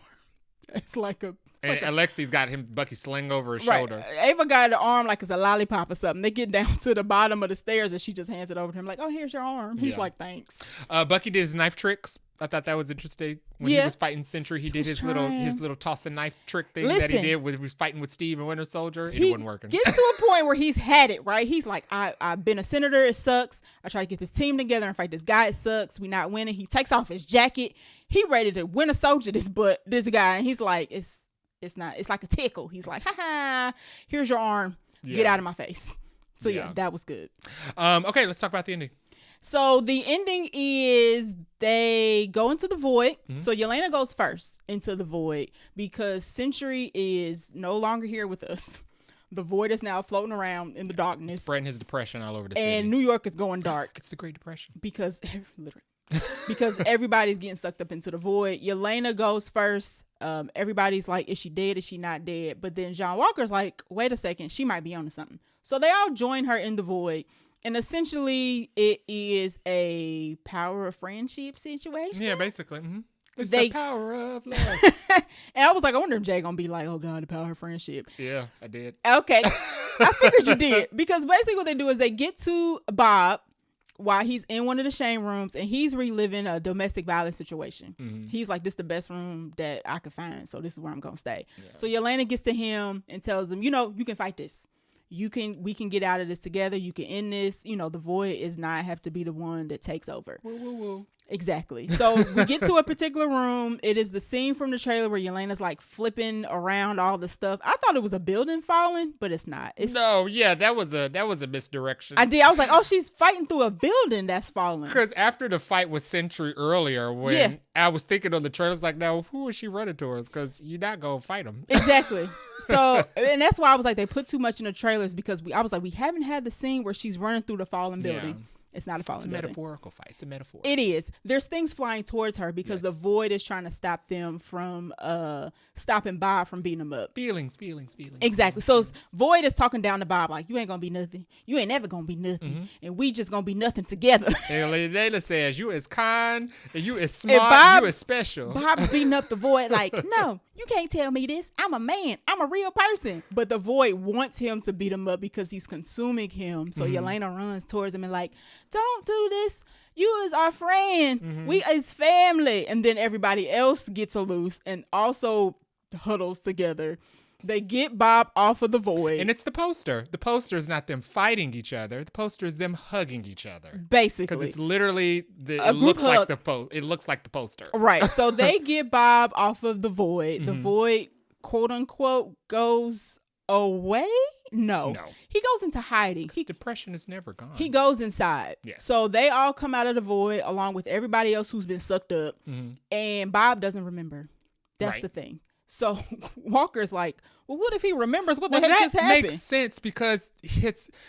It's like a... And Alexi's got Bucky sling over his shoulder. Ava got the arm like it's a lollipop or something. They get down to the bottom of the stairs and she just hands it over to him like, oh, here's your arm. He's like, thanks. Bucky did his knife tricks. I thought that was interesting. When he was fighting Sentry, he did his little toss and knife trick thing that he did when he was fighting with Steve and Winter Soldier. It wasn't working. Gets to a point where he's had it, right? He's like, I've been a senator. It sucks. I try to get this team together and fight this guy. It sucks. We not winning. He takes off his jacket. He ready to Winter Soldier this guy. And he's like, it's not. It's like a tickle. He's like, ha, here's your arm. Get out of my face. So that was good. Okay, let's talk about the ending. So the ending is they go into the void. So Yelena goes first into the void because Sentry is no longer here with us. The void is now floating around in the darkness. Spreading his depression all over the city. And New York is going dark. It's the Great Depression. Because, literally. Because everybody's getting sucked up into the void. Yelena goes first. Everybody's like, is she dead? Is she not dead? But then John Walker's like, wait a second, she might be onto something. So they all join her in the void. And essentially, it is a power of friendship situation. Yeah, basically. Mm-hmm. It's the power of love. And I was like, I wonder if Jay gonna be like, oh God, the power of friendship. Yeah, I did. Okay. I figured you did. Because basically what they do is they get to Bob while he's in one of the shame rooms and he's reliving a domestic violence situation. He's like, this is the best room that I could find, so this is where I'm gonna stay. So Yelena gets to him and tells him, you can fight this. We can get out of this together. You can end this. The void is not have to be the one that takes over. Whoa, whoa, whoa. Exactly. So we get to a particular room. It is the scene from the trailer where Yelena's like flipping around all the stuff. I thought it was a building falling, but it's not. That was a misdirection. I was like, oh, she's fighting through a building that's falling. Because after the fight with Sentry earlier, when I was thinking on the trailer, I was like, now who is she running towards? Because you're not gonna fight him. Exactly. So, and that's why I was like, they put too much in the trailers because I was like, we haven't had the scene where she's running through the fallen building. Yeah. It's not a fallen building. It's a metaphorical fight. It's a metaphor. It is. There's things flying towards her because the void is trying to stop them from stopping Bob from beating them up. Feelings. Exactly. So void is talking down to Bob like, you ain't gonna be nothing. You ain't never gonna be nothing. And we just gonna be nothing together. And Yelena says, you is kind and you is smart, you is special. Bob's beating up the void like, no, you can't tell me this. I'm a man. I'm a real person. But the void wants him to beat him up because he's consuming him. So Yelena runs towards him and like, don't do this. You is our friend. We is family. And then everybody else gets a loose and also huddles together. They get Bob off of the void. And it's the poster. The poster is not them fighting each other. The poster is them hugging each other. Basically. Because it's literally, it looks like the poster. Right. So they get Bob off of the void. The void, quote unquote, goes away. No. He goes into hiding. Depression is never gone. He goes inside. Yes. So they all come out of the void along with everybody else who's been sucked up. And Bob doesn't remember. That's the thing. So Walker's like, well, what if he remembers what the heck just happened? That makes sense because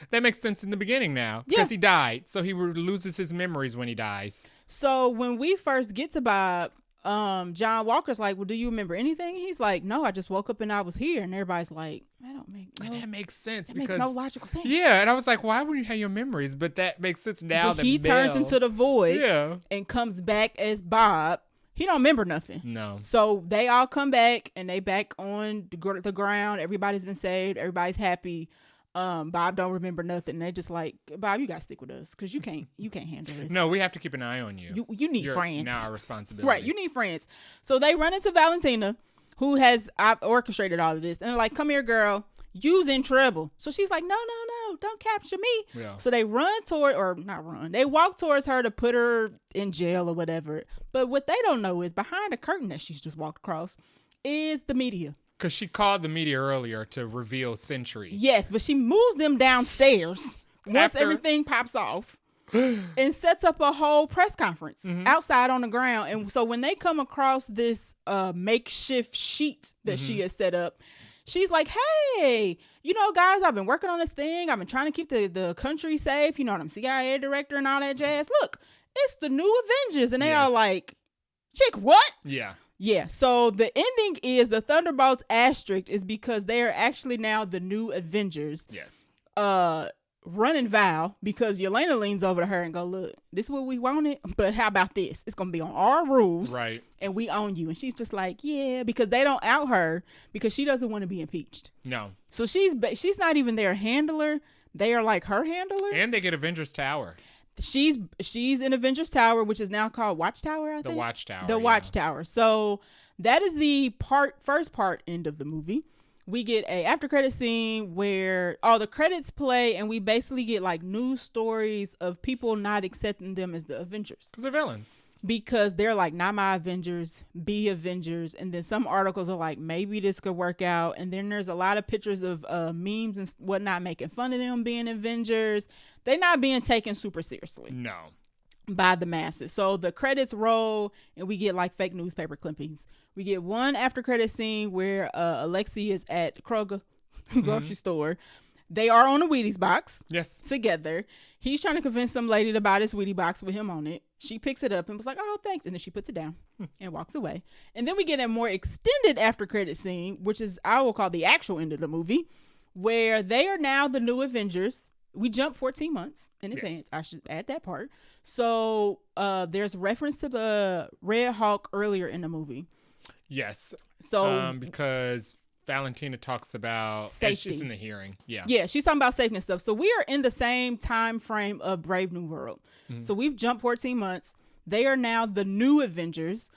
that makes sense in the beginning now because he died. So he loses his memories when he dies. So when we first get to Bob, John Walker's like, well, do you remember anything? He's like, no, I just woke up and I was here. And everybody's like, that makes sense. It makes no logical sense. Yeah, and I was like, why wouldn't you have your memories? But that makes sense now. But he turns into the void and comes back as Bob. He don't remember nothing. No. So they all come back and they back on the ground. Everybody's been saved. Everybody's happy. Bob don't remember nothing. They just like, Bob, you gotta stick with us because you can't handle this. No, we have to keep an eye on you. You need friends. Now our responsibility. Right, you need friends. So they run into Valentina, who has orchestrated all of this, and they're like, come here, girl, you's in trouble. So she's like, no, don't capture me. Yeah. So they they walk towards her to put her in jail or whatever. But what they don't know is behind the curtain that she's just walked across is the media. Because she called the media earlier to reveal Century. Yes, but she moves them downstairs once everything pops off and sets up a whole press conference outside on the ground. And so when they come across this makeshift sheet that she has set up, she's like, hey, guys, I've been working on this thing. I've been trying to keep the country safe. I'm CIA director and all that jazz. Look, it's the new Avengers. And they are like, chick, what? Yeah. Yeah, so the ending is the Thunderbolts asterisk is because they are actually now the new Avengers. Yes. Running Val because Yelena leans over to her and go, look, this is what we wanted, but how about this? It's going to be on our rules. Right. And we own you. And she's just like, yeah, because they don't out her because she doesn't want to be impeached. No. So she's not even their handler. They are like her handler. And they get Avengers Tower. She's in Avengers Tower, which is now called Watchtower, I think. The Watchtower. The Watchtower. So that is the first part end of the movie. We get a after credit scene where all the credits play and we basically get like news stories of people not accepting them as the Avengers. Because they're villains. Because they're like, not my Avengers, be Avengers. And then some articles are like, maybe this could work out. And then there's a lot of pictures of memes and whatnot making fun of them being Avengers. They're not being taken super seriously. No. By the masses. So the credits roll and we get like fake newspaper clippings. We get one after credit scene where Alexi is at Kroger grocery store. They are on a Wheaties box. Yes. Together. He's trying to convince some lady to buy this Wheaties box with him on it. She picks it up and was like, oh, thanks. And then she puts it down and walks away. And then we get a more extended after credit scene, which is, I will call the actual end of the movie, where they are now the new Avengers. We jump 14 months in advance. I should add that part. So there's reference to the Red Hulk earlier in the movie. Yes. So because Valentina talks about safety. She's in the hearing. Yeah. Yeah, she's talking about safety and stuff. So we are in the same time frame of Brave New World. So we've jumped 14 months. They are now the new Avengers.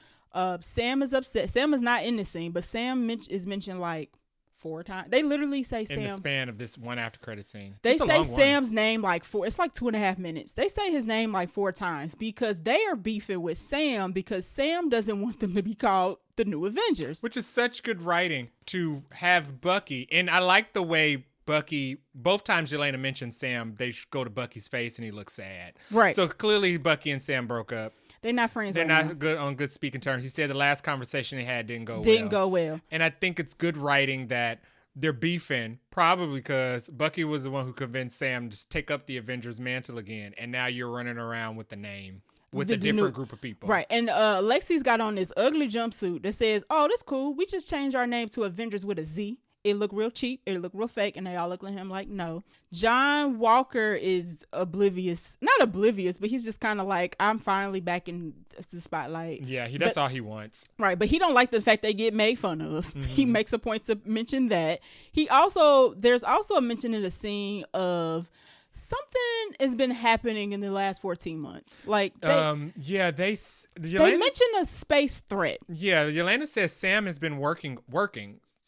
Sam is upset. Sam is not in this scene, but Sam is mentioned like 4 times. They literally say Sam. In the span of this one after credit scene. They say Sam's name like 4. It's like 2.5 minutes. They say his name like 4 times because they are beefing with Sam because Sam doesn't want them to be called the new Avengers. Which is such good writing to have Bucky. And I like the way Bucky, both times Yelena mentions Sam, they go to Bucky's face and he looks sad. Right. So clearly Bucky and Sam broke up. They're not friends. They're right not now. good on good speaking terms. He said the last conversation they had didn't go well. And I think it's good writing that they're beefing, probably because Bucky was the one who convinced Sam to take up the Avengers mantle again, and now you're running around with the name with a different group of people. Right. And Lexi's got on this ugly jumpsuit that says, "Oh, that's cool. We just changed our name to Avengers with a Z." It looked real cheap. It looked real fake. And they all look at him like, no. John Walker is oblivious. Not oblivious, but he's just kind of like, I'm finally back in the spotlight. Yeah, that's all he wants. Right. But he don't like the fact they get made fun of. He makes a point to mention that. There's also a mention in the scene of something has been happening in the last 14 months. Like, they mention a space threat. Yeah, Yelena says Sam has been working.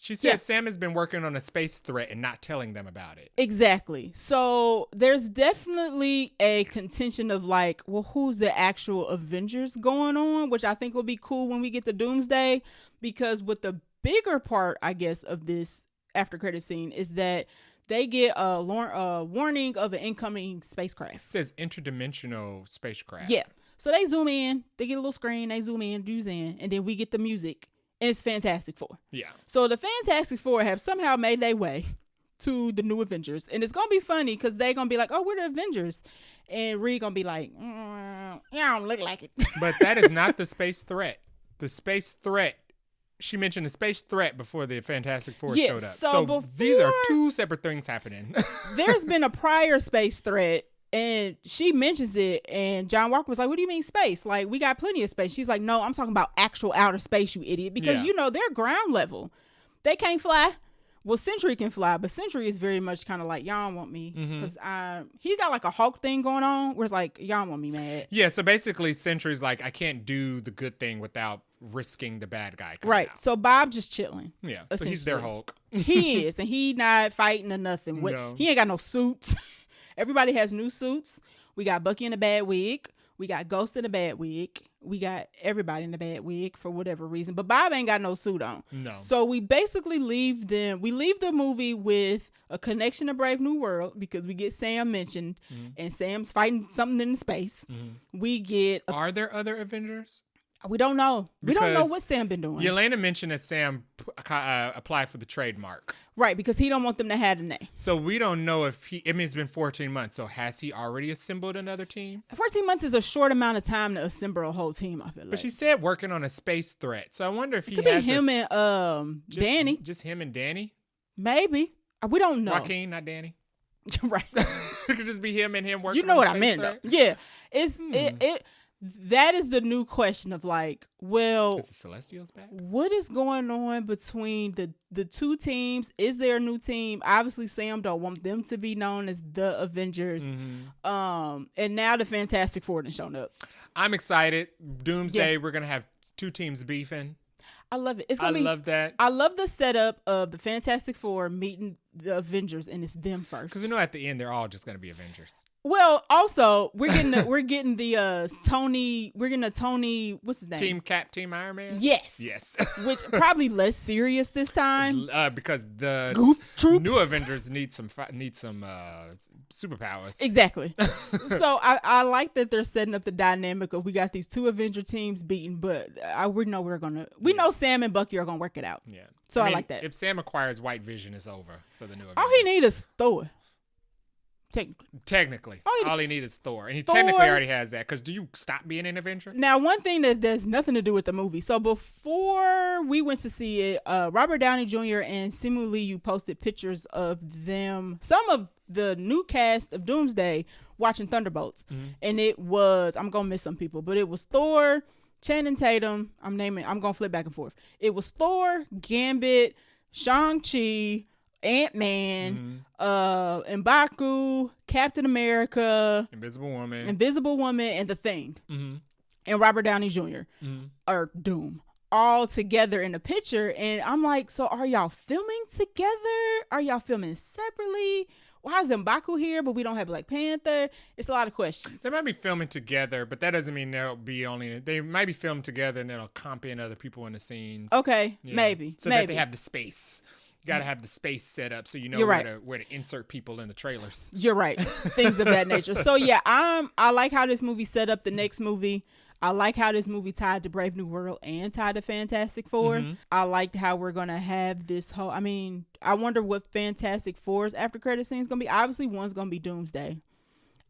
She says Sam has been working on a space threat and not telling them about it. Exactly. So there's definitely a contention of like, well, who's the actual Avengers going on? Which I think will be cool when we get to Doomsday. Because with the bigger part, I guess, of this after credit scene is that they get a warning of an incoming spacecraft. It says interdimensional spacecraft. Yeah. So they zoom in. They get a little screen. They zoom in, and then we get the music. And it's Fantastic Four. Yeah. So the Fantastic Four have somehow made their way to the new Avengers. And it's going to be funny because they're going to be like, oh, we're the Avengers. And Reed going to be like, yeah, I don't look like it. But that is not the space threat. The space threat. She mentioned the space threat before the Fantastic Four showed up. So these are two separate things happening. There's been a prior space threat, and she mentions it, and John Walker was like, what do you mean space? Like, we got plenty of space. She's like, no, I'm talking about actual outer space, you idiot. Because, they're ground level. They can't fly. Well, Sentry can fly, but Sentry is very much kind of like, y'all don't want me. Because he's got like a Hulk thing going on where it's like, y'all want me mad. Yeah, so basically Sentry's like, I can't do the good thing without risking the bad guy coming right. out. So Bob just chilling. Yeah, so he's their Hulk. He is, and he not fighting or nothing. No. He ain't got no suits. Everybody has new suits. We got Bucky in a bad wig. We got Ghost in a bad wig. We got everybody in a bad wig for whatever reason. But Bob ain't got no suit on. No. So we basically leave them. We leave the movie with a connection to Brave New World because we get Sam mentioned. And Sam's fighting something in space. We get... Are there other Avengers? We don't know. We don't know what Sam been doing. Yelena mentioned that Sam applied for the trademark. Right, because he don't want them to have the name. So we don't know if it's been 14 months. So has he already assembled another team? 14 months is a short amount of time to assemble a whole team, I feel like. But she said working on a space threat. So I wonder if he could has be him and Danny. Just him and Danny? Maybe. We don't know. Joaquin, not Danny. Right. It could just be him and him working on You know what I meant, though. Yeah. That is the new question of like, well, is the Celestials back? What is going on between the two teams? Is there a new team? Obviously, Sam don't want them to be known as the Avengers. And now the Fantastic Four done shown up. I'm excited. Doomsday, we're gonna have two teams beefing. I love it. I love that. I love the setup of the Fantastic Four meeting the Avengers, and it's them first. Because we know at the end they're all just gonna be Avengers. Well, also we're getting the Tony. We're getting a Tony. What's his name? Team Cap, Team Iron Man. Yes. Which probably less serious this time. Because the Goof troops. new Avengers need some superpowers. Exactly. So I like that they're setting up the dynamic of we got these two Avenger teams beating, but we know Sam and Bucky are gonna work it out. Yeah. So I like that. If Sam acquires White Vision, it's over for the new Avengers. All he needs is Thor. Technically. All he needs is Thor. And he technically already has that. Because do you stop being an Avenger? Now, one thing that has nothing to do with the movie. So before we went to see it, Robert Downey Jr. and Simu Liu posted pictures of them, some of the new cast of Doomsday watching Thunderbolts. And it was, I'm going to miss some people, but it was Thor, Channing Tatum. I'm going to flip back and forth. It was Thor, Gambit, Shang-Chi, Ant-Man, M'Baku, Captain America, Invisible Woman, and The Thing, and Robert Downey Jr. Or Doom, all together in a picture. And I'm like, so are y'all filming together? Are y'all filming separately? Why is M'Baku here, but we don't have Black Panther? It's a lot of questions. They might be filming together, but that doesn't mean they might be filmed together and they'll comp in other people in the scenes. Okay, maybe. That they have the space. You got to have the space set up so you know where to insert people in the trailers. You're right. Things of that nature. So yeah, I like how this movie set up the next movie. I like how this movie tied to Brave New World and tied to Fantastic Four. I liked how we're going to have this whole, I wonder what Fantastic Four's after credit scene is going to be. Obviously, one's going to be Doomsday.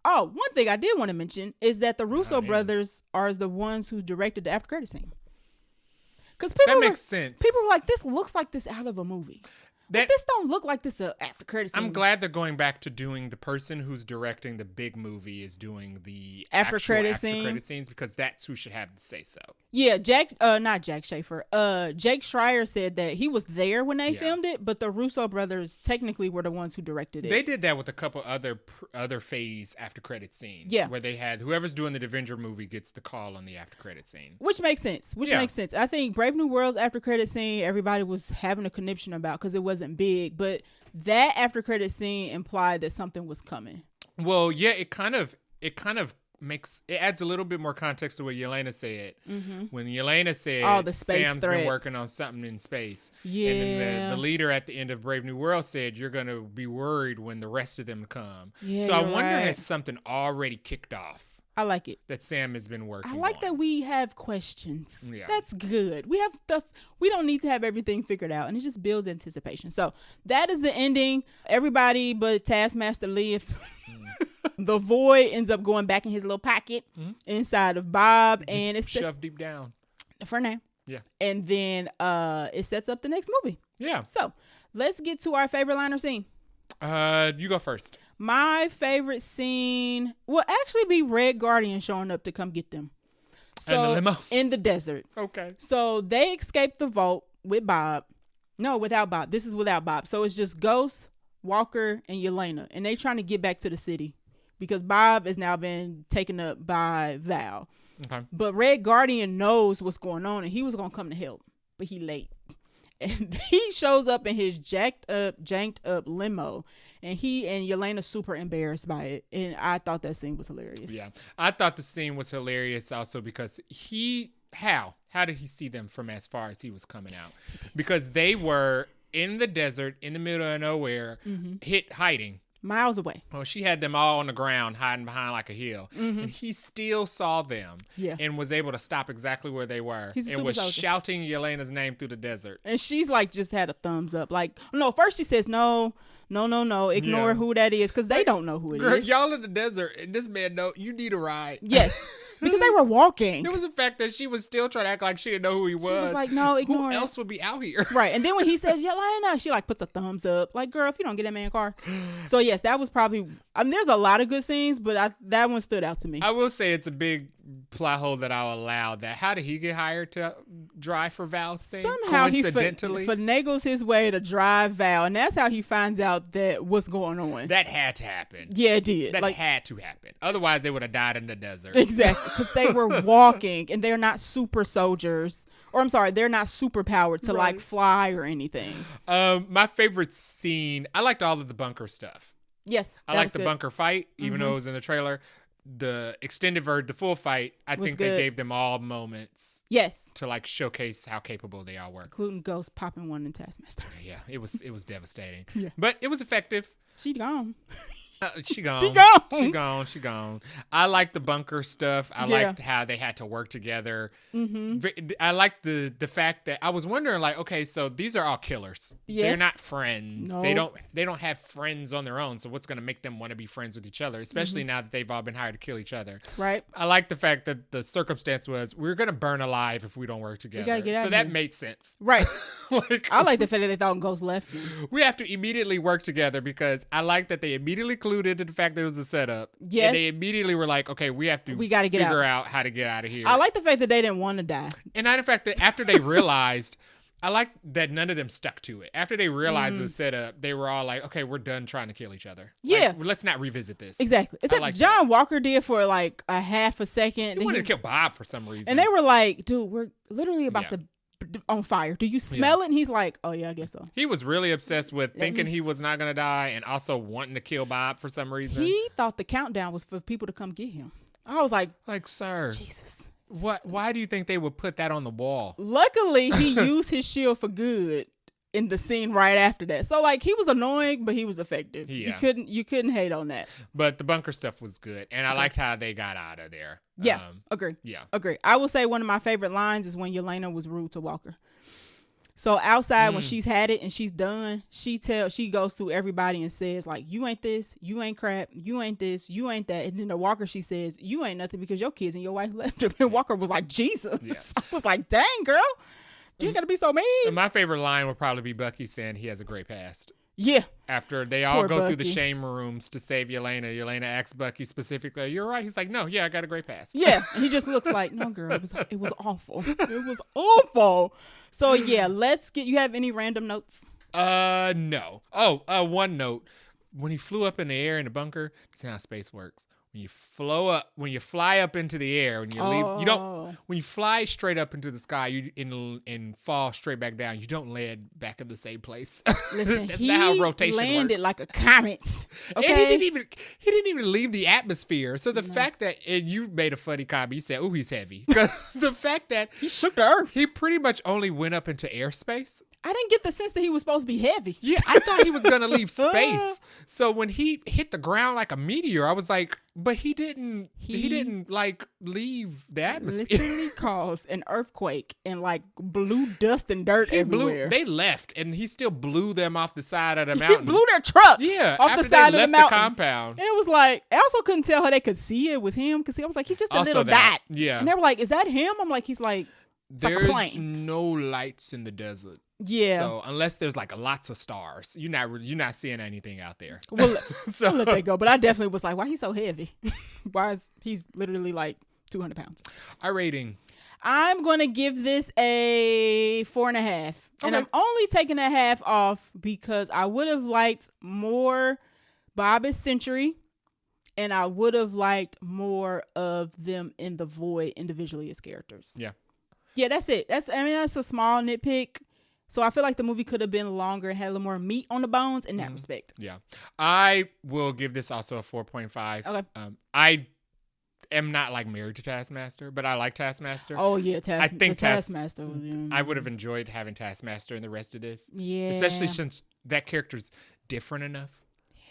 Oh, one thing I did want to mention is that the Russo brothers are the ones who directed the after credit scene. Because that makes sense. People were like, this looks like this out of a movie. This don't look like this after credit scene. I'm glad they're going back to doing the person who's directing the big movie is doing the after credit scenes because that's who should have to say so. Yeah, not Jack Schaefer. Jake Schreier said that he was there when they filmed it, but the Russo brothers technically were the ones who directed it. They did that with a couple other phase after credit scenes. Yeah, where they had whoever's doing the Avenger movie gets the call on the after credit scene, which makes sense. Makes sense. I think Brave New World's after credit scene everybody was having a conniption about because it wasn't big, but that after credit scene implied that something was coming. Well, yeah, it kind of adds a little bit more context to what Yelena said. When Yelena said the space Sam's threat. Been working on something in space. Yeah. And then the leader at the end of Brave New World said you're going to be worried when the rest of them come. Yeah, so I wonder has something already kicked off. I like it. That Sam has been working on. I like that we have questions. Yeah. That's good. We have stuff. We don't need to have everything figured out, and it just builds anticipation. So that is the ending. Everybody but Taskmaster lives. The Void ends up going back in his little pocket inside of Bob, and it's shoved deep down. For now. Yeah. And then it sets up the next movie. Yeah. So let's get to our favorite line or scene. You go first. My favorite scene will actually be Red Guardian showing up to come get them. So, in the limo? In the desert. Okay. So they escape the vault with Bob. No, without Bob. This is without Bob. So it's just Ghost, Walker, and Yelena. And they trying to get back to the city because Bob has now been taken up by Val. Okay. But Red Guardian knows what's going on and he was going to come to help. But he late. And he shows up in his janked up limo. And he and Yelena super embarrassed by it. And I thought that scene was hilarious. Yeah. I thought the scene was hilarious also because how did he see them from as far as he was coming out? Because they were in the desert, in the middle of nowhere, hiding. Miles away. Oh, she had them all on the ground, hiding behind like a hill. And he still saw them and was able to stop exactly where they were. And was shouting Yelena's name through the desert. And she's like, just had a thumbs up. Like, no, first she says, no, ignore who that is, because they don't know who it is. Y'all in the desert, and this man, you need a ride. Yes. Because they were walking. It was the fact that she was still trying to act like she didn't know who he was. She was like, no, ignore Who else would be out here? Right. And then when he says, Yelena, she like puts a thumbs up. Like, girl, if you don't get that man a car. So, yes, that was probably, there's a lot of good scenes, but that one stood out to me. I will say it's a big plot hole that I'll allow that. How did he get hired to drive for Val's thing? Somehow he finagles his way to drive Val, and that's how he finds out that what's going on. That had to happen. Yeah, it did. That had to happen. Otherwise, they would have died in the desert. Exactly, because they were walking, and they're not super soldiers. Or, I'm sorry, they're not super powered to, like, fly or anything. My favorite scene, I liked all of the bunker stuff. Yes, I liked the bunker fight, even though it was in the trailer. The extended the full fight, I think they gave them all moments. Yes. To like showcase how capable they all were. Including Ghost popping one in Taskmaster. Yeah, it was devastating. Yeah. But it was effective. She gone. She gone. She gone. I like the bunker stuff. I liked how they had to work together. I like the fact that I was wondering, like, okay, so these are all killers. Yes. They're not friends. No. They don't have friends on their own. So what's going to make them want to be friends with each other, especially now that they've all been hired to kill each other? Right. I like the fact that the circumstance was we're going to burn alive if we don't work together. We gotta get out so that made sense. Right. I like the fact that they thought Ghost left you. We have to immediately work together because I like that they immediately clued into the fact that it was a setup. Yes. And they immediately were like, okay, we gotta figure out how to get out of here. I like the fact that they didn't want to die. And I like the fact that after they realized, I like that none of them stuck to it. After they realized it was set up, they were all like, okay, we're done trying to kill each other. Yeah. Like, let's not revisit this. Exactly. Except like John Walker did for like a half a second. He wanted to kill Bob for some reason. And they were like, dude, we're literally about to on fire. Do you smell it? And he's like, oh yeah, I guess so. He was really obsessed with thinking he was not gonna die and also wanting to kill Bob for some reason. He thought the countdown was for people to come get him. I was like, sir, Jesus, why do you think they would put that on the wall? Luckily he used his shield for good in the scene right after that. So like he was annoying, but he was effective. Yeah. You couldn't hate on that. But the bunker stuff was good. And I liked how they got out of there. Yeah. Agree. Yeah. Agree. I will say one of my favorite lines is when Yelena was rude to Walker. So outside when she's had it and she's done, she goes through everybody and says like, you ain't this, you ain't crap, you ain't this, you ain't that. And then to Walker she says, you ain't nothing because your kids and your wife left him. And Walker was like, Jesus. Yeah. I was like, dang girl. You ain't gotta be so mean. And my favorite line would probably be Bucky saying he has a great past. Yeah. After they all go through the shame rooms to save Yelena, Yelena asks Bucky specifically, "You're right." He's like, "No, yeah, I got a great past." Yeah, and he just looks like, "No, girl, it was awful. It was awful." So yeah, you have any random notes? No. Oh, one note. When he flew up in the air in the bunker, that's how space works. When you fly up into the air, when you leave, when you fly straight up into the sky, and fall straight back down, you don't land back in the same place. Listen, that's not how rotation landed works. like a comet. Okay? And he didn't even leave the atmosphere. So the fact that, and you made a funny comment, you said, "Oh, he's heavy," because the fact that he shook the earth. He pretty much only went up into airspace. I didn't get the sense that he was supposed to be heavy. Yeah, I thought he was going to leave space. So when he hit the ground like a meteor, I was like, but he didn't like leave the atmosphere. Literally caused an earthquake and like blew dust and dirt everywhere. They left and he still blew them off the side of the mountain. He blew their truck off the side of the mountain. Compound. And it was like, I also couldn't tell how they could see it was him because I was like, he's just a little dot. Yeah. And they were like, is that him? I'm like, he's like, there's no lights in the desert. Yeah. So unless there's like lots of stars, you're not seeing anything out there. Well, so I'll let that go. But I definitely was like, why he's so heavy? Why is he's literally like 200 pounds? Our rating. I'm going to give this a 4.5. Okay. And I'm only taking a half off because I would have liked more Bobby's Century. And I would have liked more of them in the Void individually as characters. Yeah. Yeah, that's it. That's a small nitpick. So I feel like the movie could have been longer and had a little more meat on the bones in that respect. Yeah. I will give this also a 4.5. Okay. I am not like married to Taskmaster, but I like Taskmaster. Oh yeah, I think Taskmaster. I would have enjoyed having Taskmaster in the rest of this. Yeah. Especially since that character's different enough.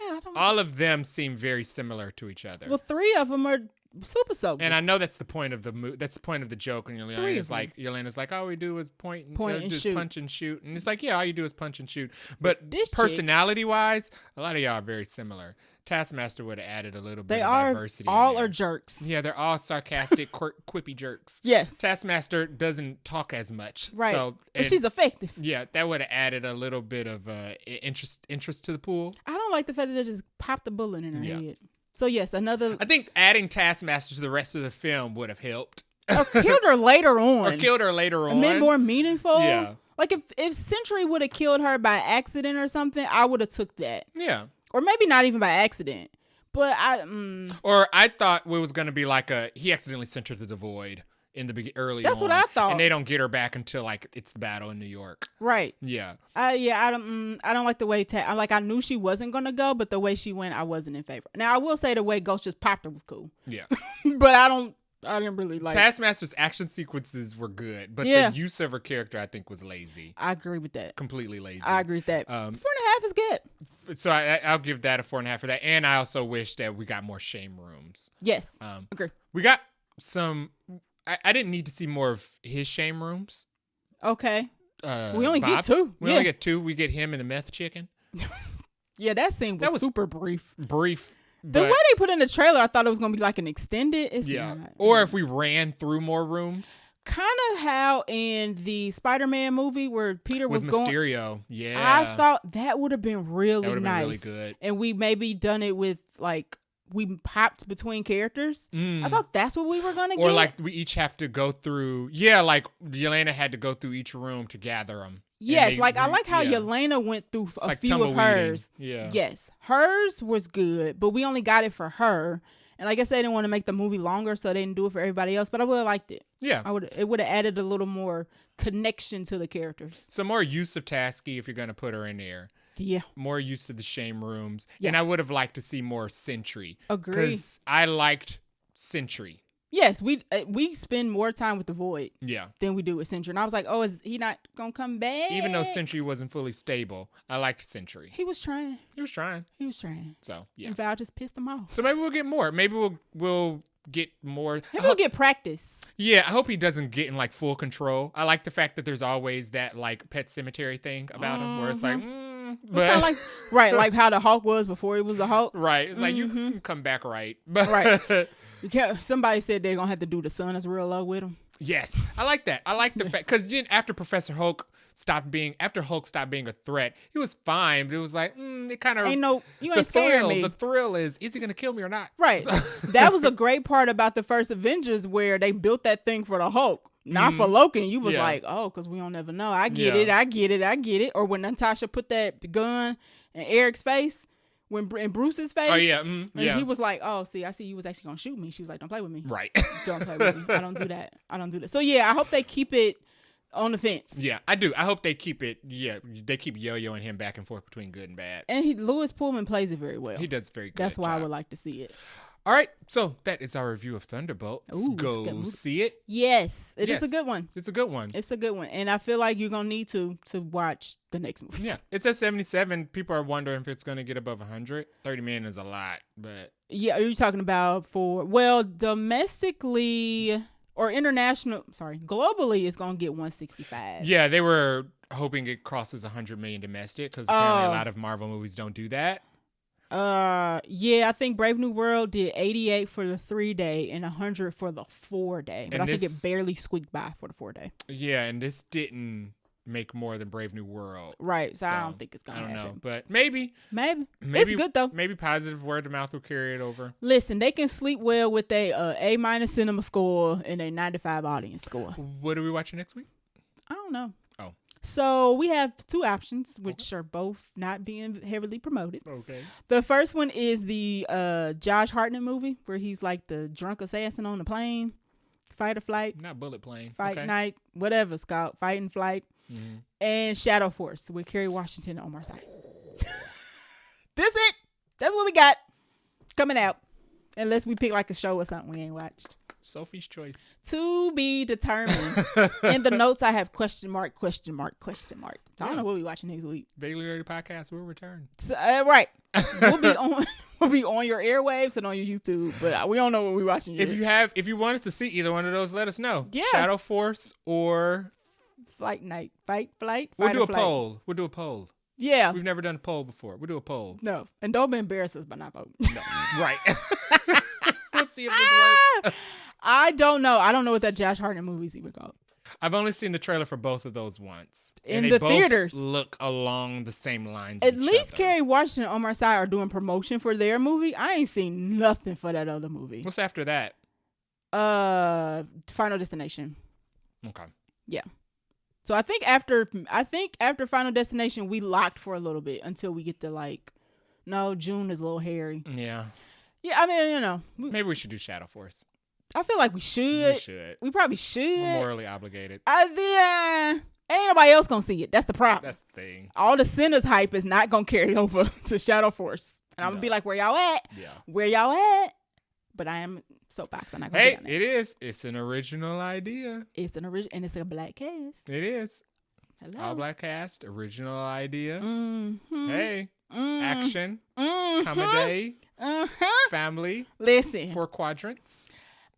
Yeah, all of them seem very similar to each other. Well, 3 of them are super soldiers. And I know that's the point of the that's the point of the joke. And Yelena's like, all we do is point and shoot. Punch and shoot. And it's like, yeah, all you do is punch and shoot. But personality wise, a lot of y'all are very similar. Taskmaster would have added a little bit of diversity. All are jerks. Yeah, they're all sarcastic, quippy jerks. Yes. Taskmaster doesn't talk as much. Right. So, but she's effective. Yeah, that would have added a little bit of interest to the pool. I don't like the fact that they just popped the bullet in her head. So yes, another. I think adding Taskmaster to the rest of the film would have helped. Or killed her later on. And made more meaningful. Yeah. Like if Century would have killed her by accident or something, I would have took that. Yeah. Or maybe not even by accident. But Or I thought it was going to be like he accidentally sent her to the void in the early. That's what I thought. And they don't get her back until like it's the battle in New York. Right. Yeah. I don't like the way I knew she wasn't going to go, but the way she went, I wasn't in favor. Now I will say the way Ghost just popped her was cool. Yeah. But I didn't really like Taskmaster's action sequences were good, but the use of her character I think was lazy. I agree with that. Completely lazy. I agree with that. 4.5 is good. So I'll give that a 4.5 for that, and I also wish that we got more shame rooms. Yes. Agree. We got some. I didn't need to see more of his shame rooms. Okay. We only get 2. We only get 2. We get him and the meth chicken. Yeah, that scene was super brief. The way they put in the trailer, I thought it was going to be like an extended. It's not. Or if we ran through more rooms. Kind of how in the Spider-Man movie where Peter was going. With Mysterio. Yeah. I thought that would have been really nice. Been really good. And we maybe done it with like, we popped between characters. I thought that's what we were going to get. Or like we each have to go through. Yeah, like Yelena had to go through each room to gather them. Yes, I like how Yelena went through a few of hers. Yeah. Yes, hers was good, but we only got it for her. And I guess they didn't want to make the movie longer, so they didn't do it for everybody else. But I would have liked it. Yeah, it would have added a little more connection to the characters. Some more use of Tasky if you're going to put her in there. Yeah, more use of the shame rooms, and I would have liked to see more Sentry. Agree, because I liked Sentry. Yes, we spend more time with the Void than we do with Sentry. And I was like, oh, is he not going to come back? Even though Sentry wasn't fully stable, I liked Sentry. He was trying. So, yeah. And Val just pissed him off. So maybe we'll get more. Maybe we'll get more. Maybe we'll get practice. Yeah, I hope he doesn't get in like full control. I like the fact that there's always that like Pet Cemetery thing about him where it's like, it's kind of like, right, like how the Hulk was before he was the Hulk. Right. It's like, you can come back right. Right. Somebody said they're going to have to do the sun as real low with him. Yes. I like that. I like the fact, because after Hulk stopped being a threat, he was fine, but it was like, it kind of, you ain't scaring me. The thrill is he going to kill me or not? Right. That was a great part about the first Avengers where they built that thing for the Hulk. Not for Loki. You was like, oh, because we don't ever know. I get it. Or when Natasha put that gun in Eric's face, in Bruce's face. Oh, yeah. And he was like, oh, I see you was actually going to shoot me. She was like, don't play with me. Right. Don't play with me. I don't do that. So, yeah, I hope they keep it on the fence. Yeah, I do. I hope they keep it. Yeah, they keep yo-yoing him back and forth between good and bad. And Louis Pullman plays it very well. He does very good. That's why I would like to see it. All right, so that is our review of Thunderbolts. Go see it. Yes, it is a good one. It's a good one. And I feel like you're gonna need to watch the next movie. Yeah, it's at 77. People are wondering if it's gonna get above 100. 30 million is a lot, but yeah, are you talking about domestically or globally? It's gonna get 165. Yeah, they were hoping it crosses 100 million domestic because apparently a lot of Marvel movies don't do that. Yeah, I think Brave New World did 88 for the 3-day and 100 for the 4-day. But I think it barely squeaked by for the 4-day. Yeah, and this didn't make more than Brave New World. Right, so I don't think it's gonna happen. I don't know, but maybe. It's good though. Maybe positive word of mouth will carry it over. Listen, they can sleep well with a A- cinema score and a 95 audience score. What are we watching next week? I don't know. Oh. So we have two options, which are both not being heavily promoted. Okay. The first one is the Josh Hartnett movie where he's like the drunk assassin on the plane. Fight or Flight. Not Bullet Plane. Fight Night. Whatever it's called. Fight and Flight. Mm-hmm. And Shadow Force with Kerry Washington and Omar Sy. That's it. That's what we got coming out. Unless we pick like a show or something we ain't watched. Sophie's choice. To be determined. In the notes, I have question mark. So I don't know what we watching next week. Vaguely Nerdy Podcast will return. So, right. We'll be on your airwaves and on your YouTube, but we don't know what we're watching yet. If you want us to see either one of those, let us know. Yeah. Shadow Force or Fight Night. Fight Flight. We'll do a poll. We'll do a poll. Yeah. We've never done a poll before. We'll do a poll. No. And don't be embarrassed us by not voting. No. Right. Let's see if this works. I don't know. I don't know what that Josh Hartnett movie's even called. I've only seen the trailer for both of those once. In the theaters. Look along the same lines. At least Kerry Washington and Omar Sy are doing promotion for their movie. I ain't seen nothing for that other movie. What's after that? Final Destination. Okay. Yeah. So I think after Final Destination, we locked for a little bit until we get to June is a little hairy. Yeah. Yeah, I mean, maybe we should do Shadow Force. I feel like we should. We should. We probably should. We're morally obligated. Ain't nobody else gonna see it. That's the problem. That's the thing. All the Sinners hype is not gonna carry over to Shadow Force. And I'm gonna be like, where y'all at? Yeah. Where y'all at? But I am soapbox. I'm not gonna do that. It is. It's an original idea. It's an original, and it's a black cast. It is. Hello. All black cast. Original idea. Mm-hmm. Hey. Mm-hmm. Action. Mm-hmm. Comedy. Mm-hmm. Family. Listen. 4 quadrants.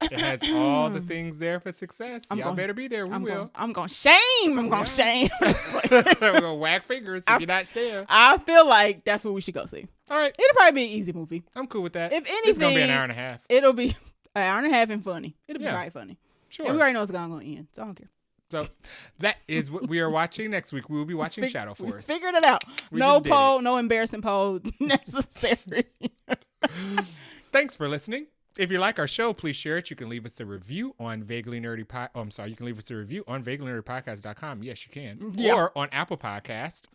It has all the things there for success. Y'all better be there. I'm going to shame. I'm going to shame. We're going to whack fingers if you're not there. I feel like that's what we should go see. All right. It'll probably be an easy movie. I'm cool with that. If anything, it's going to be an hour and a half. It'll be an hour and a half and funny. It'll be right funny. Sure. And we already know it's going to end, so I don't care. So that is what we are watching next week. We will be watching Shadow Force. We figured it out. No poll, no embarrassing poll necessary. Thanks for listening. If you like our show, please share it. You can leave us a review on Vaguely Nerdy you can leave us a review on vaguelynerdypodcast.com. Yes, you can. Yeah. Or on Apple Podcast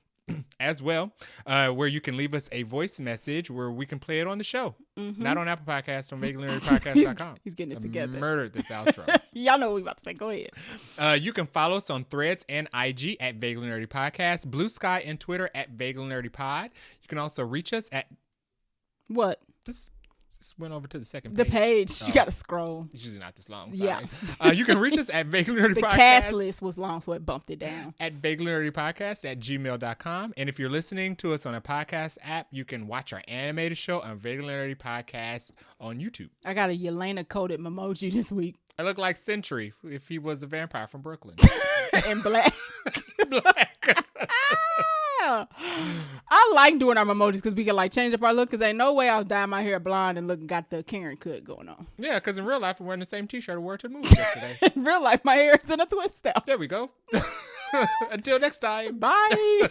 as well, where you can leave us a voice message where we can play it on the show. Mm-hmm. Not on Apple Podcast, on vaguelynerdypodcast.com. He's getting it together. Murdered this outro. Y'all know what we about to say. Go ahead. You can follow us on Threads and IG at Vaguely Nerdy Podcast, Blue Sky and Twitter at Vaguely Nerdy Pod. You can also reach us at... What? This went over to the second page. The page. You got to scroll. It's usually not this long. Sorry. Yeah. You can reach us at Vaguely Nerdy Podcast. The cast list was long, so it bumped it down. At Vaguely Nerdy Podcast at gmail.com. And if you're listening to us on a podcast app, you can watch our animated show on Vaguely Nerdy Podcast on YouTube. I got a Yelena coded memoji this week. I look like Sentry if he was a vampire from Brooklyn. And black. Black. I like doing our emojis because we can change up our look, because ain't no way I'll dye my hair blonde and got the Karen cut going on. Yeah, because in real life we're wearing the same t-shirt I wore to the movie yesterday. In real life my hair is in a twist out. There we go. Until next time. Bye.